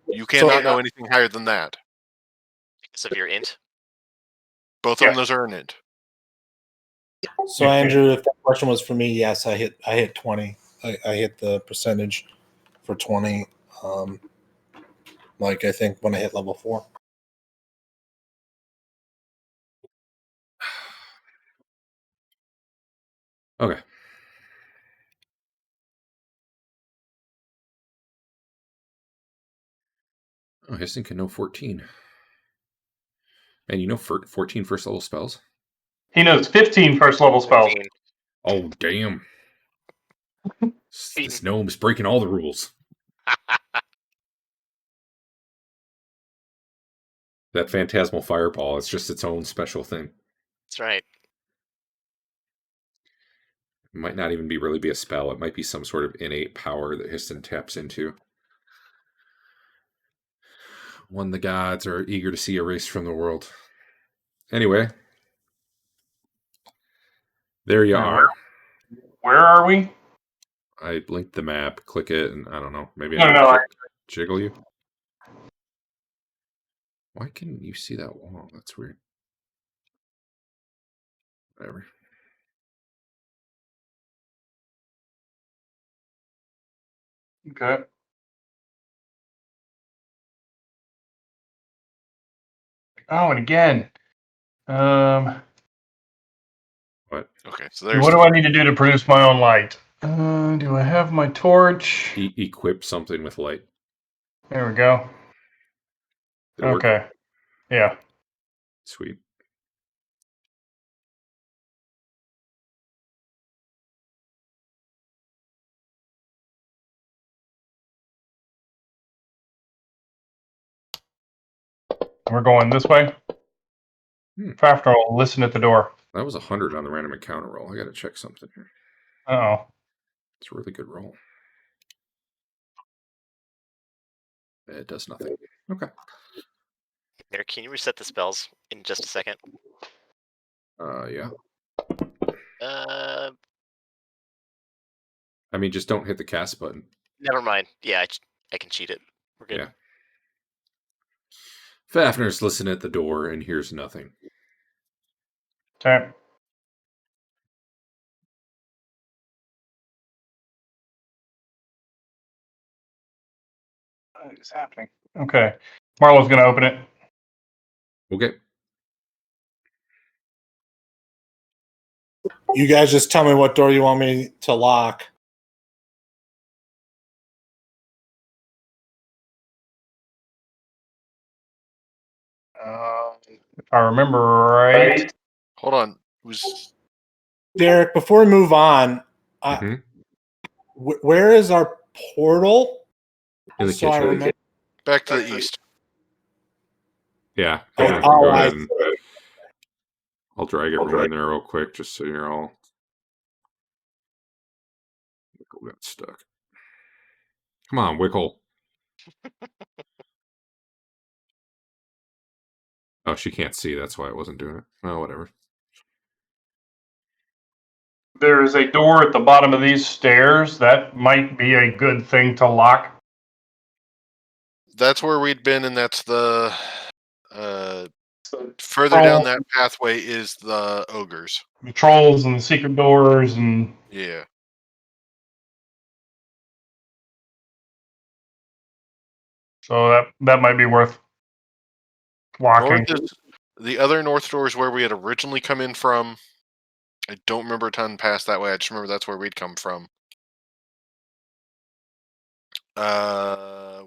You cannot know anything higher than that. Because of your int. Both of them, those are an int. So Andrew, if that question was for me, yes, I hit 20. I hit the percentage for 20. Like I think when I hit level 4. Okay. Oh, Histon can know 14. And you know 14 first level spells? He knows 15 first level spells. 15. Oh, damn. This gnome's breaking all the rules. That phantasmal fireball is just its own special thing. That's right. It might not even really be a spell. It might be some sort of innate power that Histon taps into. One the gods are eager to see erased from the world. Anyway. There you are. Where are we? I blinked the map, click it, and I don't know. Maybe I jiggle you. Why couldn't you see that wall? That's weird. Whatever. Okay. Oh, and again. What? Okay, so there's. What do I need to do to produce my own light? Do I have my torch? Equip something with light. There we go. Did it work? Okay. Yeah. Sweet. We're going this way. Fafner will listen at the door. That was 100 on the random encounter roll. I got to check something here. Uh-oh. It's a really good roll. It does nothing. Okay. Eric, can you reset the spells in just a second? Yeah. I mean, just don't hit the cast button. Never mind. Yeah, I can cheat it. We're good. Yeah. Fafner's listening at the door and hears nothing. Okay. What is happening? Okay. Marlo's going to open it. Okay. You guys just tell me what door you want me to lock. If I remember right. Hold on. Was Derek, before we move on, where is our portal? In the kitchen. Back to the east. Yeah. Oh, Go ahead and I'll drag everyone in there real quick just so you're all. Wickle got stuck. Come on, Wickle. Oh, she can't see. That's why I wasn't doing it. Oh, whatever. There is a door at the bottom of these stairs. That might be a good thing to lock. That's where we'd been, and that's the further down that pathway is the ogres. The trolls and the secret doors and yeah. So that might be worth locking. The other north door is where we had originally come in from. I don't remember a ton past that way. I just remember that's where we'd come from.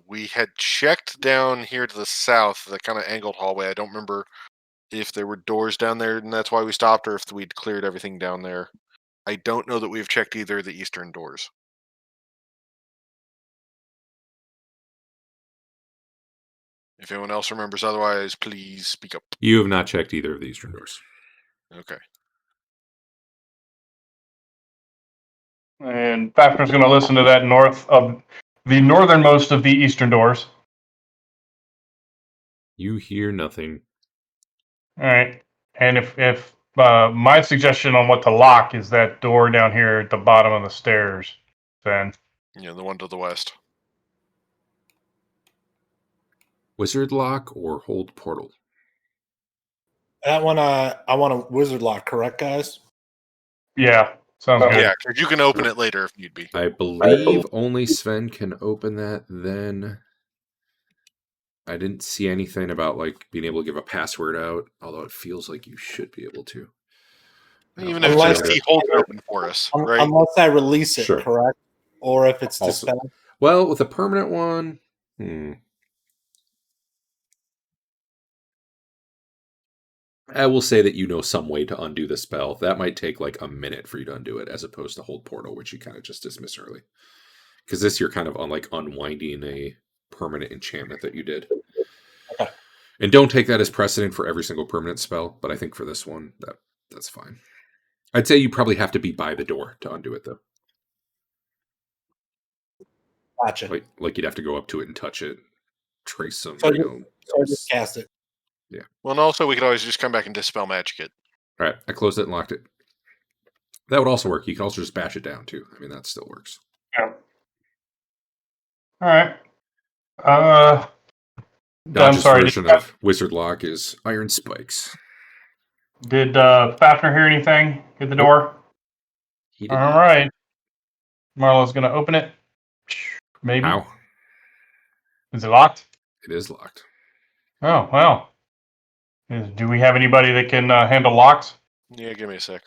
We had checked down here to the south, the kind of angled hallway. I don't remember if there were doors down there and that's why we stopped, or if we'd cleared everything down there. I don't know that we've checked either of the eastern doors. If anyone else remembers otherwise, please speak up. You have not checked either of the eastern doors. Okay. And Fafner's going to listen to that north of the northernmost of the eastern doors. You hear nothing. All right. And if my suggestion on what to lock is that door down here at the bottom of the stairs, then Yeah, the one to the west. Wizard lock or hold portal? That one, I want a wizard lock, correct, guys? Yeah, sounds good. Yeah, because you can open it later if need be. I believe only Sven can open that. Then I didn't see anything about like being able to give a password out, although it feels like you should be able to. Even if Unless- just he holds it open for us, right? Unless I release it, Sure. correct? Or if it's Also- dispelled. Well, with a permanent one, I will say that you know some way to undo the spell. That might take like a minute for you to undo it, as opposed to hold portal, which you kind of just dismiss early. Because this you're kind of on like unwinding a permanent enchantment that you did. Okay. And don't take that as precedent for every single permanent spell, but I think for this one that's fine. I'd say you probably have to be by the door to undo it though. Gotcha. Like you'd have to go up to it and touch it, trace some, So you I just cast it. Well, and also we could always just come back and dispel magic it. All right, I closed it and locked it. That would also work. You can also just bash it down too. I mean, that still works. Yeah. All right. I'm Dodge's sorry. version of Wizard Lock is Iron Spikes. Did Fafner hear anything at the door? He did All not. right. Marlo's gonna open it. Maybe. How? Is it locked? It is locked. Oh well. Do we have anybody that can handle locks? Yeah, give me a sec.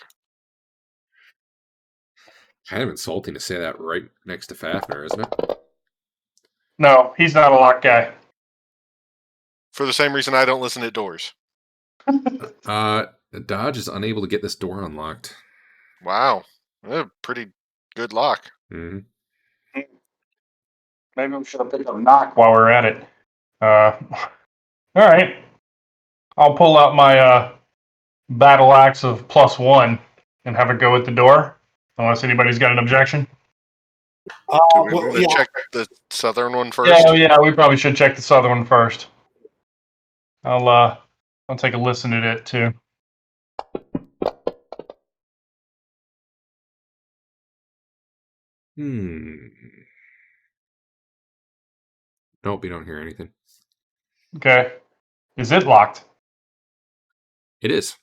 Kind of insulting to say that right next to Fafner, isn't it? No, he's not a lock guy. For the same reason I don't listen at doors. Dodge is unable to get this door unlocked. Wow. Pretty good lock. Mm-hmm. Maybe we should have picked up knock while we're at it. All right. I'll pull out my battle axe of +1 and have a go at the door. Unless anybody's got an objection. Do we Well, want to yeah, check the southern one first? Yeah, we probably should check the southern one first. I'll take a listen at it too. Nope, you don't hear anything. Okay. Is it locked? It is.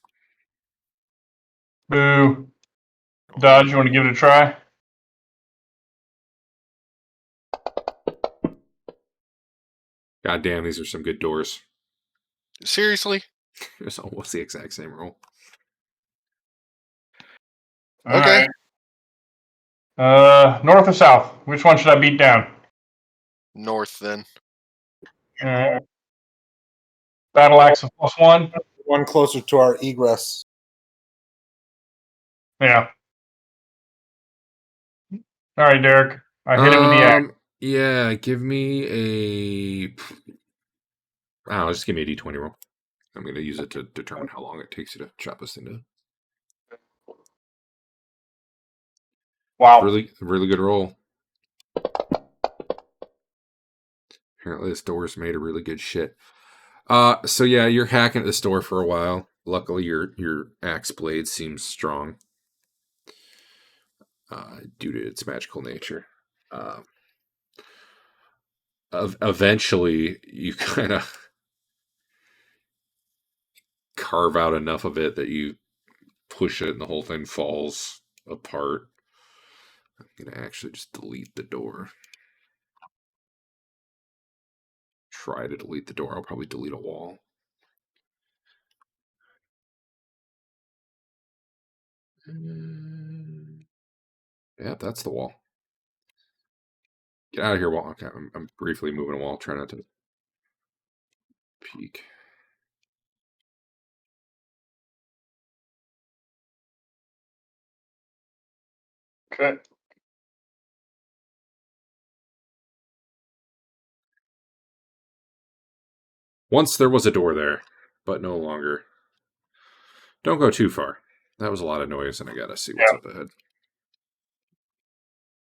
Boo. Dodge, you want to give it a try? God damn, these are some good doors. Seriously? It's almost the exact same roll. Okay. All right. North or south? Which one should I beat down? North then. All right. Battle axe of +1. one closer to our egress. Yeah. All right, Derek. I hit it with the axe. Yeah, give me a. Oh, just give me a d20 roll. I'm going to use it to determine how long it takes you to chop this thing down. Wow. Really good roll. Apparently, this door's made of really good shit. So yeah, you're hacking at this door for a while. Luckily, your axe blade seems strong, due to its magical nature. Eventually, you kind of carve out enough of it that you push it, and the whole thing falls apart. I'm gonna actually just delete the door. Try to delete the door. I'll probably delete a wall. Yeah, that's the wall. Get out of here, wall. Okay, I'm briefly moving a wall. Try not to peek. Okay. Once there was a door there, but no longer. Don't go too far. That was a lot of noise, and I gotta see what's up ahead.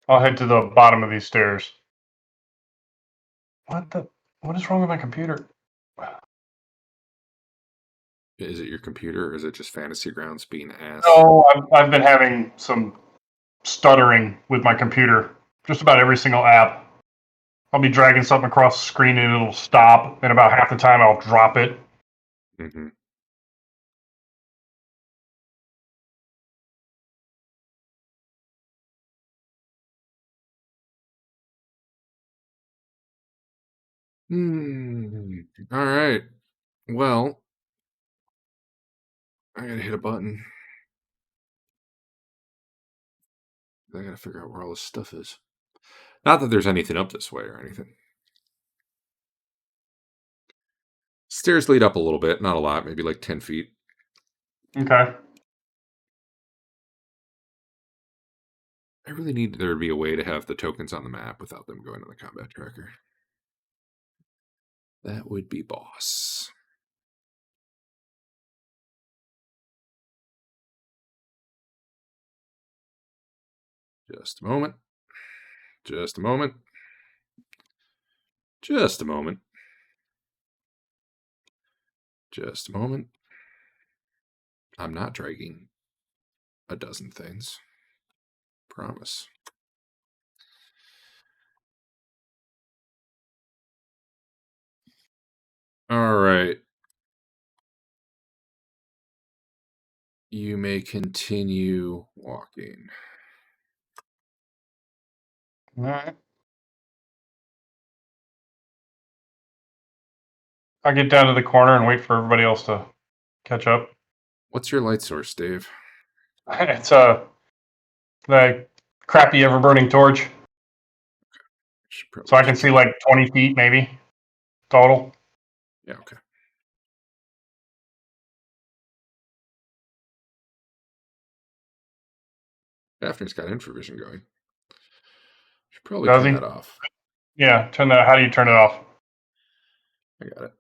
I'll head to the bottom of these stairs. What is wrong with my computer? Is it your computer, or is it just Fantasy Grounds being ass? No, I've been having some stuttering with my computer. Just about every single app. I'll be dragging something across the screen and it'll stop, and about half the time I'll drop it. Mm-hmm. All right. Well, I gotta hit a button. I gotta figure out where all this stuff is. Not that there's anything up this way or anything. Stairs lead up a little bit, not a lot, maybe like 10 feet. Okay. I really need there to be a way to have the tokens on the map without them going on the combat tracker. That would be boss. Just a moment. Just a moment. Just a moment. Just a moment. I'm not dragging a dozen things. Promise. All right. You may continue walking. All right. I'll get down to the corner and wait for everybody else to catch up. What's your light source, Dave? It's the crappy ever burning torch, so I can see like 20 feet maybe total. Yeah, okay. Daphne's got infravision going. Should probably Does turn he? that off. Yeah, turn that. How do you turn it off? I got it.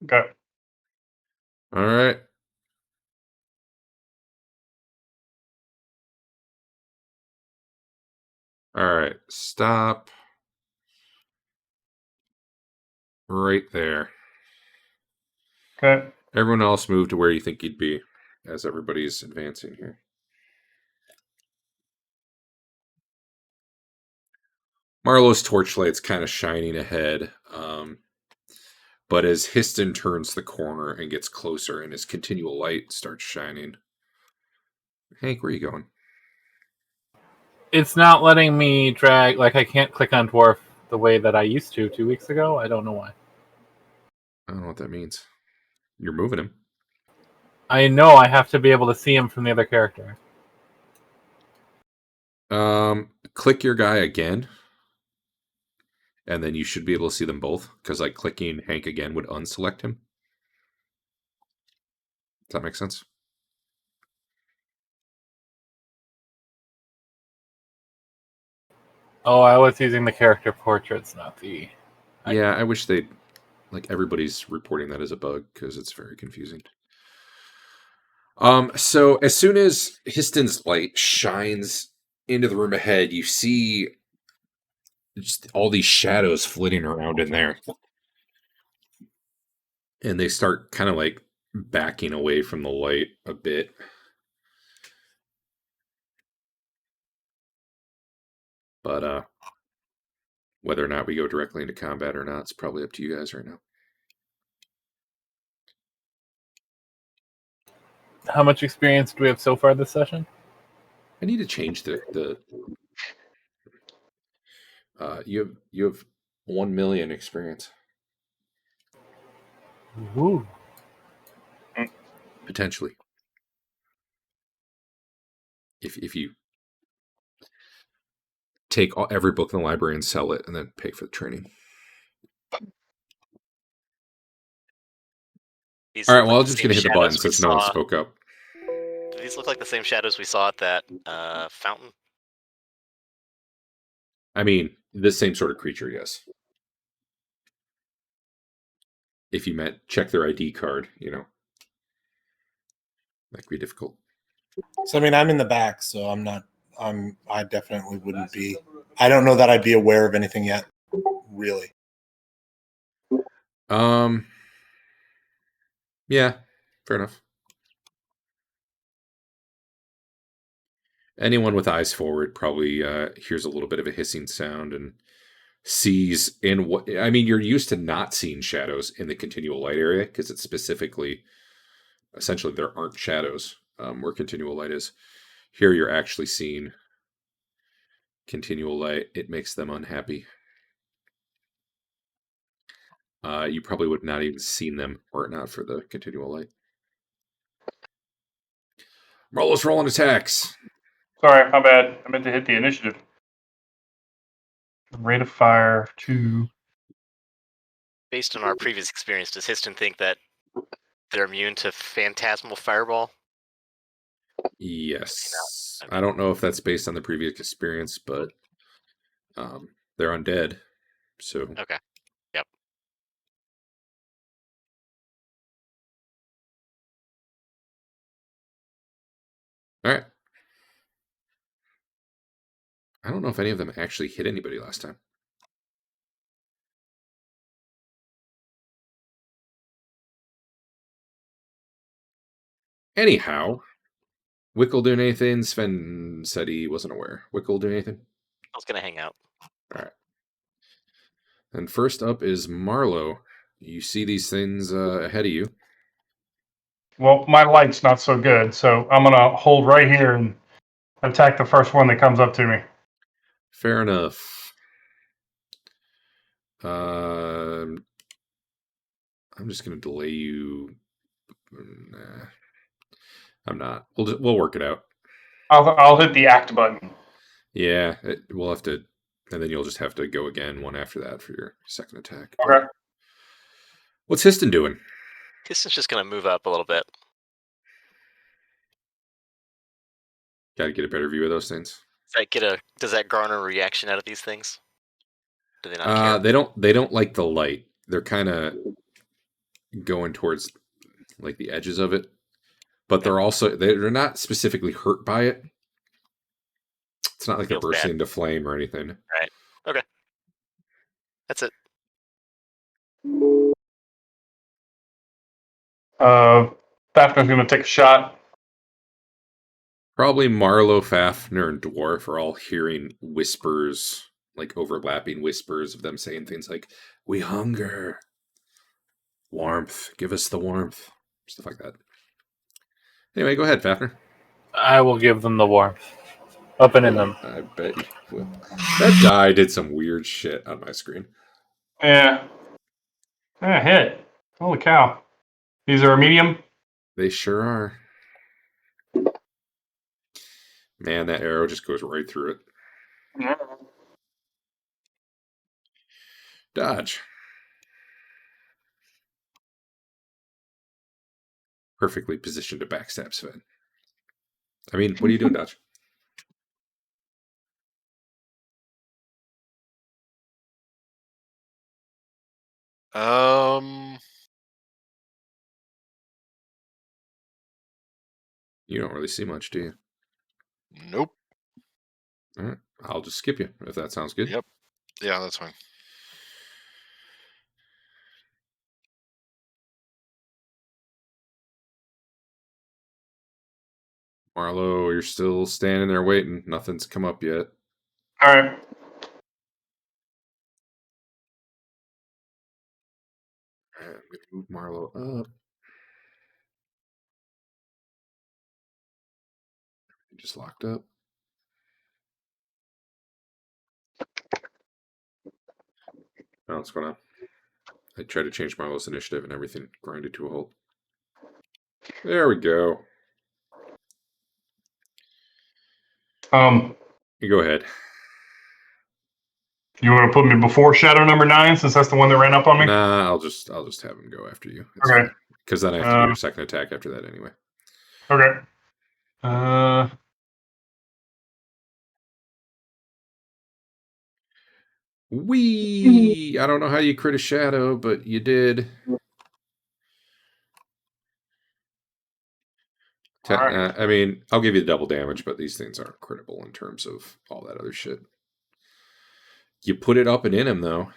Okay. All right. All right. Stop. Right there. Okay. Everyone else move to where you think you'd be as everybody's advancing here. Marlowe's torchlight's kind of shining ahead. But as Histon turns the corner and gets closer and his continual light starts shining. Hank, where are you going? It's not letting me drag. Like I can't click on dwarf the way that I used to 2 weeks ago. I don't know why. I don't know what that means. You're moving him. I know I have to be able to see him from the other character. Click your guy again. And then you should be able to see them both. Because like clicking Hank again would unselect him. Does that make sense? Oh, I was using the character portraits, not the... Yeah, I wish they'd... Like, everybody's reporting that as a bug, because it's very confusing. So as soon as Histon's light shines into the room ahead, you see just all these shadows flitting around in there. And they start kind of like backing away from the light a bit. But whether or not we go directly into combat or not, it's probably up to you guys right now. How much experience do we have so far this session? I need to change the you have 1 million experience. Ooh. Potentially. If you take every book in the library and sell it and then pay for the training. These All right, look well, like I'm the just same going to hit the button shadows we since no one saw- spoke up. Do these look like the same shadows we saw at that fountain? I mean, this same sort of creature, yes. If you meant check their ID card, that could be difficult. So I mean, I'm in the back, so I definitely wouldn't be. I don't know that I'd be aware of anything yet, really. Yeah, fair enough. Anyone with eyes forward probably hears a little bit of a hissing sound and sees in what I mean. You're used to not seeing shadows in the continual light area because it's specifically, essentially, there aren't shadows where continual light is. Here, you're actually seeing continual light. It makes them unhappy. You probably would not even seen them were it not for the continual light. Marlo's rolling attacks. Sorry, my bad. I meant to hit the initiative. Rate of fire 2. Based on our previous experience, does Histon think that they're immune to phantasmal fireball? Yes. I don't know if that's based on the previous experience, but they're undead. So Okay. Yep. All right. I don't know if any of them actually hit anybody last time. Anyhow, Wickle doing anything? Sven said he wasn't aware. Wickle doing anything? I was gonna hang out. All right. And first up is Marlo. You see these things ahead of you. Well, my light's not so good, so I'm gonna hold right here and attack the first one that comes up to me. Fair enough. I'm just going to delay you. Nah, I'm not. We'll work it out. I'll hit the act button. Yeah, we'll have to, and then you'll just have to go again one after that for your second attack. Okay. What's Histon doing? Histon's just gonna move up a little bit. Got to get a better view of those things. Does that garner a reaction out of these things? Do they not care? They don't like the light. They're kind of going towards like the edges of it, but they're not specifically hurt by it. It's not like they're bursting into flame or anything. Right. Okay. That's it. Fafner's gonna take a shot. Probably Marlo, Fafner, and Dwarf are all hearing whispers, like overlapping whispers of them saying things like, "We hunger. Warmth. Give us the warmth." Stuff like that. Anyway, go ahead, Fafner. I will give them the warmth. Up and in them. I bet you will. That die did some weird shit on my screen. Yeah. Hit. Holy cow. These are a medium? They sure are. Man, that arrow just goes right through it. Yeah. Dodge. Perfectly positioned to backstab Sven. I mean, what are you doing, Dodge? You don't really see much, do you? Nope. All right. I'll just skip you if that sounds good. Yep. Yeah, that's fine. Marlo, you're still standing there waiting. Nothing's come up yet. All right. I'm going to move Marlo up. You just locked up. Oh, what's going on? I tried to change Marlo's initiative and everything grinded to a halt. There we go. You go ahead. You want to put me before shadow number 9 since that's the one that ran up on me? Nah, I'll just have him go after you. Okay. Because then I have to do your second attack after that anyway. Okay. I don't know how you crit a shadow, but you did. Right. I mean, I'll give you the double damage, but these things aren't critical in terms of all that other shit. You put it up and in him, though.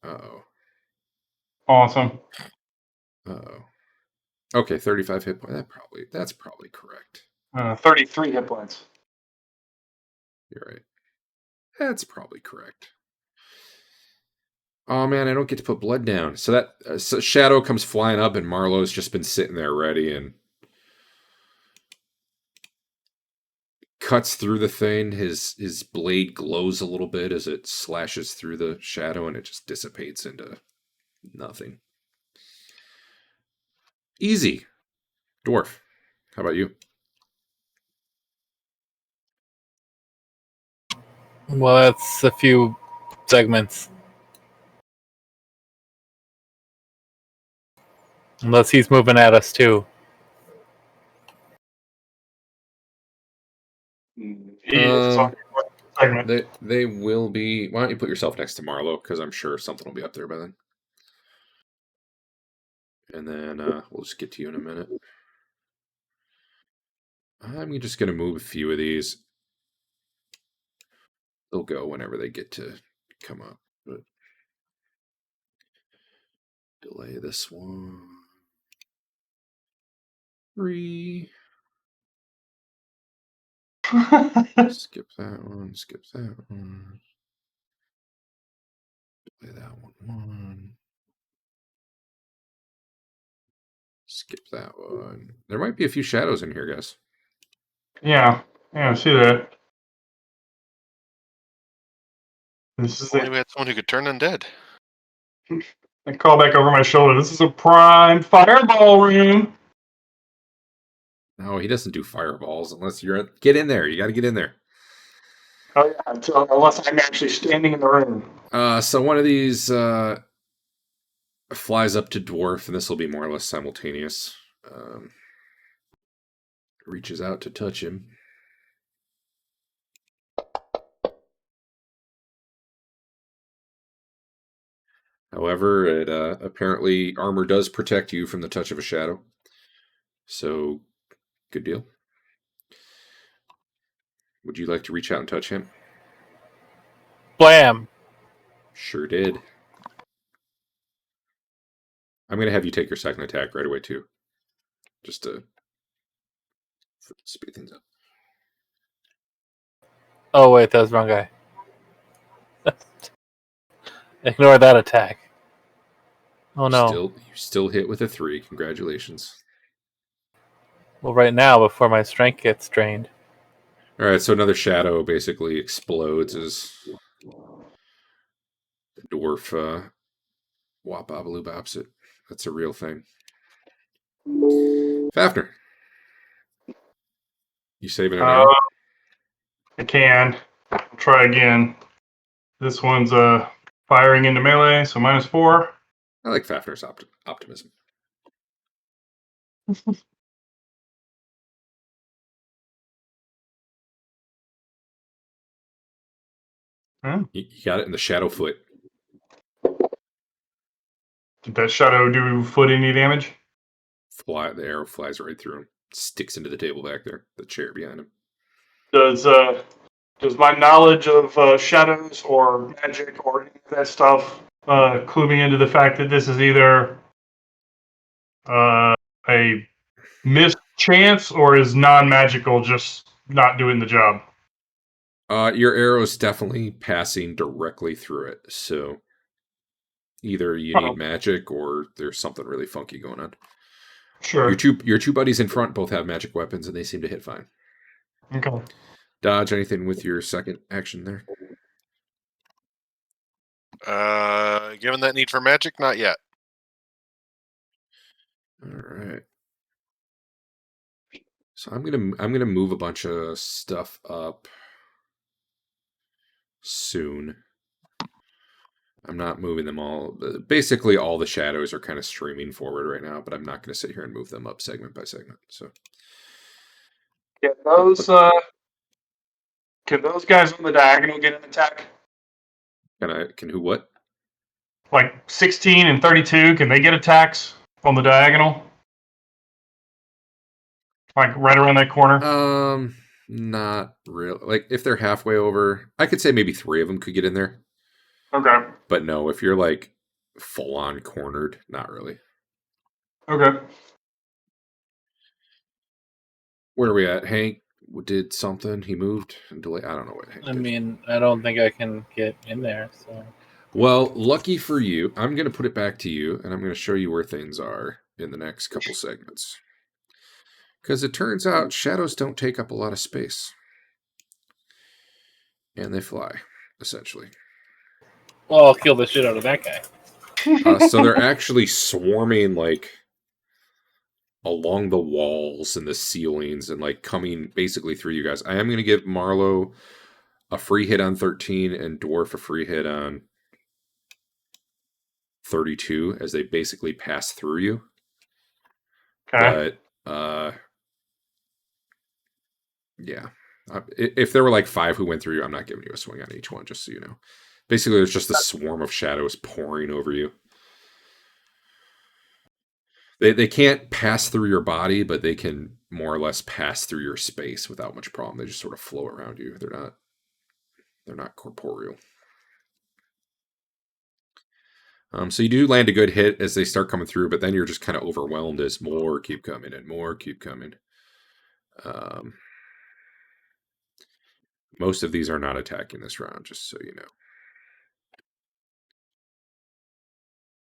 Uh-oh. Awesome. Uh-oh. Okay, 35 hit points. That's probably correct. 33 hit points. You're right. That's probably correct. Oh man, I don't get to put blood down. So that so Shadow comes flying up, and Marlowe's just been sitting there ready and cuts through the thing. His blade glows a little bit as it slashes through the shadow, and it just dissipates into nothing. Easy. Dwarf. How about you? Well, that's a few segments. Unless he's moving at us too. Segment. They will be. Why don't you put yourself next to Marlowe? Because I'm sure something will be up there by then. And then we'll just get to you in a minute. I'm just going to move a few of these. They'll go whenever they get to come up. But delay this one. 3. Skip that one. Skip that one. Delay that one. 1. Skip that one. There might be a few shadows in here, guys. Yeah, I see that. This is Only we had someone who could turn undead. I call back over my shoulder. This is a prime fireball room. No, he doesn't do fireballs unless you're get in there. You got to get in there. Oh yeah, unless I'm actually standing in the room. So one of these flies up to Dwarf, and this will be more or less simultaneous. Reaches out to touch him. However, it apparently armor does protect you from the touch of a shadow. So, good deal. Would you like to reach out and touch him? Blam! Sure did. I'm going to have you take your second attack right away, too. Just to speed things up. Oh, wait, that was the wrong guy. Ignore that attack. Oh, no. You still hit with a 3. Congratulations. Well, right now, before my strength gets drained. All right, so another shadow basically explodes as the dwarf wop-bobaloo bops it. That's a real thing. Fafnir. You saving an arrow? I can. I'll try again. This one's firing into melee, so -4. I like Fafnir's optimism. You got it in the shadow foot. Did that shadow do foot any damage? The arrow flies right through him. Sticks into the table back there, the chair behind him. Does my knowledge of shadows or magic or any of that stuff clue me into the fact that this is either a missed chance or is non-magical, just not doing the job? Your arrow's definitely passing directly through it, so either you need magic or there's something really funky going on. Sure. Your two buddies in front both have magic weapons, and they seem to hit fine. Okay. Dodge anything with your second action there? Given that need for magic, not yet. All right. So I'm gonna move a bunch of stuff up soon. I'm not moving them all. Basically, all the shadows are kind of streaming forward right now, but I'm not going to sit here and move them up segment by segment. So, Can those guys on the diagonal get an attack? Can who what? Like 16 and 32, can they get attacks on the diagonal? Like right around that corner? Not real. Like if they're halfway over, I could say maybe 3 of them could get in there. Okay. But no, if you're like full on cornered, not really. Okay. Where are we at, Hank? did something. He moved and delayed. I don't know what Hank I did. mean, I don't think I can get in there. So Well, lucky for you, I'm going to put it back to you, and I'm going to show you where things are in the next couple segments. Because it turns out shadows don't take up a lot of space. And they fly, essentially. well, I'll kill the shit out of that guy. So they're actually swarming, like, along the walls and the ceilings and, like, coming basically through you guys. I am going to give Marlowe a free hit on 13 and Dwarf a free hit on 32 as they basically pass through you. Okay. But, yeah. If there were like 5 who went through you, I'm not giving you a swing on each one, just so you know. Basically, there's just a swarm of shadows pouring over you. They can't pass through your body, but they can more or less pass through your space without much problem. They just sort of flow around you. They're not corporeal. So you do land a good hit as they start coming through, but then you're just kind of overwhelmed as more keep coming and more keep coming. Most of these are not attacking this round, just so you know.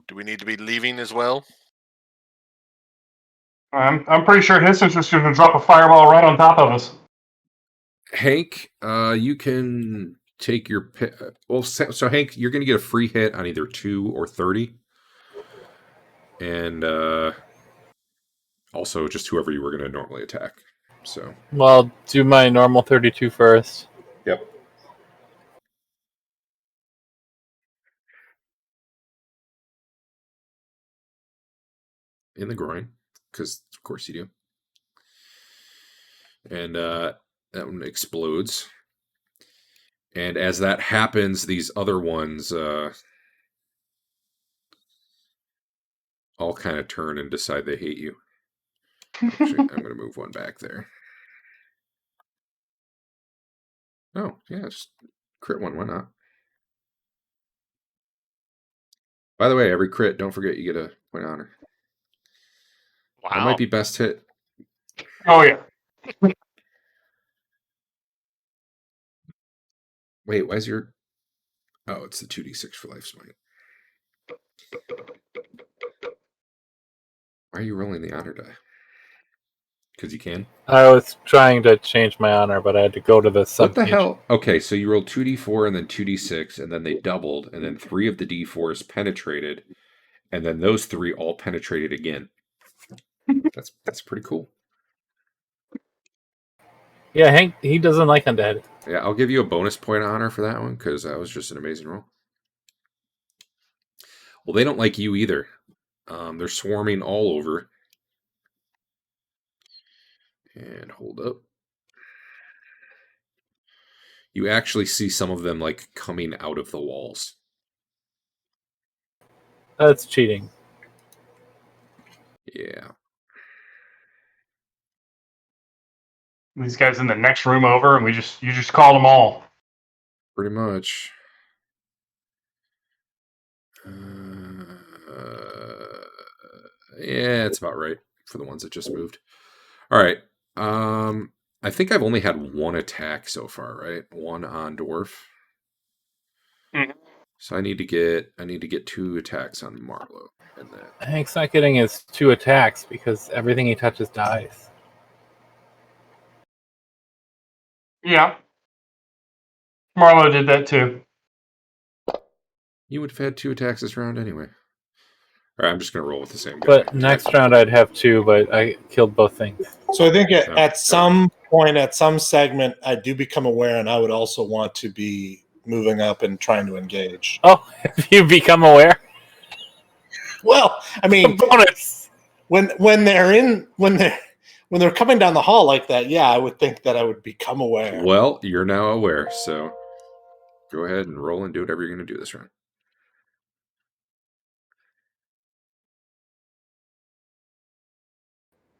Do we need to be leaving as well? I'm pretty sure Histon's just going to drop a fireball right on top of us. Hank, you can take your pick. Well, so Hank, you're going to get a free hit on either 2 or 30. And also just whoever you were going to normally attack. So, Well, I'll do my normal 32 first. yep. In the groin, because of course you do. And that one explodes. And as that happens, these other ones all kind of turn and decide they hate you. Actually, I'm going to move one back there. Oh, yeah, just crit one. Why not? By the way, every crit, don't forget you get a point of honor. Wow. That might be best hit. Oh, yeah. Wait, why is your... Oh, it's the 2d6 for life smite. Why are you rolling the honor die? Because you can? I was trying to change my honor, but I had to go to the sub. What the hell? Okay, so you rolled 2d4 and then 2d6, and then they doubled, and then 3 of the d4s penetrated, and then those 3 all penetrated again. That's pretty cool. Yeah, Hank, he doesn't like undead. Yeah, I'll give you a bonus point of honor for that one, because that was just an amazing roll. Well, they don't like you either. They're swarming all over. And hold up. You actually see some of them like coming out of the walls. That's cheating. Yeah. These guys in the next room over, and you just called them all. Pretty much. Yeah, it's about right for the ones that just moved. All right. I think I've only had 1 attack so far, right? 1 on Dwarf. Mhm. So I need to get 2 attacks on Marlowe. And then Hank's not getting his 2 attacks because everything he touches dies. Yeah. Marlowe did that too. you would have had 2 attacks this round anyway. All right, I'm just gonna roll with the same guy. But next round I'd have 2, but I killed both things. So I think at some point, at some segment, I do become aware, and I would also want to be moving up and trying to engage. Oh, have you become aware? Well, I mean, Bonus. when they're coming down the hall like that, yeah, I would think that I would become aware. Well, you're now aware, so go ahead and roll and do whatever you're gonna do this round.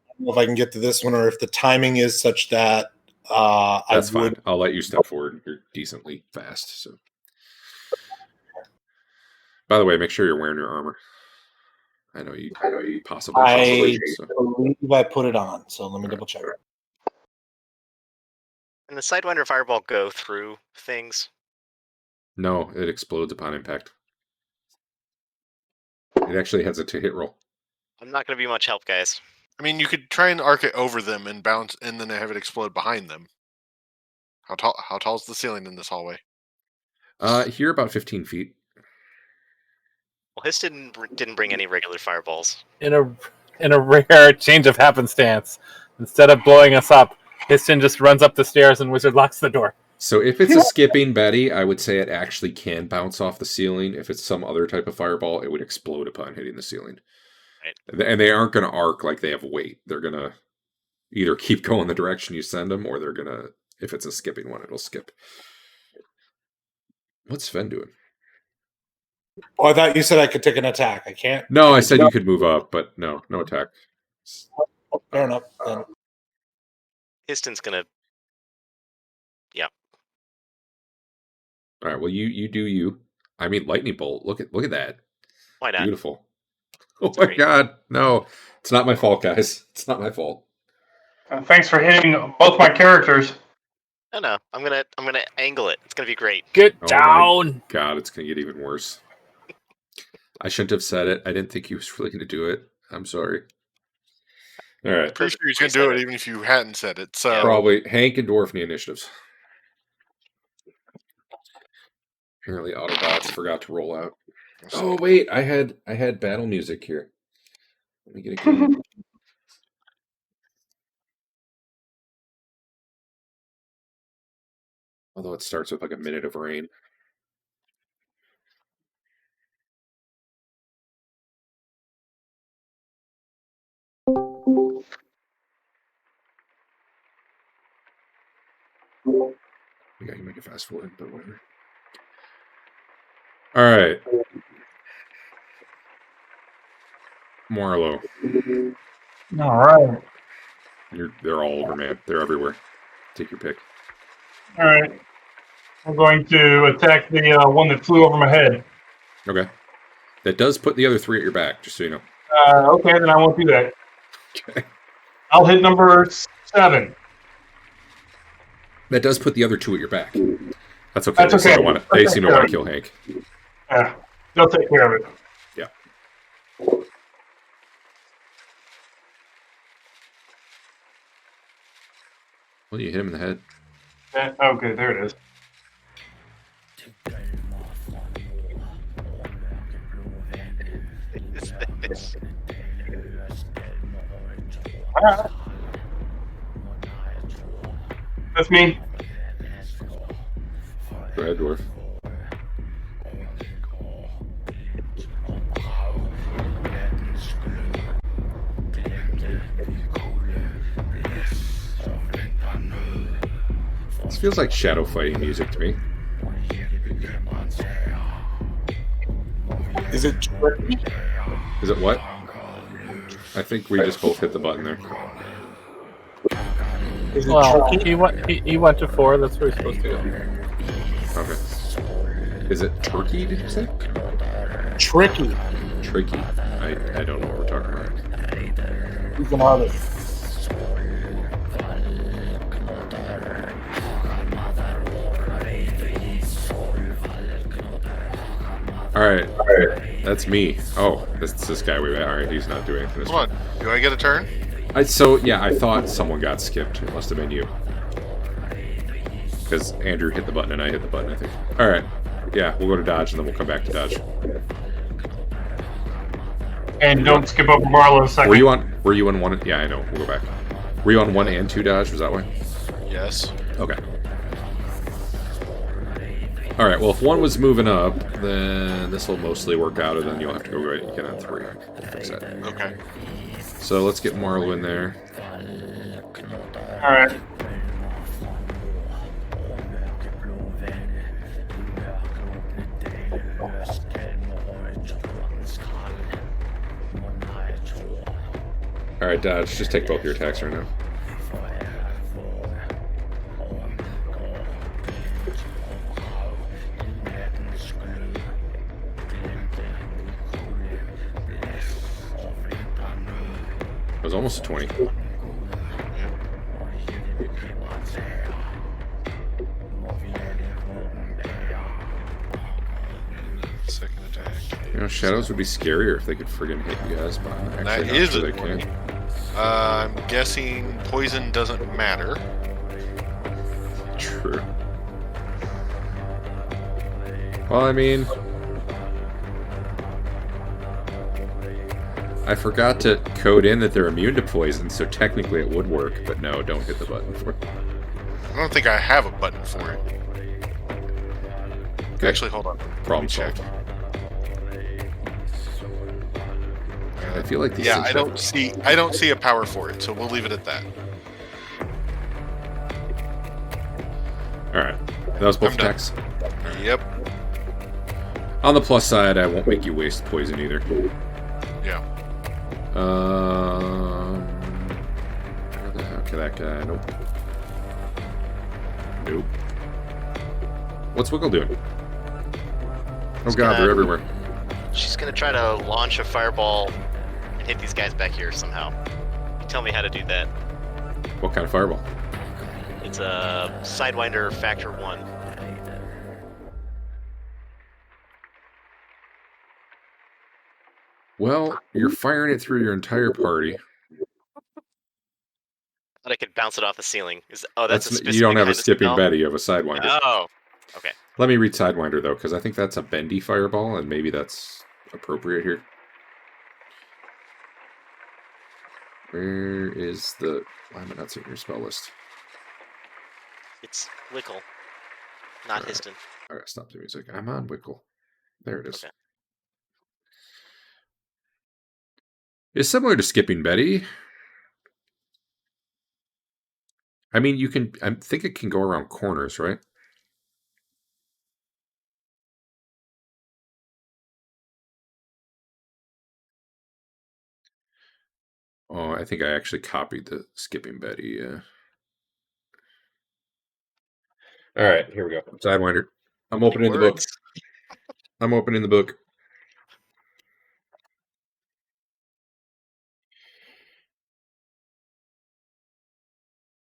I don't know if I can get to this one, or if the timing is such that That's I would. fine. I'll let you step forward. You're decently fast, so. By the way, make sure you're wearing your armor. I know you possibly. I So. believe I put it on, so let me double check. Can the Sidewinder Fireball go through things? No, it explodes upon impact. It actually has a 2-hit roll. I'm not going to be much help, guys. I mean, you could try and arc it over them and bounce, and then have it explode behind them. How tall? How tall is the ceiling in this hallway? Here about 15 feet. Well, his didn't bring any regular fireballs. In a rare change of happenstance, instead of blowing us up, Histon just runs up the stairs and Wizard locks the door. So if it's a skipping Betty, I would say it actually can bounce off the ceiling. If it's some other type of fireball, it would explode upon hitting the ceiling. Right. And they aren't going to arc like they have weight. They're going to either keep going the direction you send them, or they're going to, if it's a skipping one, it'll skip. What's Sven doing? Oh, I thought you said I could take an attack. I can't. No, I said you could move up, but no attack. Oh, fair enough. Then. Histon's going to... All right, well, you do you. I mean, lightning bolt. Look at that. Why not? Beautiful. Oh my Great. God. No, it's not my fault, guys. It's not my fault. Thanks for hitting both my characters. No. I'm gonna angle it. It's gonna be great. Get Oh, down! God, it's going to get even worse. I shouldn't have said it. I didn't think he was really going to do it. I'm sorry. All right. Pretty sure he's going to do it even if you hadn't said it. So Probably Hank and Dwarfney initiatives. Apparently Autobots forgot to roll out. Oh wait, I had battle music here. Let me get it going. Although it starts with like a minute of rain. Yeah, you make it fast forward, but whatever. All right. Marlowe. All right. They're all over, man. They're everywhere. Take your pick. All right. I'm going to attack the one that flew over my head. Okay. That does put the other 3 at your back, just so you know. Okay, then I won't do that. Okay. I'll hit number 7. That does put the other 2 at your back. That's okay. That's okay. They seem to want to kill Hank. They'll take care of it. Yeah. Well, you hit him in the head. Okay, there it is. That's me. Go ahead, Dwarf. This feels like shadow fighting music to me. Is it tricky? Is it what? I think we just both hit the button there. Is it Well, tricky? he went to 4. That's where he's supposed to go. Okay. Is it turkey, did you say? Tricky. Tricky. I don't know what we're talking about. You can have it. All right. That's me. Oh, that's this guy way back. All right, he's not doing anything. This come on, do I get a turn? I thought someone got skipped. It must have been you. Because Andrew hit the button and I hit the button, I think. All right. Yeah, we'll go to dodge and then we'll come back to dodge. And don't skip over Marlowe a second. Were you on 1? Yeah, I know. We'll go back. Were you on 1 and 2 dodge? Was that why? Yes. Okay. All right. Well, if 1 was moving up, then this will mostly work out, and then you'll have to go right again on 3. We'll fix that. Okay. So let's get Marlowe in there. All right. All right, dodge. Just take both your attacks right now. It was almost a 20. You know, shadows would be scarier if they could friggin' hit you guys, but That actually, not is sure a they point. can. I'm guessing poison doesn't matter. True. Well, I mean, I forgot to code in that they're immune to poison, so technically it would work, but no, don't hit the button for it. I don't think I have a button for it. Okay. Actually, hold on. Problem check. solved. I feel like these Yeah, things I don't see a power for it, so we'll leave it at that. Alright. That was both I'm done. attacks. Yep. On the plus side, I won't make you waste poison either. Yeah. Where the heck is that guy? Nope. Nope. What's Wiggle doing? Oh god, they're everywhere. She's gonna try to launch a fireball and hit these guys back here somehow. You tell me how to do that. What kind of fireball? It's a Sidewinder Factor 1. Well, you're firing it through your entire party. But I could bounce it off the ceiling. That's a You specific don't have a kind of skipping spell? Betty, you have a Sidewinder. Oh, okay. Let me read Sidewinder, though, because I think that's a bendy fireball, and maybe that's appropriate here. Where is the... Why am I not seeing your spell list? It's Wickle, not Alright. Histon. I gotta stop the music. I'm on Wickle. There it is. Okay. It's similar to Skipping Betty. I mean, you can... I think it can go around corners, right? Oh, I think I actually copied the Skipping Betty. All right, here we go. Sidewinder. I'm opening the book. I'm opening the book.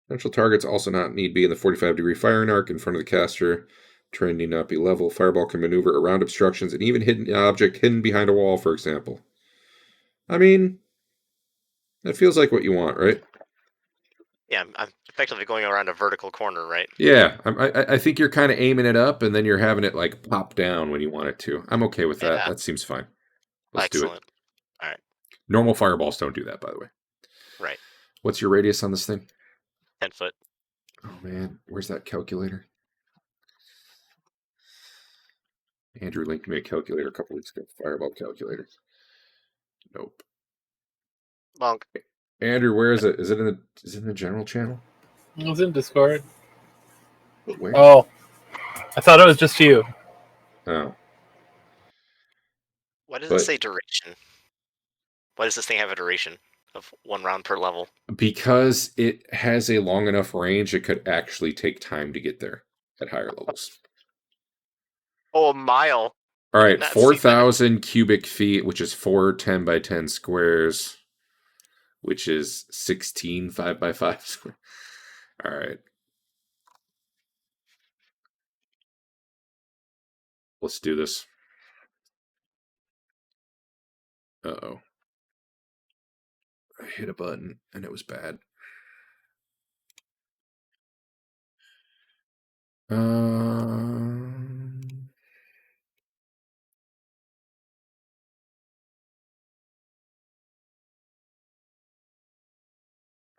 Potential targets also not need be in the 45-degree firing arc in front of the caster. Terrain need not be level. Fireball can maneuver around obstructions and even hidden object hidden behind a wall, for example. I mean, that feels like what you want, right? Yeah, I'm effectively going around a vertical corner, right? Yeah, I think you're kind of aiming it up, and then you're having it like pop down when you want it to. I'm okay with that. Yeah. That seems fine. Let's do it. Excellent. All right. Normal fireballs don't do that, by the way. Right. What's your radius on this thing? 10 foot. Oh man, where's that calculator? Andrew linked me a calculator a couple weeks ago. Fireball calculator. Nope. Bonk. Andrew, where is it? Is it in the general channel? It was in Discord. But where? Oh, I thought it was just you. Oh. Why does But- it say duration? Why does this thing have a duration of 1 round per level? Because it has a long enough range, it could actually take time to get there at higher levels. Oh, a mile. All right, Not see that. 4,000 cubic feet, which is 4 10 by 10 squares, which is 16 5 by 5 square. All right. Let's do this. Uh-oh. I hit a button, and it was bad. All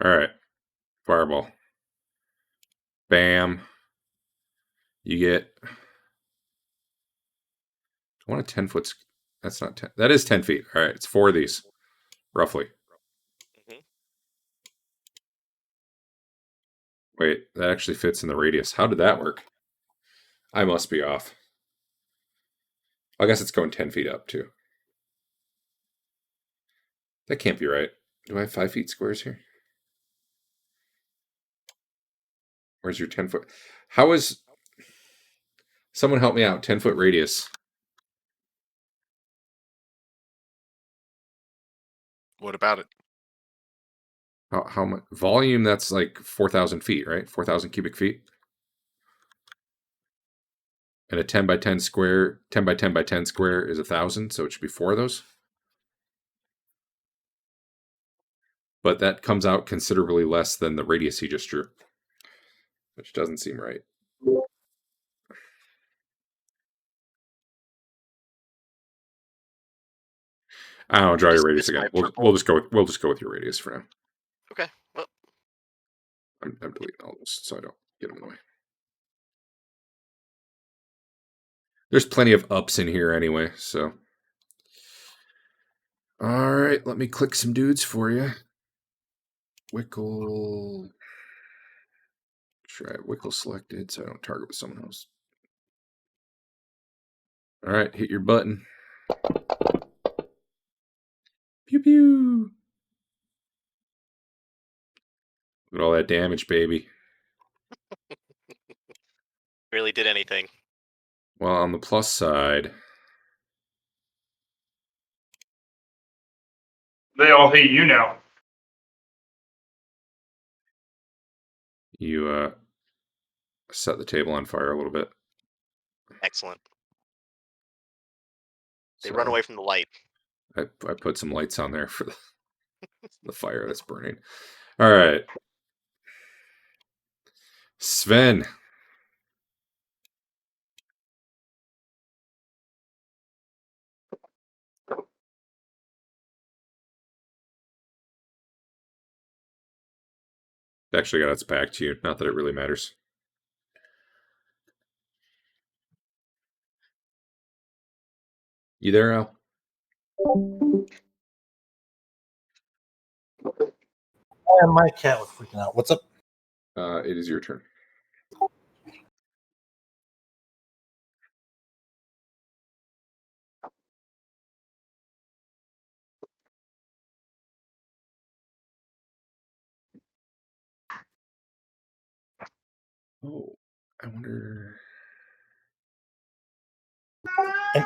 right. Fireball. Bam. You get... I want a 10-foot... That's not 10. That is 10 feet. All right. It's 4 of these, roughly. Mhm. Wait, that actually fits in the radius. How did that work? I must be off. I guess it's going 10 feet up, too. That can't be right. Do I have 5 feet squares here? Where's your 10-foot? How is... Someone help me out. 10-foot radius. What about it? How much? Volume, that's like 4,000 feet, right? 4,000 cubic feet. And a 10 by 10 square, 10 by 10 by 10 square is 1,000, so it should be 4 of those. But that comes out considerably less than the radius he just drew, which doesn't seem right. I don't know, draw your radius again. We'll just go with your radius for now. Okay. Well, I'm deleting all this so I don't get them in the way. There's plenty of ups in here anyway, so. All right, let me click some dudes for you. Wickle. Sure, I have Wickle selected so I don't target with someone else. All right, hit your button. Pew pew. Look at all that damage, baby. really did anything. Well, on the plus side, They all hate you now. you set the table on fire a little bit. Excellent. They So run away from the light. I put some lights on there for the fire that's burning. All right. Sven. Actually got its back to you. Not that it really matters. You there, Al? And my cat was freaking out. What's up? It is your turn. Oh, I wonder. And,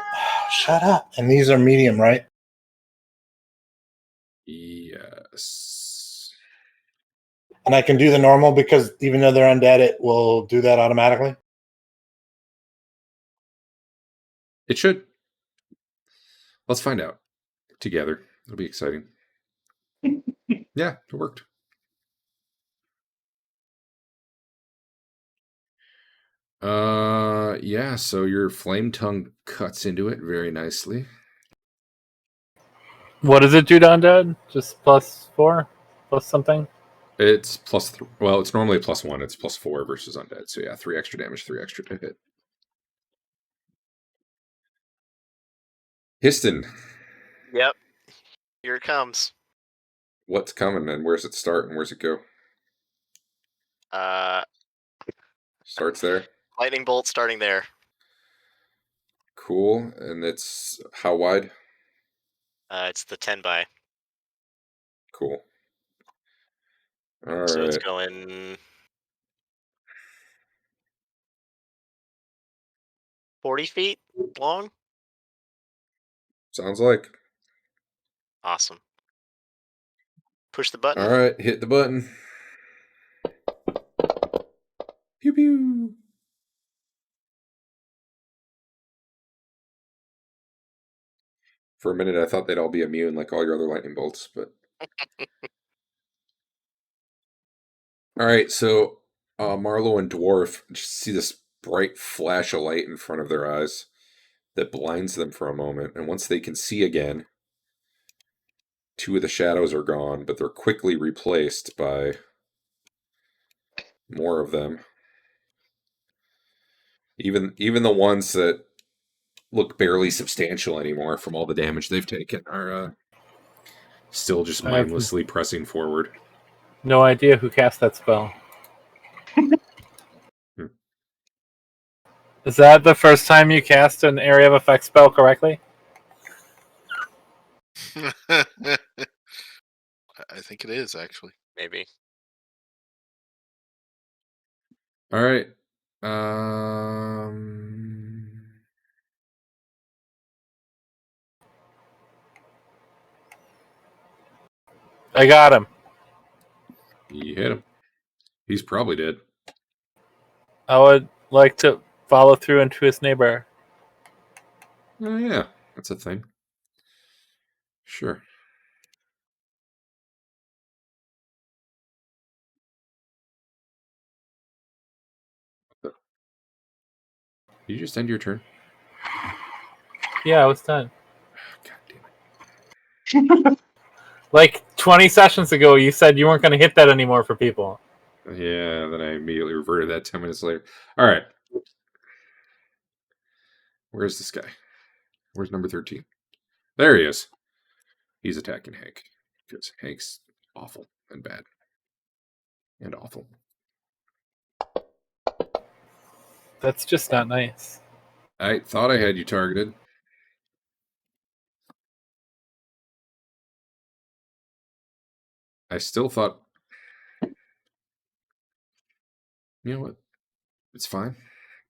shut up. And these are medium, right? Yes. And I can do the normal because even though they're undead, it will do that automatically. It should. Let's find out together. It'll be exciting. Yeah, it worked. Yeah, so your flame tongue cuts into it very nicely. What does it do to undead? Just +4? Plus something? It's well, it's normally +1. It's +4 versus undead. So yeah, 3 extra damage, 3 extra to hit. Histon. Yep. Here it comes. What's coming and where's it start and where's it go? Starts there. Lightning bolt starting there. Cool. And it's how wide? It's the 10 by. Cool. All So right. it's going 40 feet long. Sounds like. Awesome. Push the button. All right, hit the button. Pew pew. For a minute, I thought they'd all be immune like all your other lightning bolts, but. All right, so Marlowe and Dwarf just see this bright flash of light in front of their eyes that blinds them for a moment, and once they can see again, 2 of the shadows are gone, but they're quickly replaced by more of them. Even the ones that look barely substantial anymore from all the damage they've taken are still just mindlessly pressing forward. No idea who cast that spell. Is that the first time you cast an area of effect spell correctly? I think it is actually. Maybe. All right. I got him. You hit him. He's probably dead. I would like to follow through into his neighbor. Oh yeah, that's a thing. Sure. Did you just end your turn? Yeah, I was done. God damn it. Like 20 sessions ago, you said you weren't going to hit that anymore for people. Yeah, then I immediately reverted that 10 minutes later. All right. Where's this guy? Where's number 13? There he is. He's attacking Hank. Because Hank's awful and bad. And awful. That's just not nice. I thought I had you targeted. I still thought... You know what? It's fine.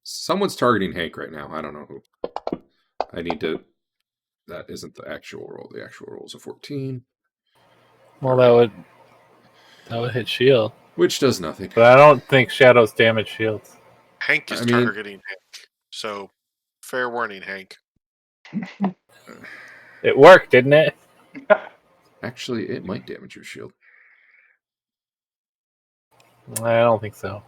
Someone's targeting Hank right now. I don't know who. I need to... That isn't the actual roll. The actual roll is a 14. Well, that would hit shield. Which does nothing. But I don't think shadows damage shields. Hank is I mean- targeting Hank. So, fair warning, Hank. It worked, didn't it? Actually, it might damage your shield. I don't think so.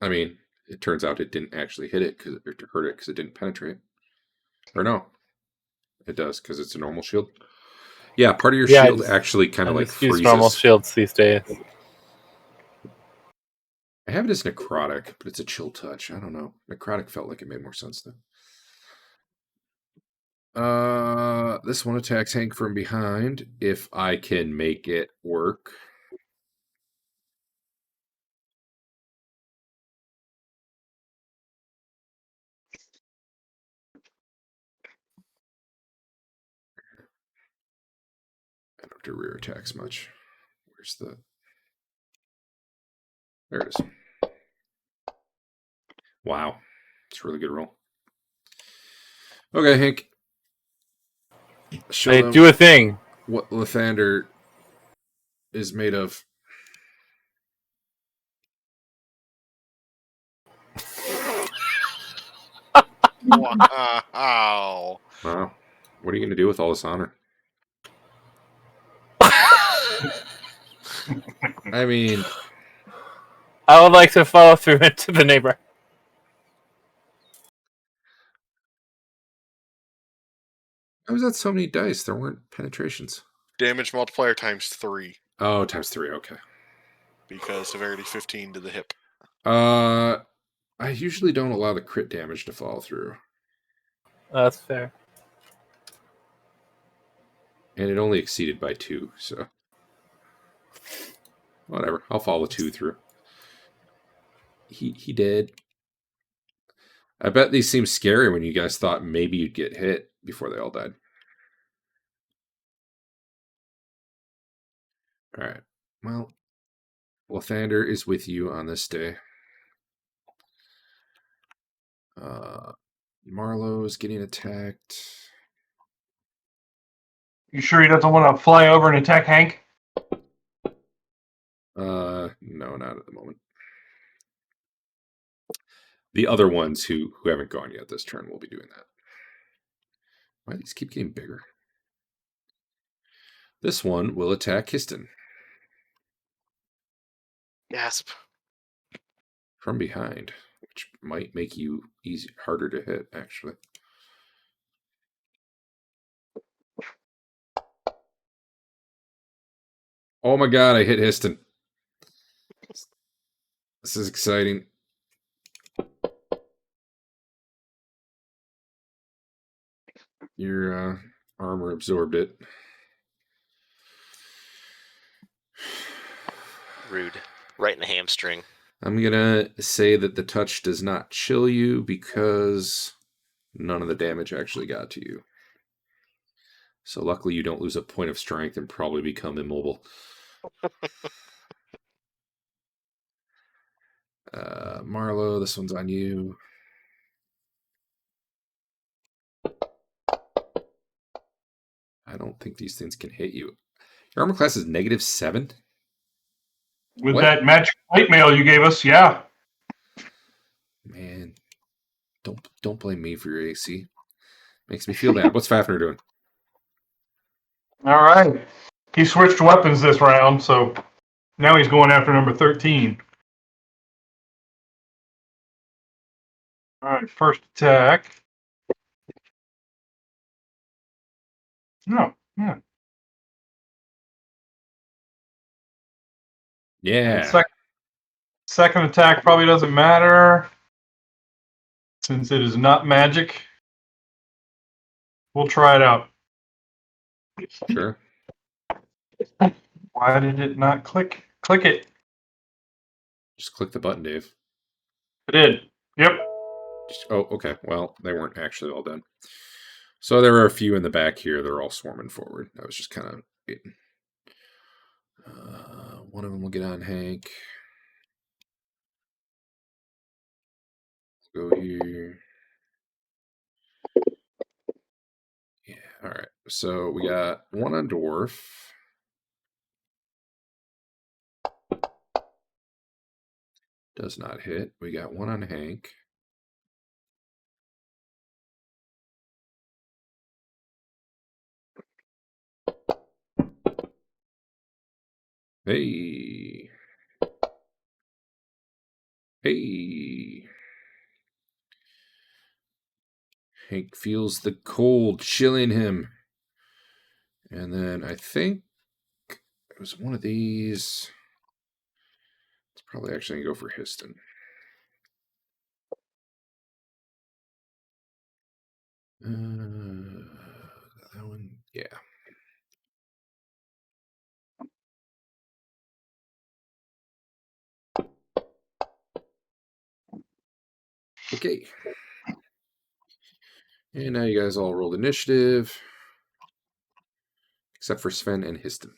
I mean, it turns out it didn't actually hit it because it hurt it because it didn't penetrate. Or no, it does because it's a normal shield. Yeah, part of your Yeah, I shield just- actually kind I of like just use freezes. normal shields these days. I have it as necrotic, but it's a chill touch. I don't know. Necrotic felt like it made more sense though. This one attacks Hank from behind. If I can make it work. I don't do rear attacks much. Where's the... There it is. Wow. It's a really good roll. Okay, Hank. Show Hey, them do a thing. what Lathander is made of. Wow. Wow. What are you going to do with all this honor? I mean, I would like to follow through into the neighbor. how was that so many dice? There weren't penetrations. Damage multiplier times 3 Oh, times 3. Okay. because severity 15 to the hip. I usually don't allow the crit damage to follow through. That's fair. And it only exceeded by 2, so... Whatever. I'll follow 2 through. He did. I bet these seem scary when you guys thought maybe you'd get hit before they all died. Alright. Well, Lathander is with you on this day. Marlowe is getting attacked. You sure he doesn't want to fly over and attack Hank? No, not at the moment. The other ones who haven't gone yet this turn will be doing that. Why do these keep getting bigger? This one will attack Histon Gasp. from behind, which might make you harder to hit, actually. Oh my god, I hit Histon. This is exciting. Your armor absorbed it. Rude. Right in the hamstring. I'm gonna say that the touch does not chill you because none of the damage actually got to you. So luckily you don't lose a point of strength and probably become immobile. Marlowe, this one's on you. I don't think these things can hit you. Your armor class is -7. With What? that magic plate mail you gave us, yeah. Man, don't blame me for your AC. Makes me feel bad. What's Fafnir doing? All right. He switched weapons this round, so now he's going after number 13. All right, first attack. No, yeah. Yeah. Second attack probably doesn't matter since it is not magic. We'll try it out. Sure. Why did it not click? Click it. Just click the button, Dave. It did. Yep. Oh, okay. Well, they weren't actually all done. So there were a few in the back here. They're all swarming forward. I was just kind of waiting. One of them will get on Hank. Go here. Yeah. All right. So we got one on Dwarf. Does not hit. We got one on Hank. Hey. Hey. Hank feels the cold chilling him. And then I think it was one of these. It's probably actually going to go for Histon. That one, yeah. Okay. And now you guys all rolled initiative. Except for Sven and Histon.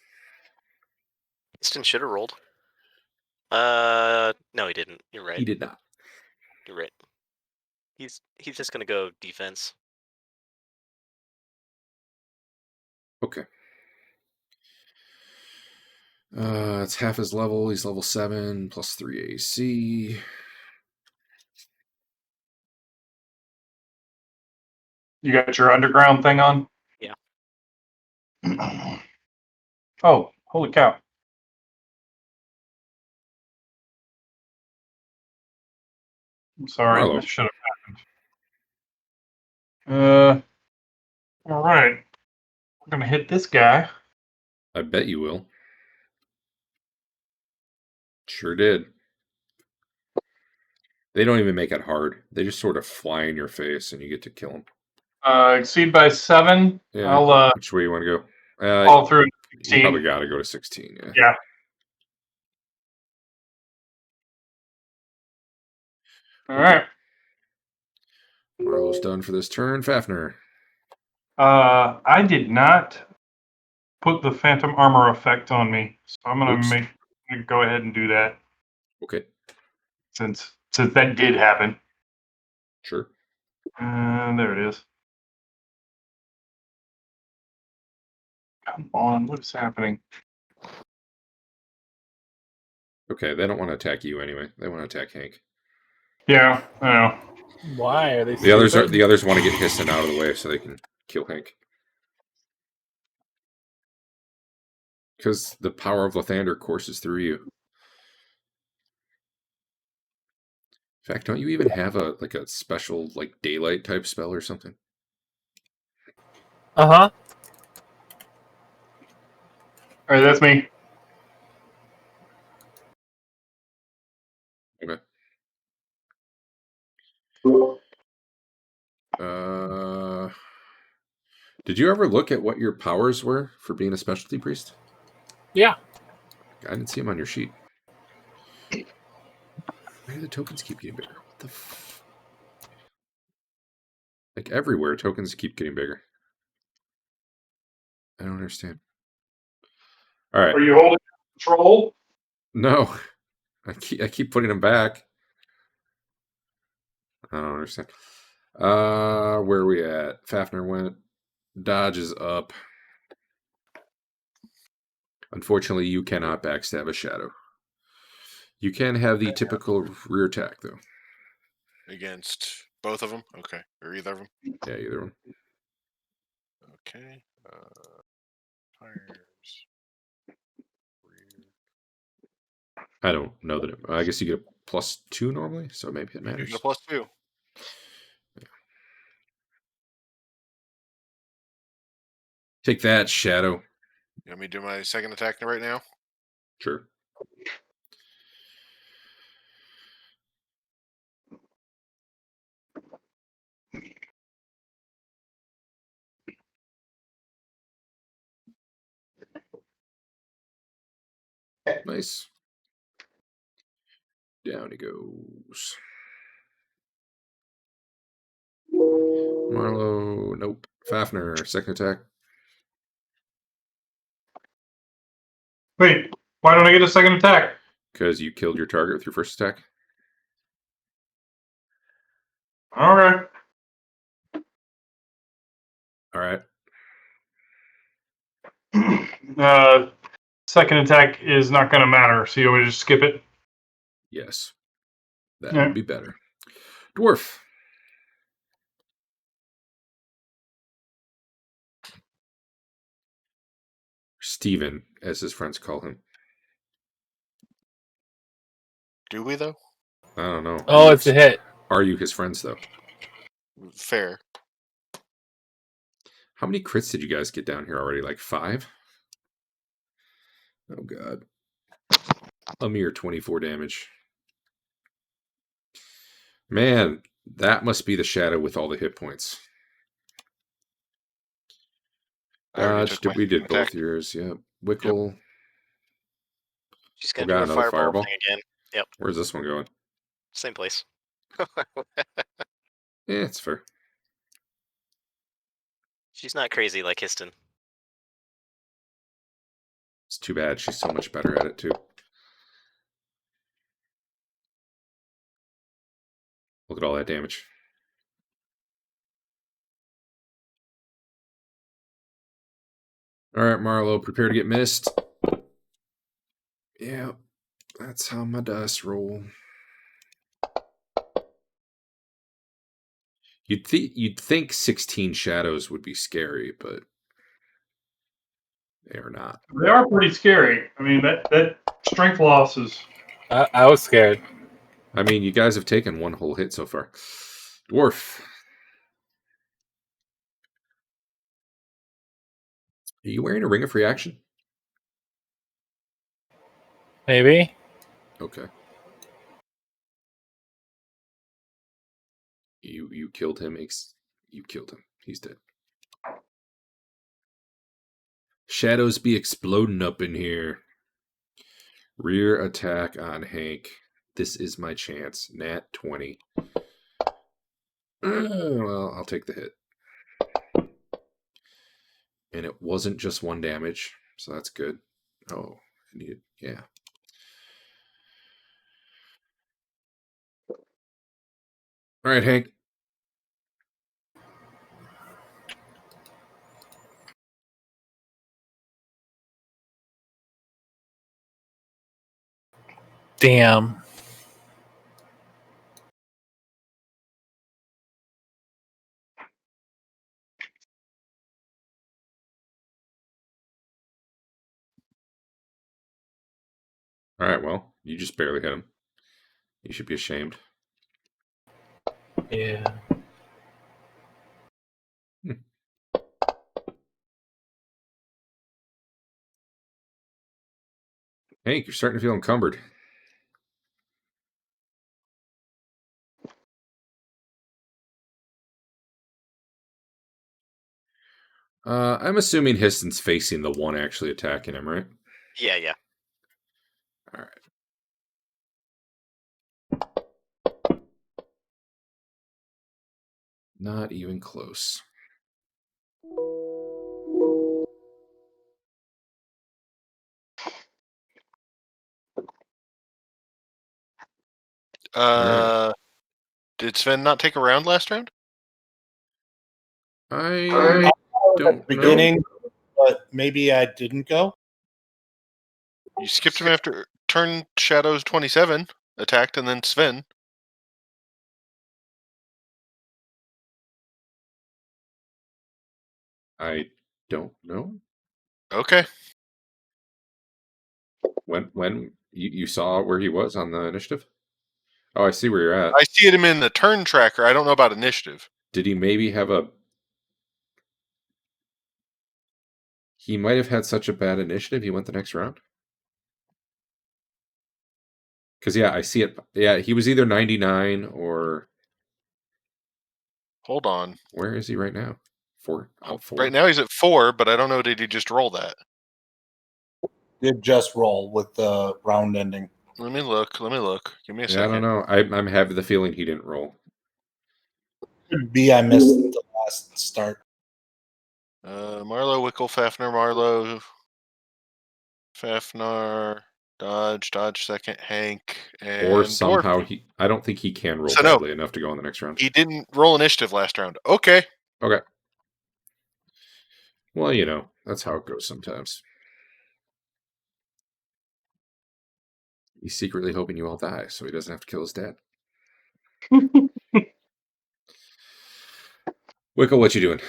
Histon should have rolled. No, he didn't. You're right. He did not. You're right. He's just gonna go defense. Okay. It's half his level. He's level 7 plus 3 AC. You got your underground thing on? Yeah. Oh, holy cow. I'm sorry, Marlo. this should have happened. All right. We're going to hit this guy. I bet you will. Sure did. They don't even make it hard. They just sort of fly in your face and you get to kill them. Exceed by 7. Yeah. I'll Which way you want to go? fall through You 16. probably got to go to 16. Yeah. Yeah. All right. Marlo's done for this turn. Fafnir. I did not put the phantom armor effect on me, so I'm gonna Oops. go ahead and do that Okay. since that did happen. Sure. There it is. Come on, what's happening? Okay, they don't want to attack you anyway. They want to attack Hank. Yeah, I know. Why are they? The others want to get Histon out of the way so they can kill Hank. Because the power of Lathander courses through you. In fact, don't you even have a special daylight type spell or something? Uh-huh. All right, that's me. Okay. Did you ever look at what your powers were for being a specialty priest? Yeah. I didn't see them on your sheet. Why do the tokens keep getting bigger? What the everywhere, tokens keep getting bigger. I don't understand. All right. Are you holding control? No. I keep putting them back. I don't understand. Where are we at? Fafnir went. Dodge is up. Unfortunately, you cannot backstab a shadow. You can have the typical rear attack, though. Against both of them? Okay. Or either of them? Yeah, either one. Okay. Fires. Rear. I don't know that. I guess you get a +2 normally, so maybe it You matters. get a +2. Take that, Shadow. You want me to do my second attack right now? Sure. Nice. Down he goes. Marlowe, nope. Fafner, second attack. Wait, why don't I get a second attack? Because you killed your target with your first attack. Okay. All right. Second attack is not going to matter, so you want me to just skip it? Yes. That Yeah. would be better. Dwarf. Steven, as his friends call him. Do we, though? I don't know. Oh, it's a hit. Are you his friends, though? Fair. How many crits did you guys get down here already? Like 5? Oh, God. A mere 24 damage. Man, that must be the shadow with all the hit points. I already Dodge, took my we did second both attack. yours. Yeah. Wickle. She's We gonna got do a another fireball, fireball. thing again. Yep, Where's this one going? same place. Yeah, it's fair. She's not crazy like Histon. It's too bad. She's so much better at it, too. Look at all that damage. All right, Marlowe, prepare to get missed. Yeah, that's how my dice roll. You'd think 16 shadows would be scary, but they are not. They are pretty scary. I mean, that strength loss is... I was scared. I mean, you guys have taken one whole hit so far. Dwarf. Are you wearing a ring of reaction? Maybe. Okay. You killed him. You killed him. He's dead. Shadows be exploding up in here. Rear attack on Hank. This is my chance. Nat 20. Well, I'll take the hit. And it wasn't just 1 damage, so that's good. Oh, I needed, yeah. All right, Hank. Damn. All right, well, you just barely hit him. You should be ashamed. Yeah. Hank, you're starting to feel encumbered. I'm assuming Histon's facing the one actually attacking him, right? Yeah, yeah. All right. Not even close. Did Sven not take a round last round? I don't know. Beginning, but maybe I didn't go. You skipped him after turn Shadows 27 attacked, and then Sven. I don't know. Okay. When you saw where he was on the initiative? Oh, I see where you're at. I see him in the turn tracker. I don't know about initiative. Did he maybe have a... He might have had such a bad initiative he went the next round? Because, yeah, I see it. Yeah, he was either 99 or... Hold on. Where is he right now? 4. Oh, 4. Right now he's at 4, but I don't know. Did he just roll that? Did just roll with the round ending. Let me look. Give me a Yeah, second. I don't know. I'm having the feeling he didn't roll. Could be I missed the last start. Marlowe, Wickle, Fafner, Marlowe, Fafner, Dodge second, Hank, and Or Dwarf. somehow he... I don't think he can roll So no. badly enough to go on the next round. He didn't roll initiative last round. Okay. Okay. Well, you know, that's how it goes sometimes. He's secretly hoping you all die so he doesn't have to kill his dad. Wickle, what you doing?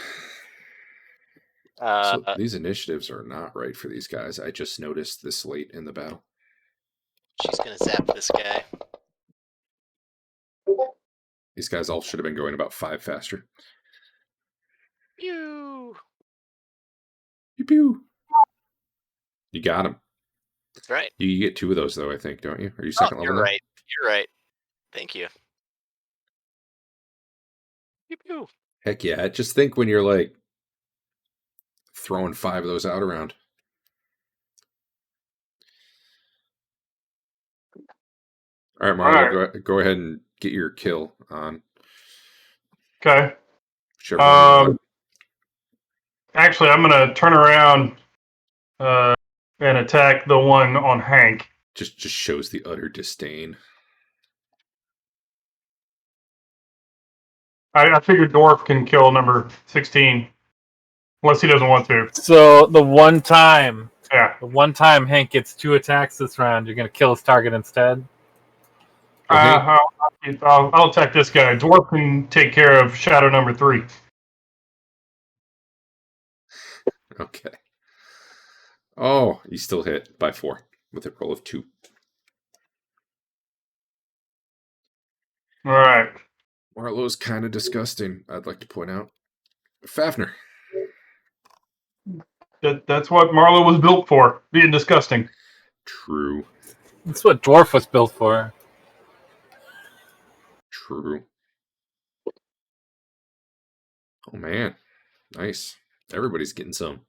So these initiatives are not right for these guys. I just noticed this late in the battle. She's gonna zap this guy. These guys all should have been going about 5 faster. Pew! Pew pew. You got him. That's right. You get 2 of those though, I think, don't you? Are you second level? You're now? right. You're right. Thank you. Pew pew. Heck yeah! Just think when you're like throwing 5 of those out around. All right, Marlo, go ahead and get your kill on. Okay. Whichever one you want. Actually, I'm gonna turn around and attack the one on Hank. Just shows the utter disdain. I figured Dwarf can kill number 16, unless he doesn't want to. So the one time Yeah. Hank gets 2 attacks this round, you're gonna kill his target instead. I'll attack this guy. Dwarf can take care of Shadow number 3. Okay. Oh, you still hit by 4 with a roll of 2. All right. Marlowe's kind of disgusting, I'd like to point out. Fafner. That's what Marlowe was built for, being disgusting. True. That's what Dwarf was built for. True. Oh, man. Nice. Everybody's getting some.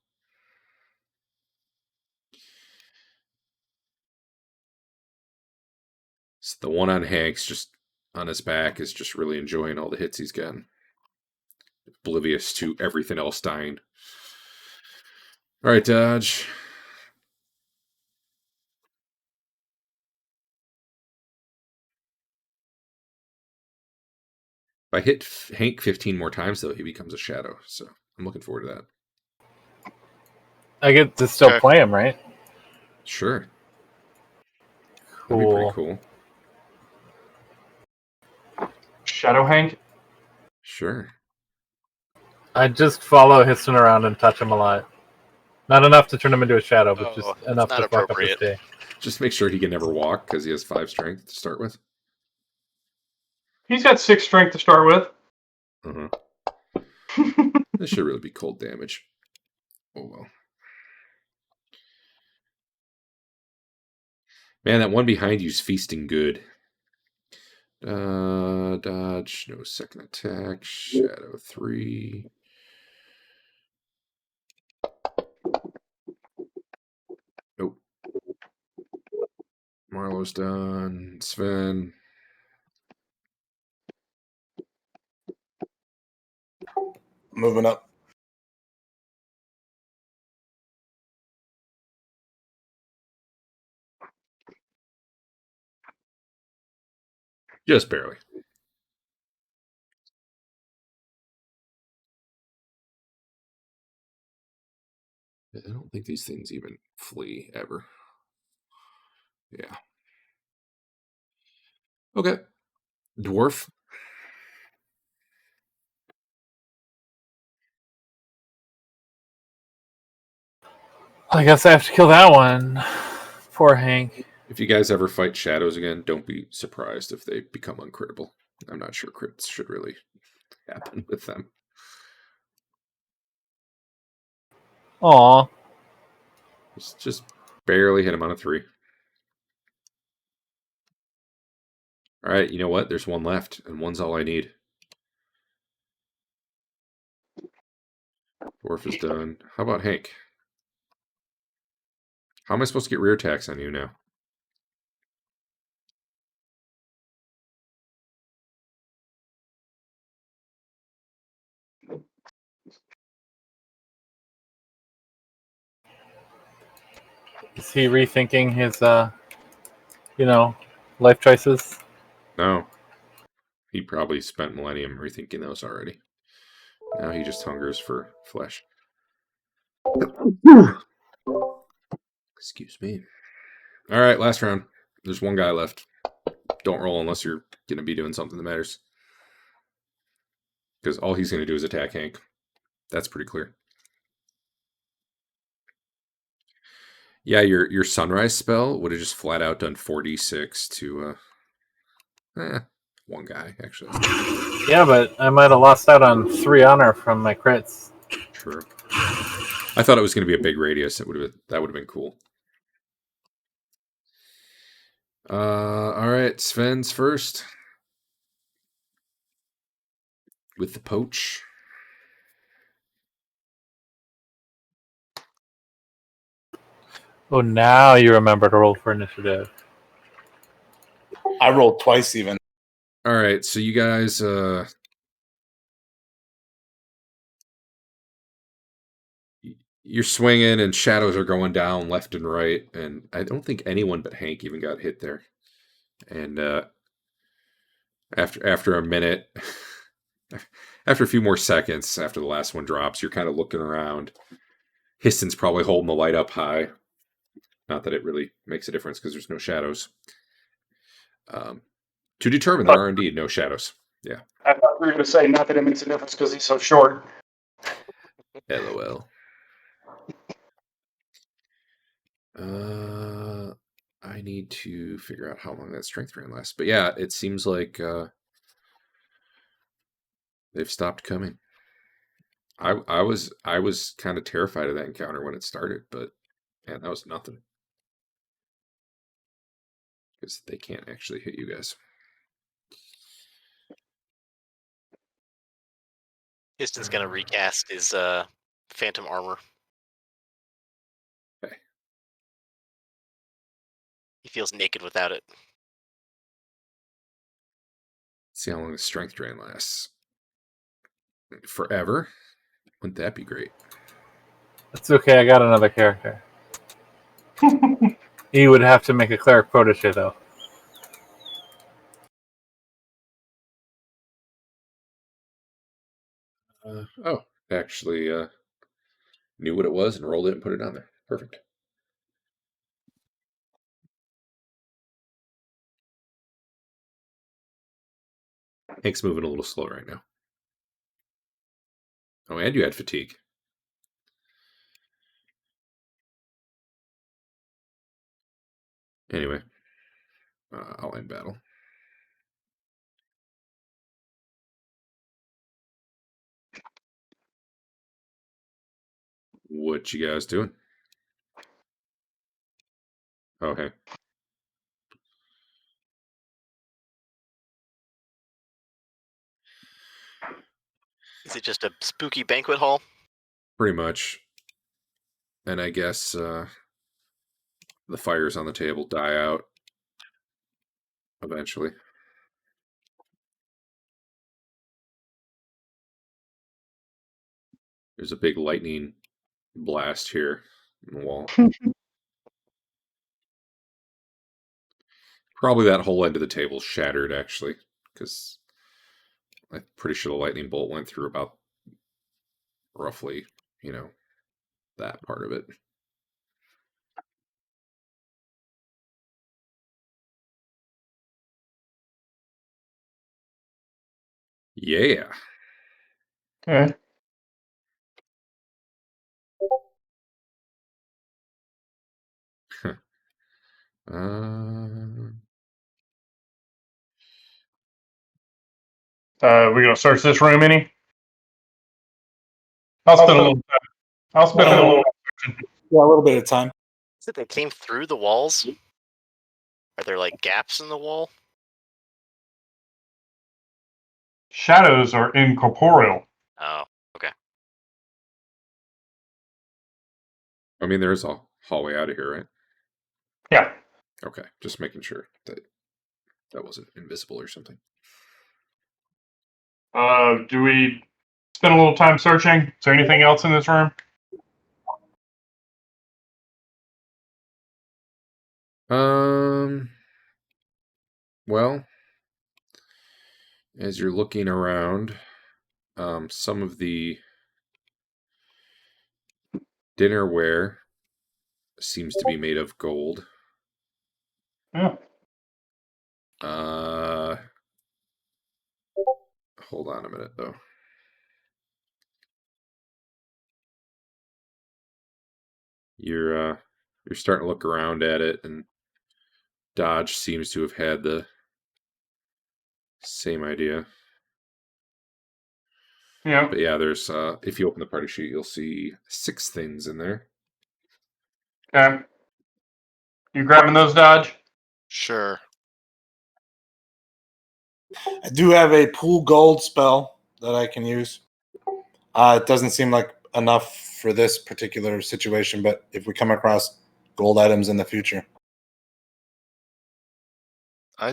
So the one on Hank's just on his back is just really enjoying all the hits he's gotten. Oblivious to everything else dying. All right, Dodge. If I hit Hank 15 more times, though, he becomes a shadow. So I'm looking forward to that. I get to still play him, right? Sure. Cool. That'd be pretty cool. Shadow Hank? Sure. I just follow Histon around and touch him a lot. Not enough to turn him into a shadow, but just enough to fuck up his day. Just make sure he can never walk because he has 5 strength to start with. He's got 6 strength to start with. This should really be cold damage. Oh well. Man, that one behind you's feasting good. Dodge, no second attack. Shadow 3. Nope. Marlowe's done. Sven. Moving up. Just barely. I don't think these things even flee ever. Yeah. Okay. Dwarf. I guess I have to kill that one. Poor Hank. If you guys ever fight shadows again, don't be surprised if they become uncrittable. I'm not sure crits should really happen with them. Aw. Just barely hit him on a 3. All right, you know what? There's one left, and one's all I need. Dwarf is done. How about Hank? How am I supposed to get rear attacks on you now? Is he rethinking his, life choices? No. He probably spent Millennium rethinking those already. Now he just hungers for flesh. Excuse me. All right, last round. There's one guy left. Don't roll unless you're going to be doing something that matters. Because all he's going to do is attack Hank. That's pretty clear. Yeah, your sunrise spell would have just flat out done 4d6 to one guy, actually. Yeah, but I might have lost out on 3 honor from my crits. True. I thought it was going to be a big radius. That would have been cool. All right, Sven's first with the poach. Oh, now you remember to roll for initiative. I rolled twice even. All right, so you guys you're swinging and shadows are going down left and right, and I don't think anyone but Hank even got hit there. And after a minute, after a few more seconds after the last one drops, you're kind of looking around. Histon's probably holding the light up high. Not that it really makes a difference because there's no shadows. To determine there are indeed no shadows. Yeah. I thought we were going to say not that it makes a difference because he's so short. LOL. I need to figure out how long that strength drain lasts. But yeah, it seems like they've stopped coming. I was kind of terrified of that encounter when it started, but man, that was nothing. Because they can't actually hit you guys. Histon's gonna recast his phantom armor. Okay. He feels naked without it. See how long the strength drain lasts. Forever? Wouldn't that be great? It's okay, I got another character. He would have to make a cleric protege, though. Actually knew what it was and rolled it and put it on there. Perfect. Hank's moving a little slow right now. Oh, and you had fatigue. Anyway, I'll end battle. What you guys doing? Oh, hey. Is it just a spooky banquet hall? Pretty much. And I guess the fires on the table die out eventually. There's a big lightning blast here in the wall. Probably that whole end of the table shattered, actually, because I'm pretty sure the lightning bolt went through about roughly, that part of it. Yeah. Okay. Uh, We gonna search this room any? I'll spend a little time. I'll spend a little. Yeah, a little bit of time. Is it they came through the walls? Are there like gaps in the wall? Shadows are incorporeal. Oh, okay. I mean, there is a hallway out of here, right? Yeah. Okay, just making sure that that wasn't invisible or something. Do we spend a little time searching? Is there anything else in this room? Well, as you're looking around, some of the dinnerware seems to be made of gold. Yeah. Hold on a minute, though. You're starting to look around at it, and Dodge seems to have had the same idea. Yeah. But yeah, there's if you open the party sheet, you'll see 6 things in there. Okay. You grabbing those, Dodge? Sure. I do have a pool gold spell that I can use. It doesn't seem like enough for this particular situation, but if we come across gold items in the future.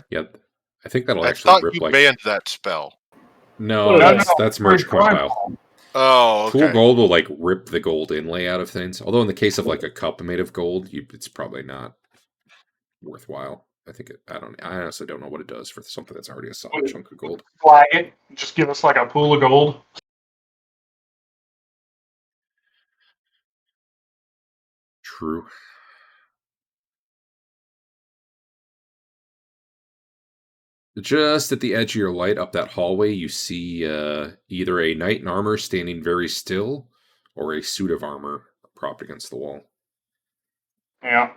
Yep. I think that'll I actually thought rip you like banned that spell. No, No, that's merge quintile. Oh, okay. Pool gold will like rip the gold inlay out of things. Although in the case of like a cup made of gold, it's probably not worthwhile. I honestly don't know what it does for something that's already a solid chunk of gold. Flag it. Just give us like a pool of gold. True. Just at the edge of your light up that hallway, you see either a knight in armor standing very still or a suit of armor propped against the wall. Yeah.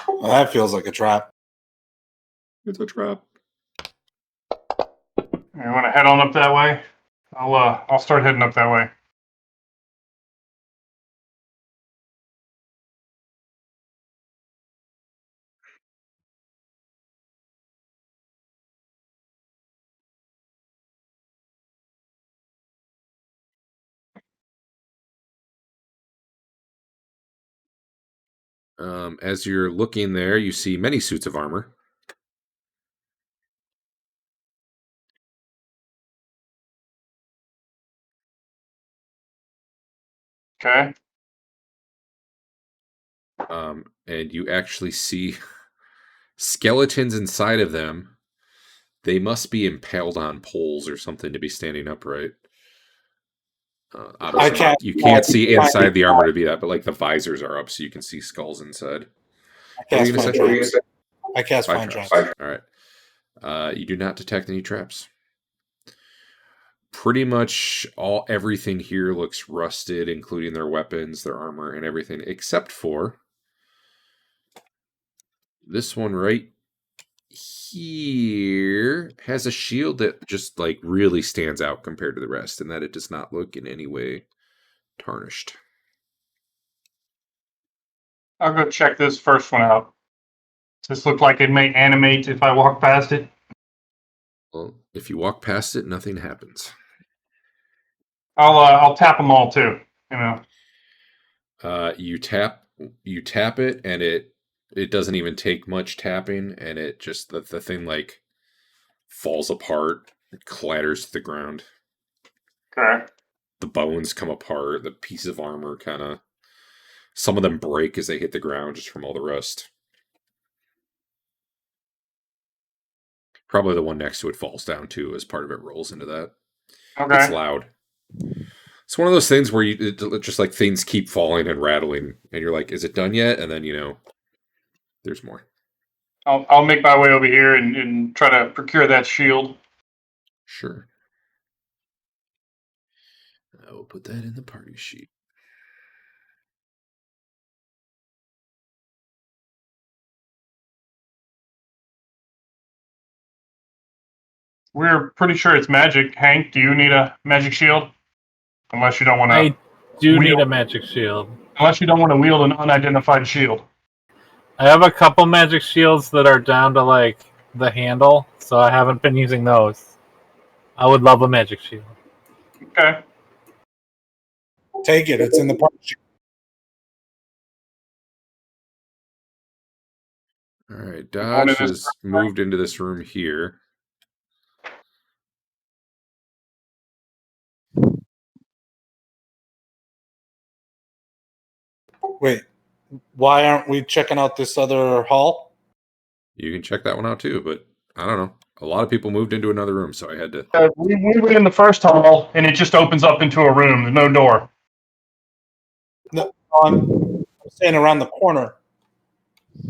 Well, that feels like a trap. It's a trap. You want to head on up that way? I'll start heading up that way. As you're looking there, you see many suits of armor. Okay. And you actually see skeletons inside of them. They must be impaled on poles or something to be standing upright. Obviously, you can't see inside the armor to be that, but like the visors are up, so you can see skulls inside. I cast find traps. All right. You do not detect any traps. Pretty much everything here looks rusted, including their weapons, their armor, and everything, except for this one right here has a shield that just like really stands out compared to the rest, and that it does not look in any way tarnished. I'll go check this first one out. Does this look like it may animate if I walk past it? Well, if you walk past it, nothing happens. I'll tap them all too. You know. You tap it, and it doesn't even take much tapping, and it just the thing like falls apart, it clatters to the ground. Okay. The bones come apart, the pieces of armor kind of, some of them break as they hit the ground just from all the rust. Probably the one next to it falls down too, as part of it rolls into that. Okay. It's loud. It's one of those things where it just like things keep falling and rattling, and you're like, "Is it done yet?" And then there's more. I'll make my way over here and try to procure that shield. Sure. I will put that in the party sheet. We're pretty sure it's magic. Hank, do you need a magic shield? Unless you don't want I to. do need a magic shield. Unless you don't want to wield an unidentified shield. I have a couple magic shields that are down to like the handle, so I haven't been using those. I would love a magic shield. Okay. Take it. It's in the party sheet. All right, Going in Dodge this has moved into this room here. Wait, why aren't we checking out this other hall? You can check that one out too, but I don't know. A lot of people moved into another room, so I had to. We were in the first hall, and it just opens up into a room. There's no door. No, I'm saying around the corner.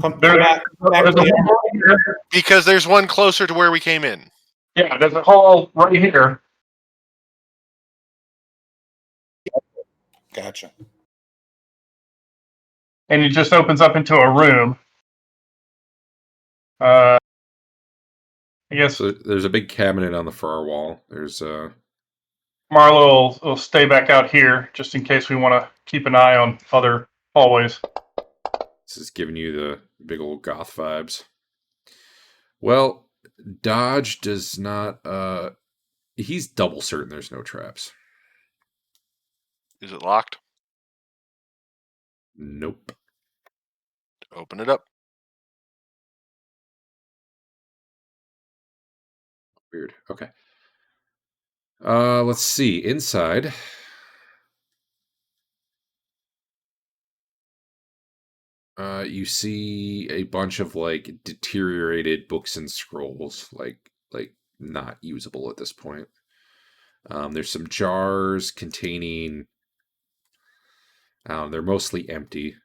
Come There- back There's to a the- hall right here. Because there's one closer to where we came in. Yeah, there's a hall right here. Gotcha. And it just opens up into a room. I guess So there's a big cabinet on the far wall. There's Marlo will stay back out here just in case we want to keep an eye on other hallways. this is giving you the big old goth vibes. Well, Dodge does not. He's double certain there's no traps. Is it locked? Nope. Open it up. Weird. Okay. Let's see. Inside. You see a bunch of like deteriorated books and scrolls, like not usable at this point. There's some jars containing. They're mostly empty.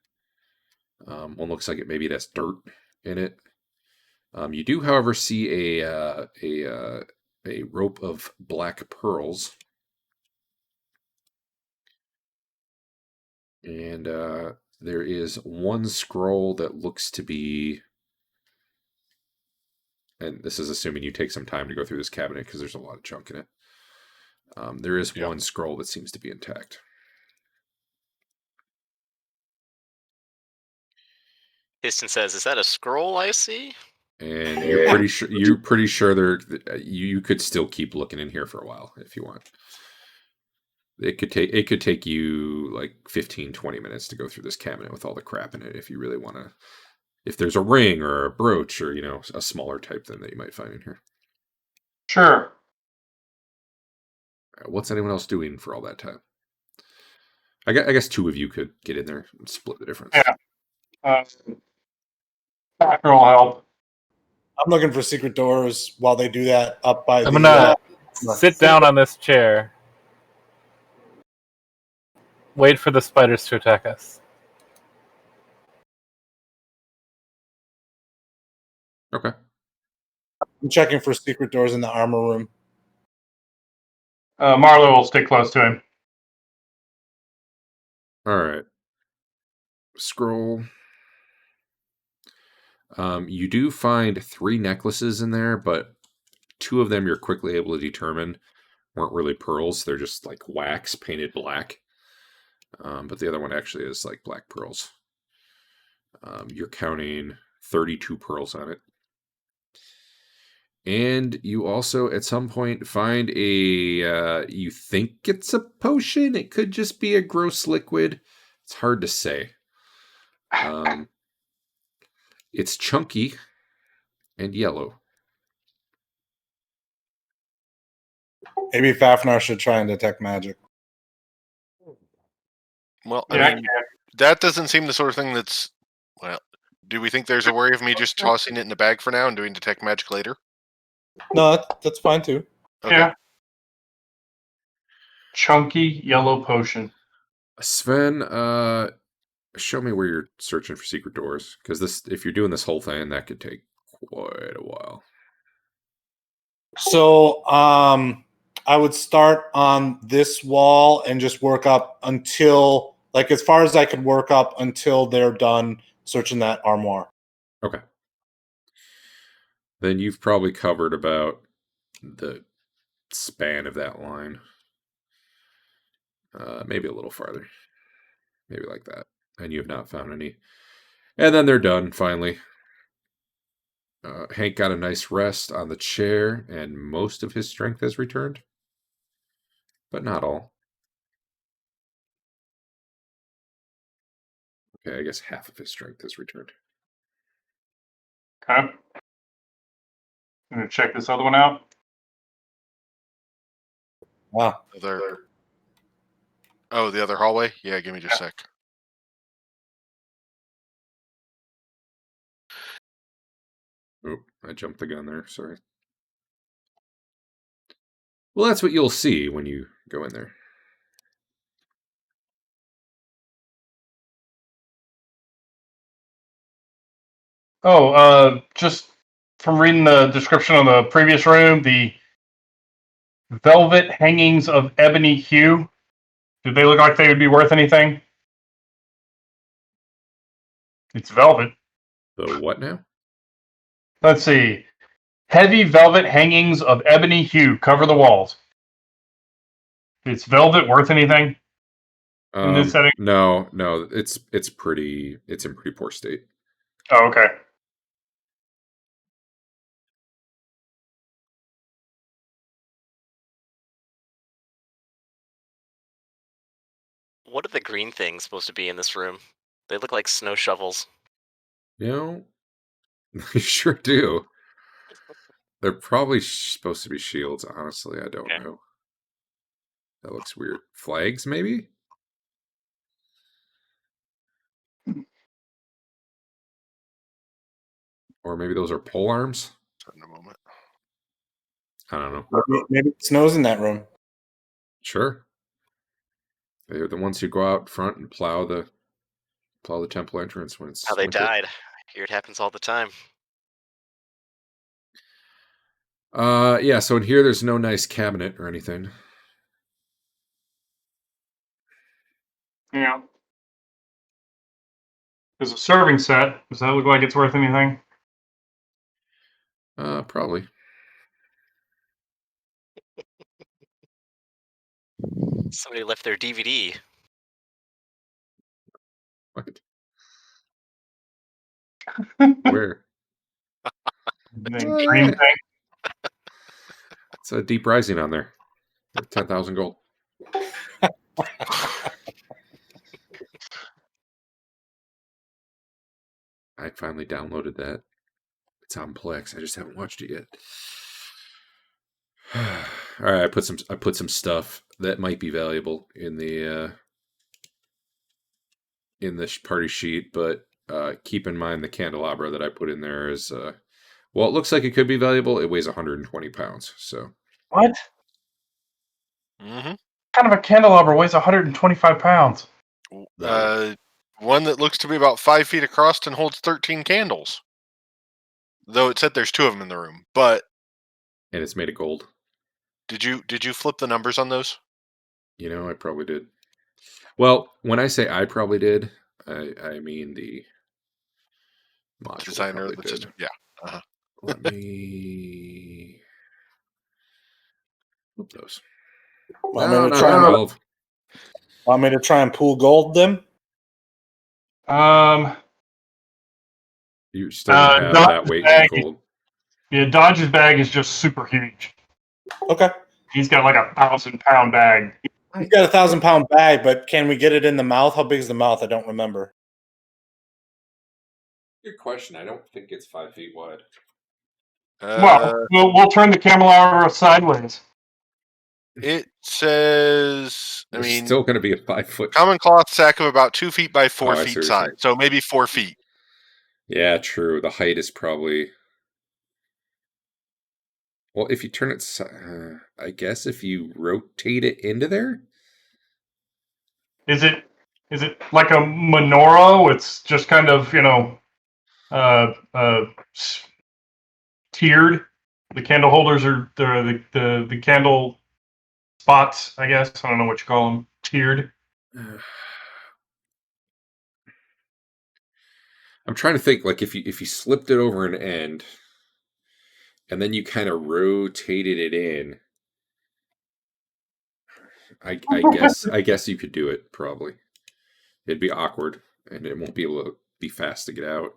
One looks like maybe that's dirt in it. You do, however, see a rope of black pearls, and there is one scroll that looks to be. And this is assuming you take some time to go through this cabinet because there's a lot of junk in it. There is one scroll that seems to be intact. Histon says, "Is that a scroll I see?" And you're pretty sure there. You could still keep looking in here for a while if you want. It could take you like 15, 20 minutes to go through this cabinet with all the crap in it if you really want to. If there's a ring or a brooch or a smaller type thing that you might find in here. Sure. What's anyone else doing for all that time? I guess two of you could get in there and split the difference. Yeah. Packer will help. I'm looking for secret doors while they do that up by I'm the. gonna sit down on this chair. Wait for the spiders to attack us. Okay. I'm checking for secret doors in the armor room. Marlo will stay close to him. All right. Scroll. You do find 3 necklaces in there, but 2 of them you're quickly able to determine weren't really pearls. They're just like wax painted black. But the other one actually is like black pearls. You're counting 32 pearls on it. And you also at some point find you think it's a potion. It could just be a gross liquid. It's hard to say. It's chunky and yellow. Maybe Fafnir should try and detect magic. Well, Yeah, I mean, that doesn't seem the sort of thing that's. Well, do we think there's a worry of me just tossing it in a bag for now and doing detect magic later? No, that's fine too. Okay. Yeah. Chunky yellow potion. Sven, show me where you're searching for secret doors, because if you're doing this whole thing, that could take quite a while. So I would start on this wall and just work up until, like, as far as I could work up until they're done searching that armoire. Okay. Then you've probably covered about the span of that line. Maybe a little farther. Maybe like that. And you have not found any. And then they're done, finally. Hank got a nice rest on the chair, and most of his strength has returned. But not all. Okay, I guess half of his strength has returned. Okay. I'm gonna check this other one out. Wow. The other hallway? Yeah, give me just a sec. Oh, I jumped the gun there. Sorry. Well, that's what you'll see when you go in there. Oh, just from reading the description on the previous room, the velvet hangings of ebony hue. Do they look like they would be worth anything? It's velvet. The what now? Let's see. Heavy velvet hangings of ebony hue cover the walls. Is velvet worth anything in this setting? No, it's in pretty poor state. Oh, okay. What are the green things supposed to be in this room? They look like snow shovels. You know, they sure do. They're probably supposed to be shields, honestly. I don't know. That looks weird. Flags, maybe? Or maybe those are pole arms? In a moment. I don't know. Maybe it snows in that room. Sure. They're the ones who go out front and plow the temple entrance when it's How they winter. died. I hear it happens all the time. Yeah, so in here there's no nice cabinet or anything. Yeah. There's a serving set. Does that look like it's worth anything? Probably. Somebody left their DVD. What? Where? The green thing. It's a Deep Rising on there. 10,000 gold. I finally downloaded that. It's on Plex. I just haven't watched it yet. All right, I put some stuff that might be valuable in the party sheet, but keep in mind the candelabra that I put in there is well, it looks like it could be valuable. It weighs 120 pounds. So What? Mm-hmm. Kind of a candelabra weighs 125 pounds. One that looks to be about 5 feet across and holds 13 candles. Though it said there's 2 of them in the room, and it's made of gold. Did you flip the numbers on those? You know, I probably did. Well, when I say I probably did, I mean the module Designer of probably the did. system. Yeah. Uh-huh. Let me flip those. Want No, me to not try and- 12. Want me to try and pull gold then? You still don't have that weight in gold. Yeah, Dodge's bag is just super huge. Okay. He's got like 1,000-pound bag. He's got 1,000-pound bag, but can we get it in the mouth? How big is the mouth? I don't remember. Good question. I don't think it's 5 feet wide. Well, we'll turn the candelabra sideways. It says, I There's mean, still going to be a 5 foot. common cloth sack of about 2 feet by 4 Oh, I see feet what you're size. saying. So maybe 4 feet. Yeah, true. The height is probably. Well, if you turn it, I guess if you rotate it into there. Is it like a menorah? It's just kind of tiered. The candle holders are the candle spots, I guess. I don't know what you call them. Tiered. I'm trying to think, like if you slipped it over an end, and then you kind of rotated it in. I guess you could do it. Probably, it'd be awkward, and it won't be able to be fast to get out.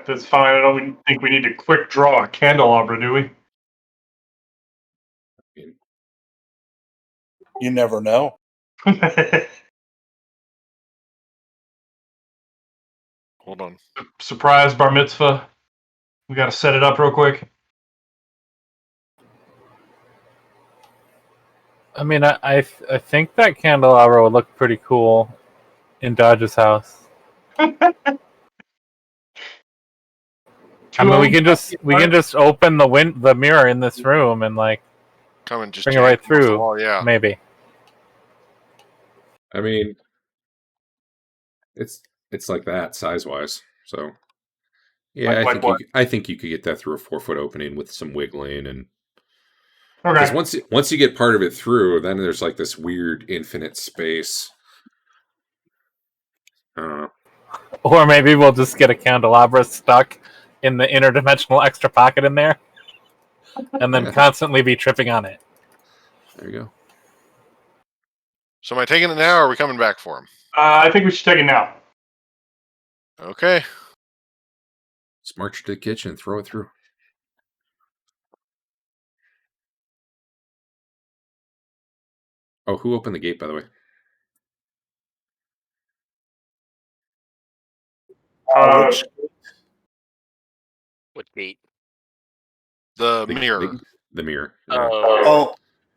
That's fine. I don't think we need to quick draw a candelabra, do we? You never know. Hold on. Surprise bar mitzvah. We got to set it up real quick. I mean, I think that candelabra would look pretty cool in Dodge's house. I mean, we can just open the mirror in this room and like Come and just bring it right off the through. wall, yeah. Maybe. I mean, it's like that size wise. So yeah, I think you could get that through a 4-foot opening with some wiggling, and because once you get part of it through, then there's like this weird infinite space. Or maybe we'll just get a candelabra stuck in the interdimensional extra pocket in there, and then constantly be tripping on it. There you go. So am I taking it now, or are we coming back for him? I think we should take it now. Okay. Just march to the kitchen, throw it through. Oh, who opened the gate, by the way? What gate? The mirror. The mirror.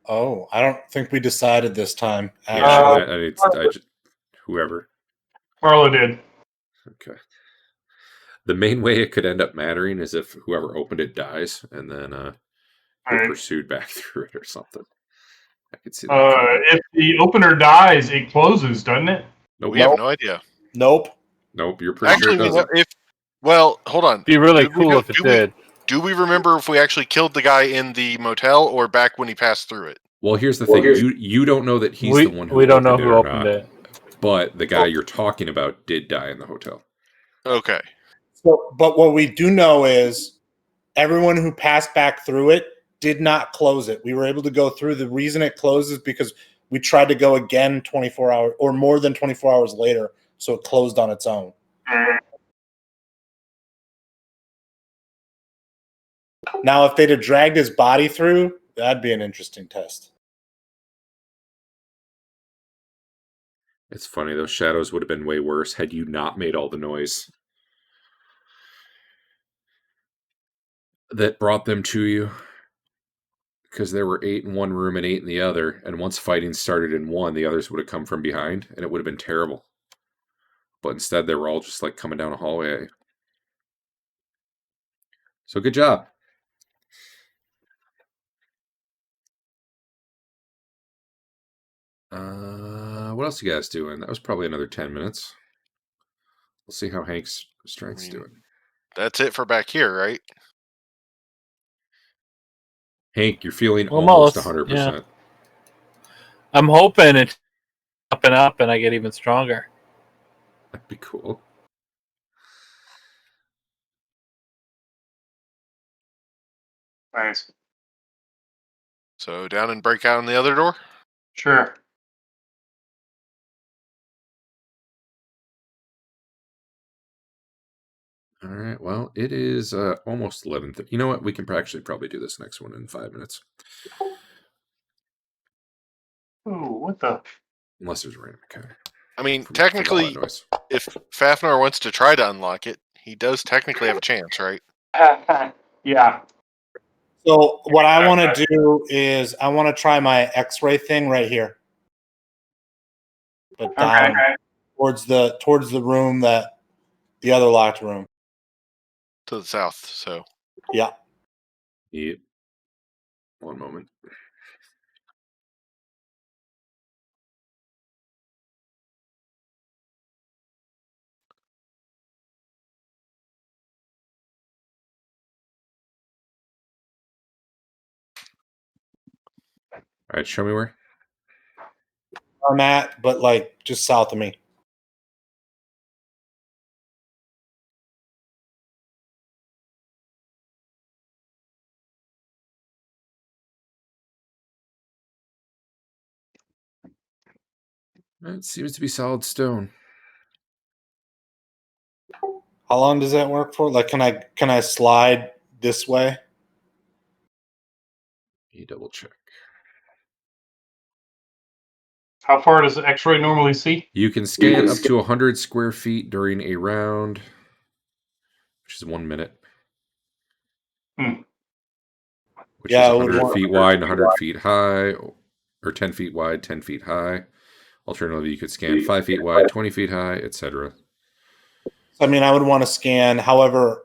Oh, I don't think we decided this time. Yeah, whoever. Marlo did. Okay. The main way it could end up mattering is if whoever opened it dies, and then they're pursued back through it or something. I could see that. If the opener dies, it closes, doesn't it? Nope. We have no idea. Nope. You're pretty sure it doesn't. Well, hold on. It'd be really cool if it did. Do we remember if we actually killed the guy in the motel or back when he passed through it? Well, here's the thing. You don't know that he's the one who we don't know opened who it or opened not, it. but the guy you're talking about did die in the hotel. Okay. So, but what we do know is everyone who passed back through it did not close it. We were able to go through. The reason it closes because we tried to go again 24 hours or more than 24 hours later, so it closed on its own. Now, if they'd have dragged his body through, that'd be an interesting test. It's funny, those shadows would have been way worse had you not made all the noise that brought them to you. Because there were 8 in one room and 8 in the other, and once fighting started in one, the others would have come from behind, and it would have been terrible. But instead, they were all just like coming down a hallway. So good job. What else you guys doing? That was probably another 10 minutes. We'll see how Hank's strength's doing. That's it for back here, right? Hank, you're feeling almost 100%. Yeah. I'm hoping it's up and I get even stronger. That'd be cool. Nice. So down and break out in the other door? Sure. All right. Well, it is almost 11:30. You know what? We can actually probably do this next one in 5 minutes. Oh, what the? Unless there's a random encounter. I mean, technically, if Fafnir wants to try to unlock it, he does technically have a chance, right? Yeah. So what I want to do is I want to try my X-ray thing right here, but down towards the room that the other locked room. To the south, so. Yeah. Yep. One moment. right, show me where. I'm at, but like just south of me. It seems to be solid stone. How long does that work for? Like, can I slide this way? You double check. How far does X-ray normally see? You can scan up to 100 square feet during a round, which is 1 minute. Which Yeah, I is would 100 want feet wide and 100 feet high, or 10 feet wide, 10 feet high. Alternatively, you could scan 5 feet wide, 20 feet high, etc. I mean, I would want to scan however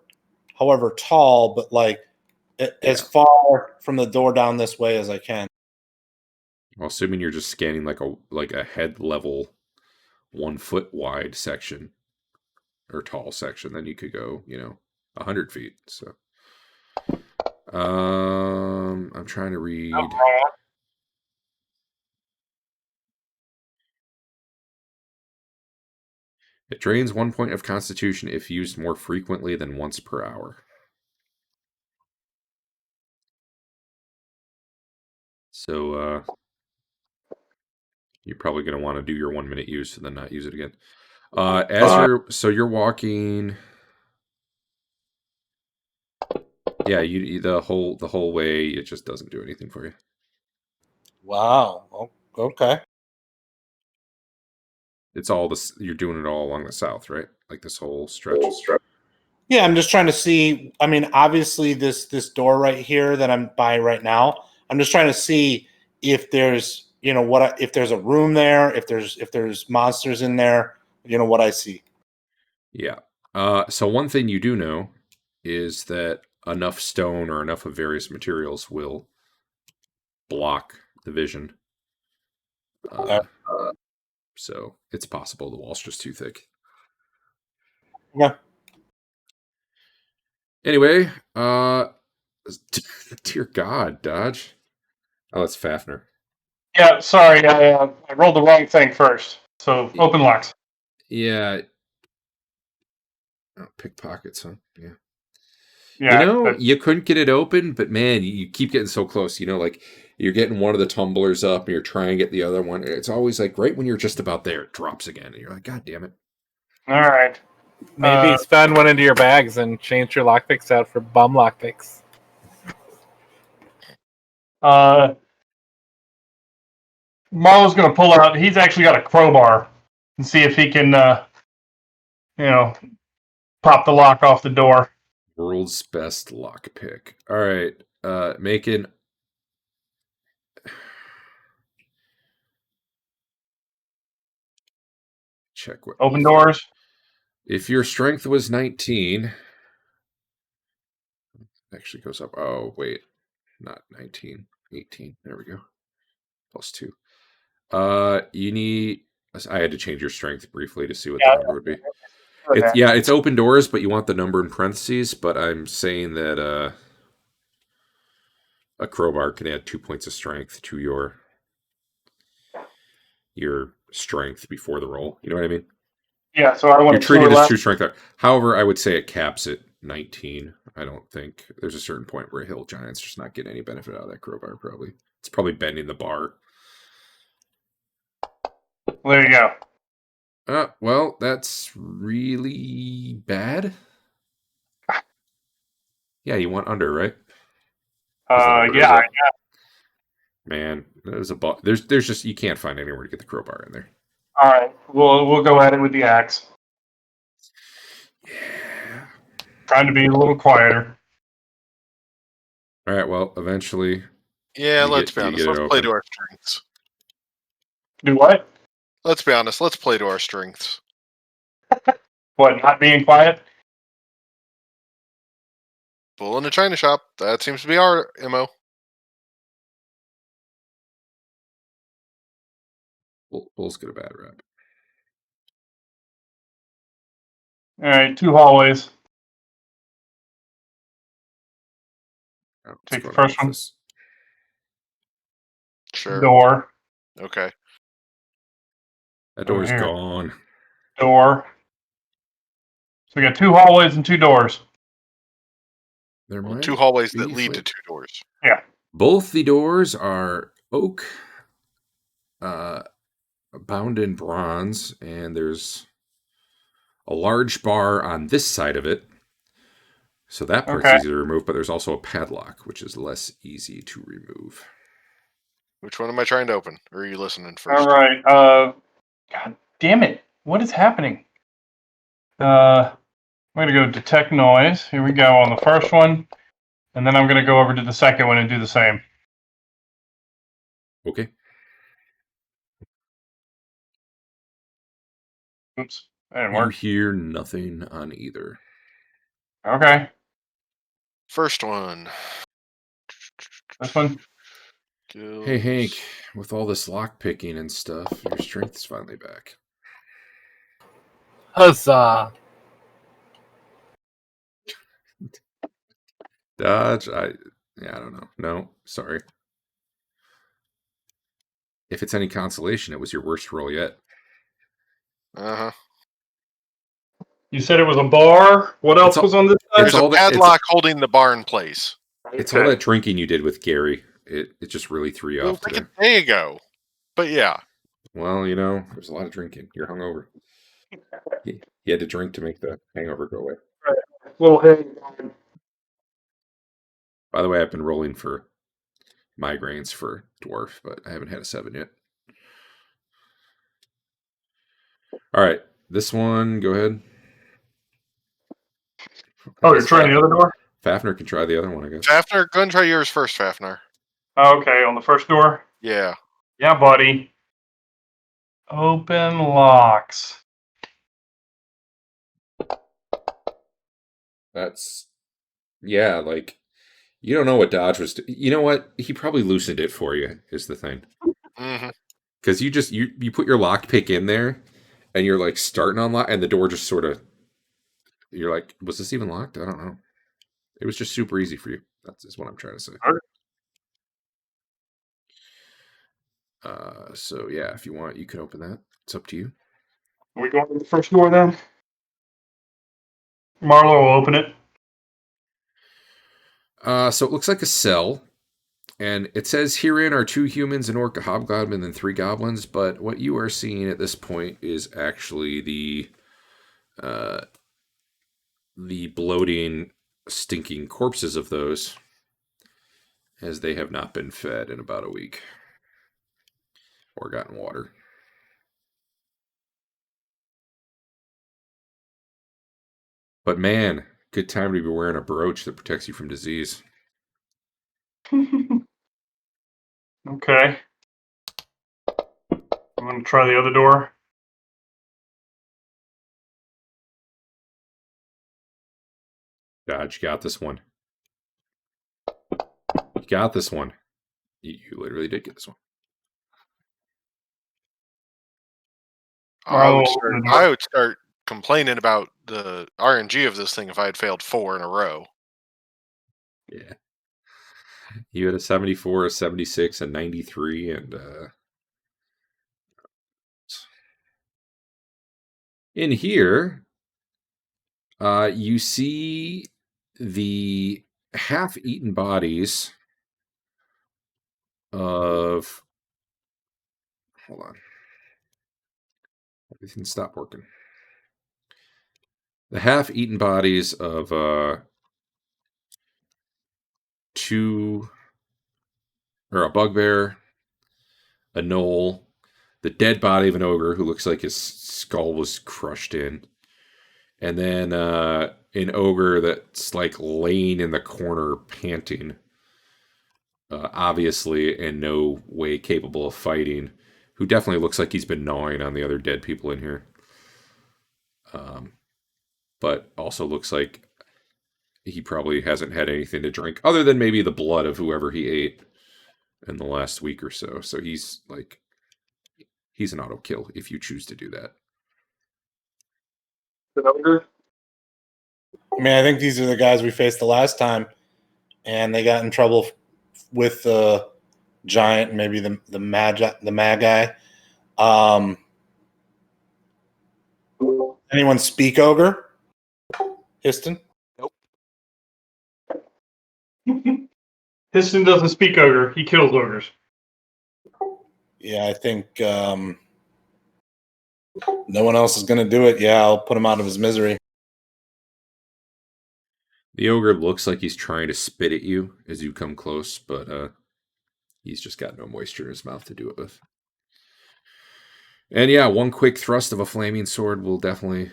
tall, but like as far from the door down this way as I can. Well, assuming you're just scanning like a head level 1 foot wide section or tall section, then you could go 100 feet. So I'm trying to read. It drains 1 point of Constitution if used more frequently than once per hour. So you're probably going to want to do your 1 minute use and then not use it again. You're walking. Yeah, the whole way it just doesn't do anything for you. Wow. Oh, okay. It's all this. You're doing it all along the south, right? Like this whole stretch. Yeah, I'm just trying to see. I mean, obviously this door right here that I'm by right now. I'm just trying to see if there's if there's a room there, if there's monsters in there. What I see. Yeah. So one thing you do know is that enough stone or enough of various materials will block the vision. So it's possible the wall's just too thick. Yeah. Anyway, dear God, Dodge. Oh, it's Fafnir. Yeah, sorry, I rolled the wrong thing first. So open locks. Yeah. Oh, pickpockets, huh? Yeah. Yeah, you couldn't get it open, but man, you keep getting so close. Like you're getting one of the tumblers up and you're trying to get the other one. It's always like right when you're just about there, it drops again. And you're like, God damn it. All right. Maybe Sven went into your bags and changed your lockpicks out for bum lockpicks. Marlo's going to pull out. He's actually got a crowbar and see if he can, pop the lock off the door. World's best lockpick. All right. Making. Check what. Open doors. If your strength was 19. Actually goes up. Oh, wait. Not 19. 18. There we go. +2. You need. I had to change your strength briefly to see what the number would be. It's open doors, but you want the number in parentheses. But I'm saying that a crowbar can add 2 points of strength to your strength before the roll. You know what I mean? Yeah, so I want You're treated as 2 strength. However, I would say it caps at 19. I don't think there's a certain point where a hill giant's just not getting any benefit out of that crowbar. Probably it's probably bending the bar. There you go. Well, that's really bad. Yeah, you want under, right? Yeah. Man, there's there's just you can't find anywhere to get the crowbar in there. All right, we'll go at it with the axe. Yeah. Trying to be a little quieter. All right. Well, eventually. Yeah, let's be honest. Let's play to our strengths. Do what? Let's be honest. Let's play to our strengths. What? Not being quiet? Bull in a china shop. That seems to be our MO. Bull's got a bad rap. All right, 2 hallways. Oh, Take the first one. Sure. Door. Okay. That door's here. gone. Door. So we got 2 hallways and 2 doors. There Well, might 2 hallways be that lead to flip- 2 doors. Both the doors are oak, bound in bronze, and there's a large bar on this side of it. So that part's Okay. easy to remove, but there's also a padlock, which is less easy to remove. Which one am I trying to open? Or are you listening first? All right. God damn it! What is happening? I'm gonna go detect noise. Here we go on the first one, and then I'm gonna go over to the second one and do the same. Okay. Oops, that didn't You work. hear nothing on either. Okay, First one. this one. Hey, Hank, with all this lock picking and stuff, your strength's finally back. Huzzah! Dodge, I don't know. No, sorry. If it's any consolation, it was your worst roll yet. Uh-huh. You said it was a bar. What else all- was on this side? There's all a that- padlock holding the bar in place. It's all that drinking you did with Gary. It just really threw you Well, off like today. a day ago. But yeah. Well, you know, there's a lot of drinking. You're hungover. He had to drink to make the hangover go away. Little hang. By the way, I've been rolling for migraines for dwarf, but I haven't had a 7 yet. All right, this one, go ahead. Oh, you're trying the other door? Fafnir can try the other one, I guess. Fafnir, go and try yours first, Fafnir. Okay, on the first door. Yeah. Yeah, buddy. Open locks. That's, yeah, like, you don't know what Dodge was. You know what? He probably loosened it for you, is the thing. Mm-hmm. Because you put your lockpick in there, and you're like starting on lock, and the door just sort of, you're like, was this even locked? I don't know. It was just super easy for you. That's just what I'm trying to say. So yeah, if you want, you can open that. It's up to you. Are we going to the first door then? Marlo will open it. So it looks like a cell, and it says herein are 2 humans, an orc, a hobgoblin, and 3 goblins. But what you are seeing at this point is actually the bloating, stinking corpses of those, as they have not been fed in about a week or gotten water. But man, good time to be wearing a brooch that protects you from disease. Okay. I'm going to try the other door. Dodge, you got this one. You got this one. You literally did get this one. I Oh, would start complaining about the RNG of this thing if I had failed 4 in a row. Yeah. You had a 74, a 76, a 93, and in here, you see the half-eaten bodies of... Hold on. Everything stopped working. The half-eaten bodies of 2... Or a bugbear, a gnoll, the dead body of an ogre who looks like his skull was crushed in, and then an ogre that's like laying in the corner panting, obviously in no way capable of fighting, who definitely looks like he's been gnawing on the other dead people in here, but also looks like he probably hasn't had anything to drink other than maybe the blood of whoever he ate in the last week or so. So he's an auto kill if you choose to do that. I mean, I think these are the guys we faced the last time, and they got in trouble with the giant, maybe the magi. Anyone speak ogre? Histon? Histon doesn't speak ogre. He kills ogres. Yeah, I think no one else is going to do it. Yeah, I'll put him out of his misery. The ogre looks like he's trying to spit at you as you come close, but he's just got no moisture in his mouth to do it with. And yeah, one quick thrust of a flaming sword will definitely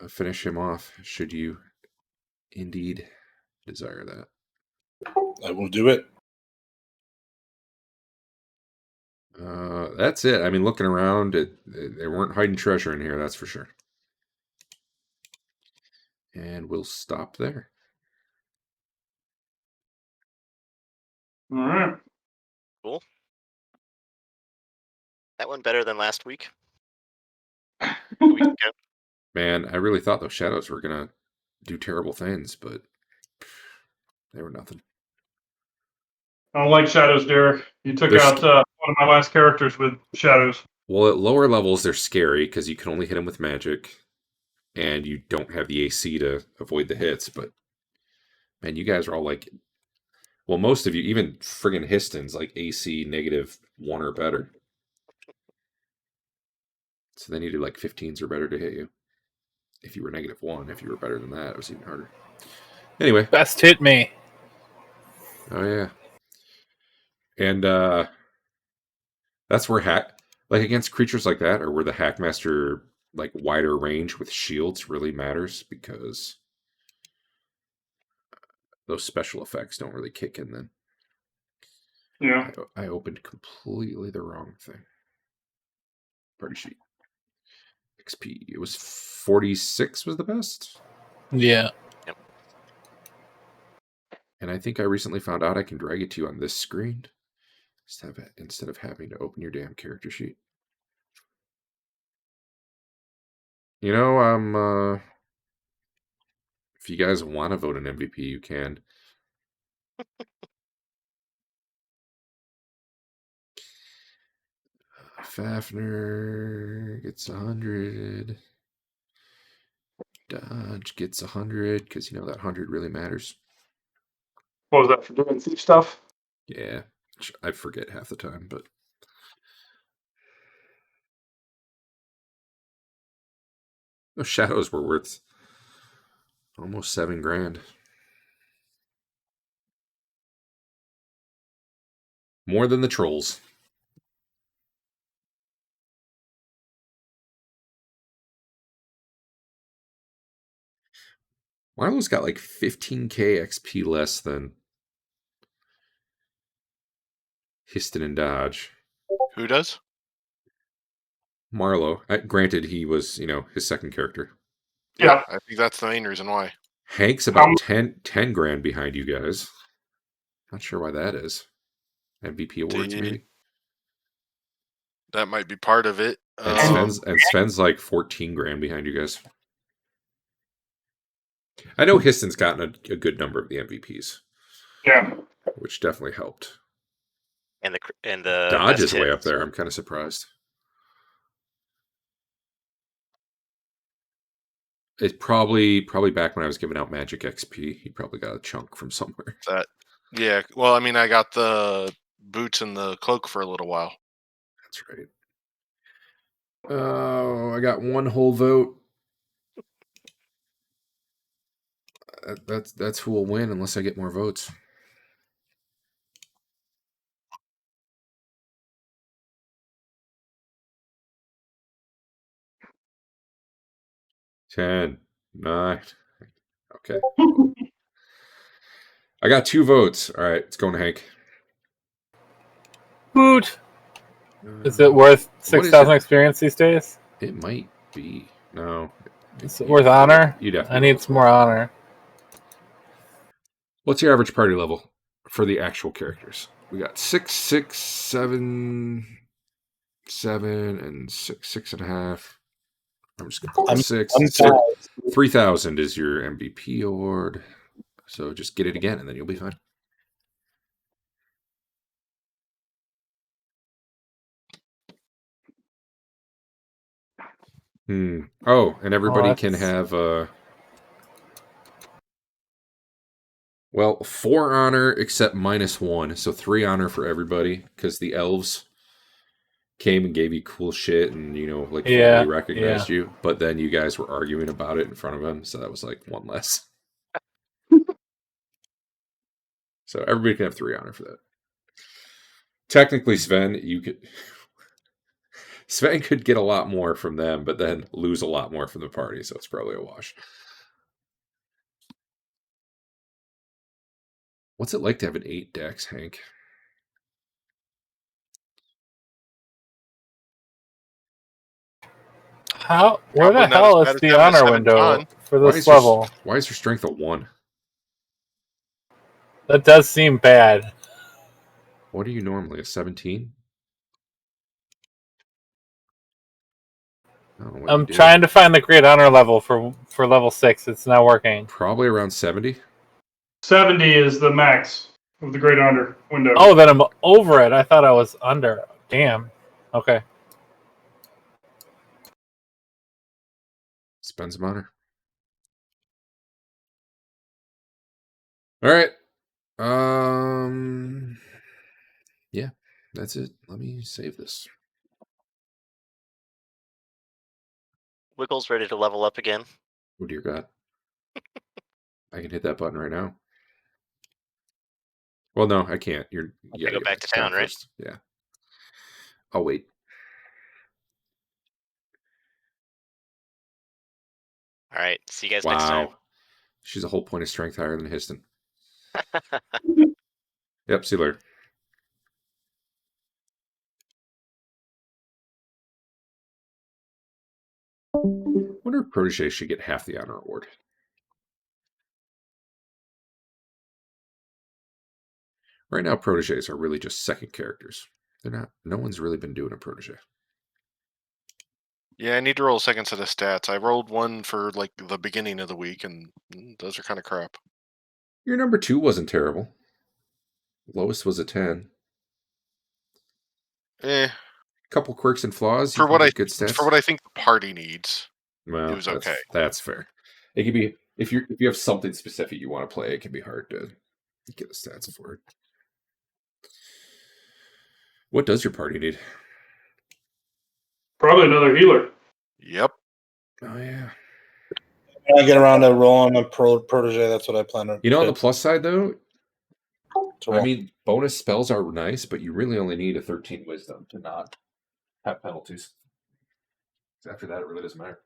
finish him off, should you indeed desire that. I will do it. That's it. I mean, looking around, they weren't hiding treasure in here, that's for sure. And we'll stop there. All right. Cool. That went better than last week. A week ago. Man, I really thought those shadows were going to do terrible things, but they were nothing. I don't like shadows, Derek. You took They're out one of my last characters with shadows. Well, at lower levels, they're scary because you can only hit them with magic, and you don't have the AC to avoid the hits. But man, you guys are all like, well, most of you, even friggin' Histon's like AC -1 or better. So they needed like 15s or better to hit you. If you were -1, if you were better than that, it was even harder. Anyway, Best hit me. oh yeah, and that's where like against creatures like that, or where the Hackmaster like wider range with shields really matters, because those special effects don't really kick in then. Yeah. I opened completely the wrong thing. Party sheet. XP. It was 46 was the best. Yeah. Yep. And I think I recently found out I can drag it to you on this screen instead of having to open your damn character sheet. You know, if you guys want to vote an MVP, you can. Fafnir gets 100. Dodge gets 100 because that 100 really matters. What was that for doing thief stuff? Yeah, I forget half the time, but those shadows were worth almost $7,000. More than the trolls. Marlo's got like 15k XP less than Histon and Dodge. Who does? Marlo, granted, he was, his second character. Yeah. I think that's the main reason why. Hank's about 10 grand behind you guys. Not sure why that is. MVP awards, maybe? That might be part of it. And Sven's like 14 grand behind you guys. I know Histon's gotten a good number of the MVPs. Yeah. Which definitely helped. And the Dodge best is way hit. up there. I'm kind of surprised. It's probably back when I was giving out Magic XP. He probably got a chunk from somewhere. Yeah. Well, I mean, I got the boots and the cloak for a little while. That's right. Oh, I got one whole vote. That's who will win unless I get more votes. Ten, 9. Okay. I got 2 votes. All right, it's going to Hank. Woot! Is it worth 6,000 experience these days? It might be. No. Is it worth honor? You definitely. I need some more honor. What's your average party level for the actual characters? We got 6, 6, 7, 7, and 6, 6.5. I'm just going to put 6. 3,000 is your MVP award. So just get it again, and then you'll be fine. Oh, and everybody Oh, can that's- have well, 4 honor except -1, so 3 honor for everybody because the elves came and gave you cool shit and like Yeah, formally recognized you, but then you guys were arguing about it in front of him, so that was like 1 less. So everybody can have 3 honor for that. Technically, Sven could get a lot more from them, but then lose a lot more from the party, so it's probably a wash. What's it like to have an 8 dex, Hank? Where Probably the not hell as is bad as the having a honor 7 window ton. for Why this is your- level? Why is your strength a 1? That does seem bad. What are you normally, a 17? I'm trying to find the great honor level for level 6. It's not working. Probably around 70. 70 is the max of the Great Honor window. Oh, then I'm over it. I thought I was under. Damn. Okay. Spend some honor. All right. Yeah, that's it. Let me save this. Wiggle's ready to level up again. Oh dear God. I can hit that button right now. Well, no, I can't. You gotta go get back to town, right? first. Yeah. I'll wait. All right. See you guys next time. Wow. She's a whole point of strength higher than Histon. Yep, see you later. Wonder if Protege should get half the honor award. Right now, Proteges are really just second characters. They're not. No one's really been doing a Protege. Yeah, I need to roll a second set of stats. I rolled one for like the beginning of the week, and those are kind of crap. Your number 2 wasn't terrible. Lowest was a 10. Couple quirks and flaws. For what I good stats. For what I think the party needs, well, it was okay. That's fair. It can be if you have something specific you want to play, it can be hard to get the stats for it. What does your party need? Probably another healer. Yep. Oh yeah. When I get around to rolling a Protege, that's what I plan to. On the plus side, though, to I roll. mean, bonus spells are nice, but you really only need a 13 wisdom to not have penalties. After that, it really doesn't matter.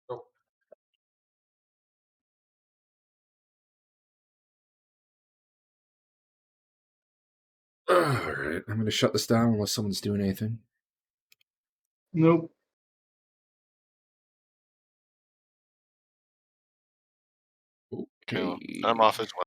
Oh. All right, I'm going to shut this down unless someone's doing anything. Nope. Cool. Okay. I'm off as well.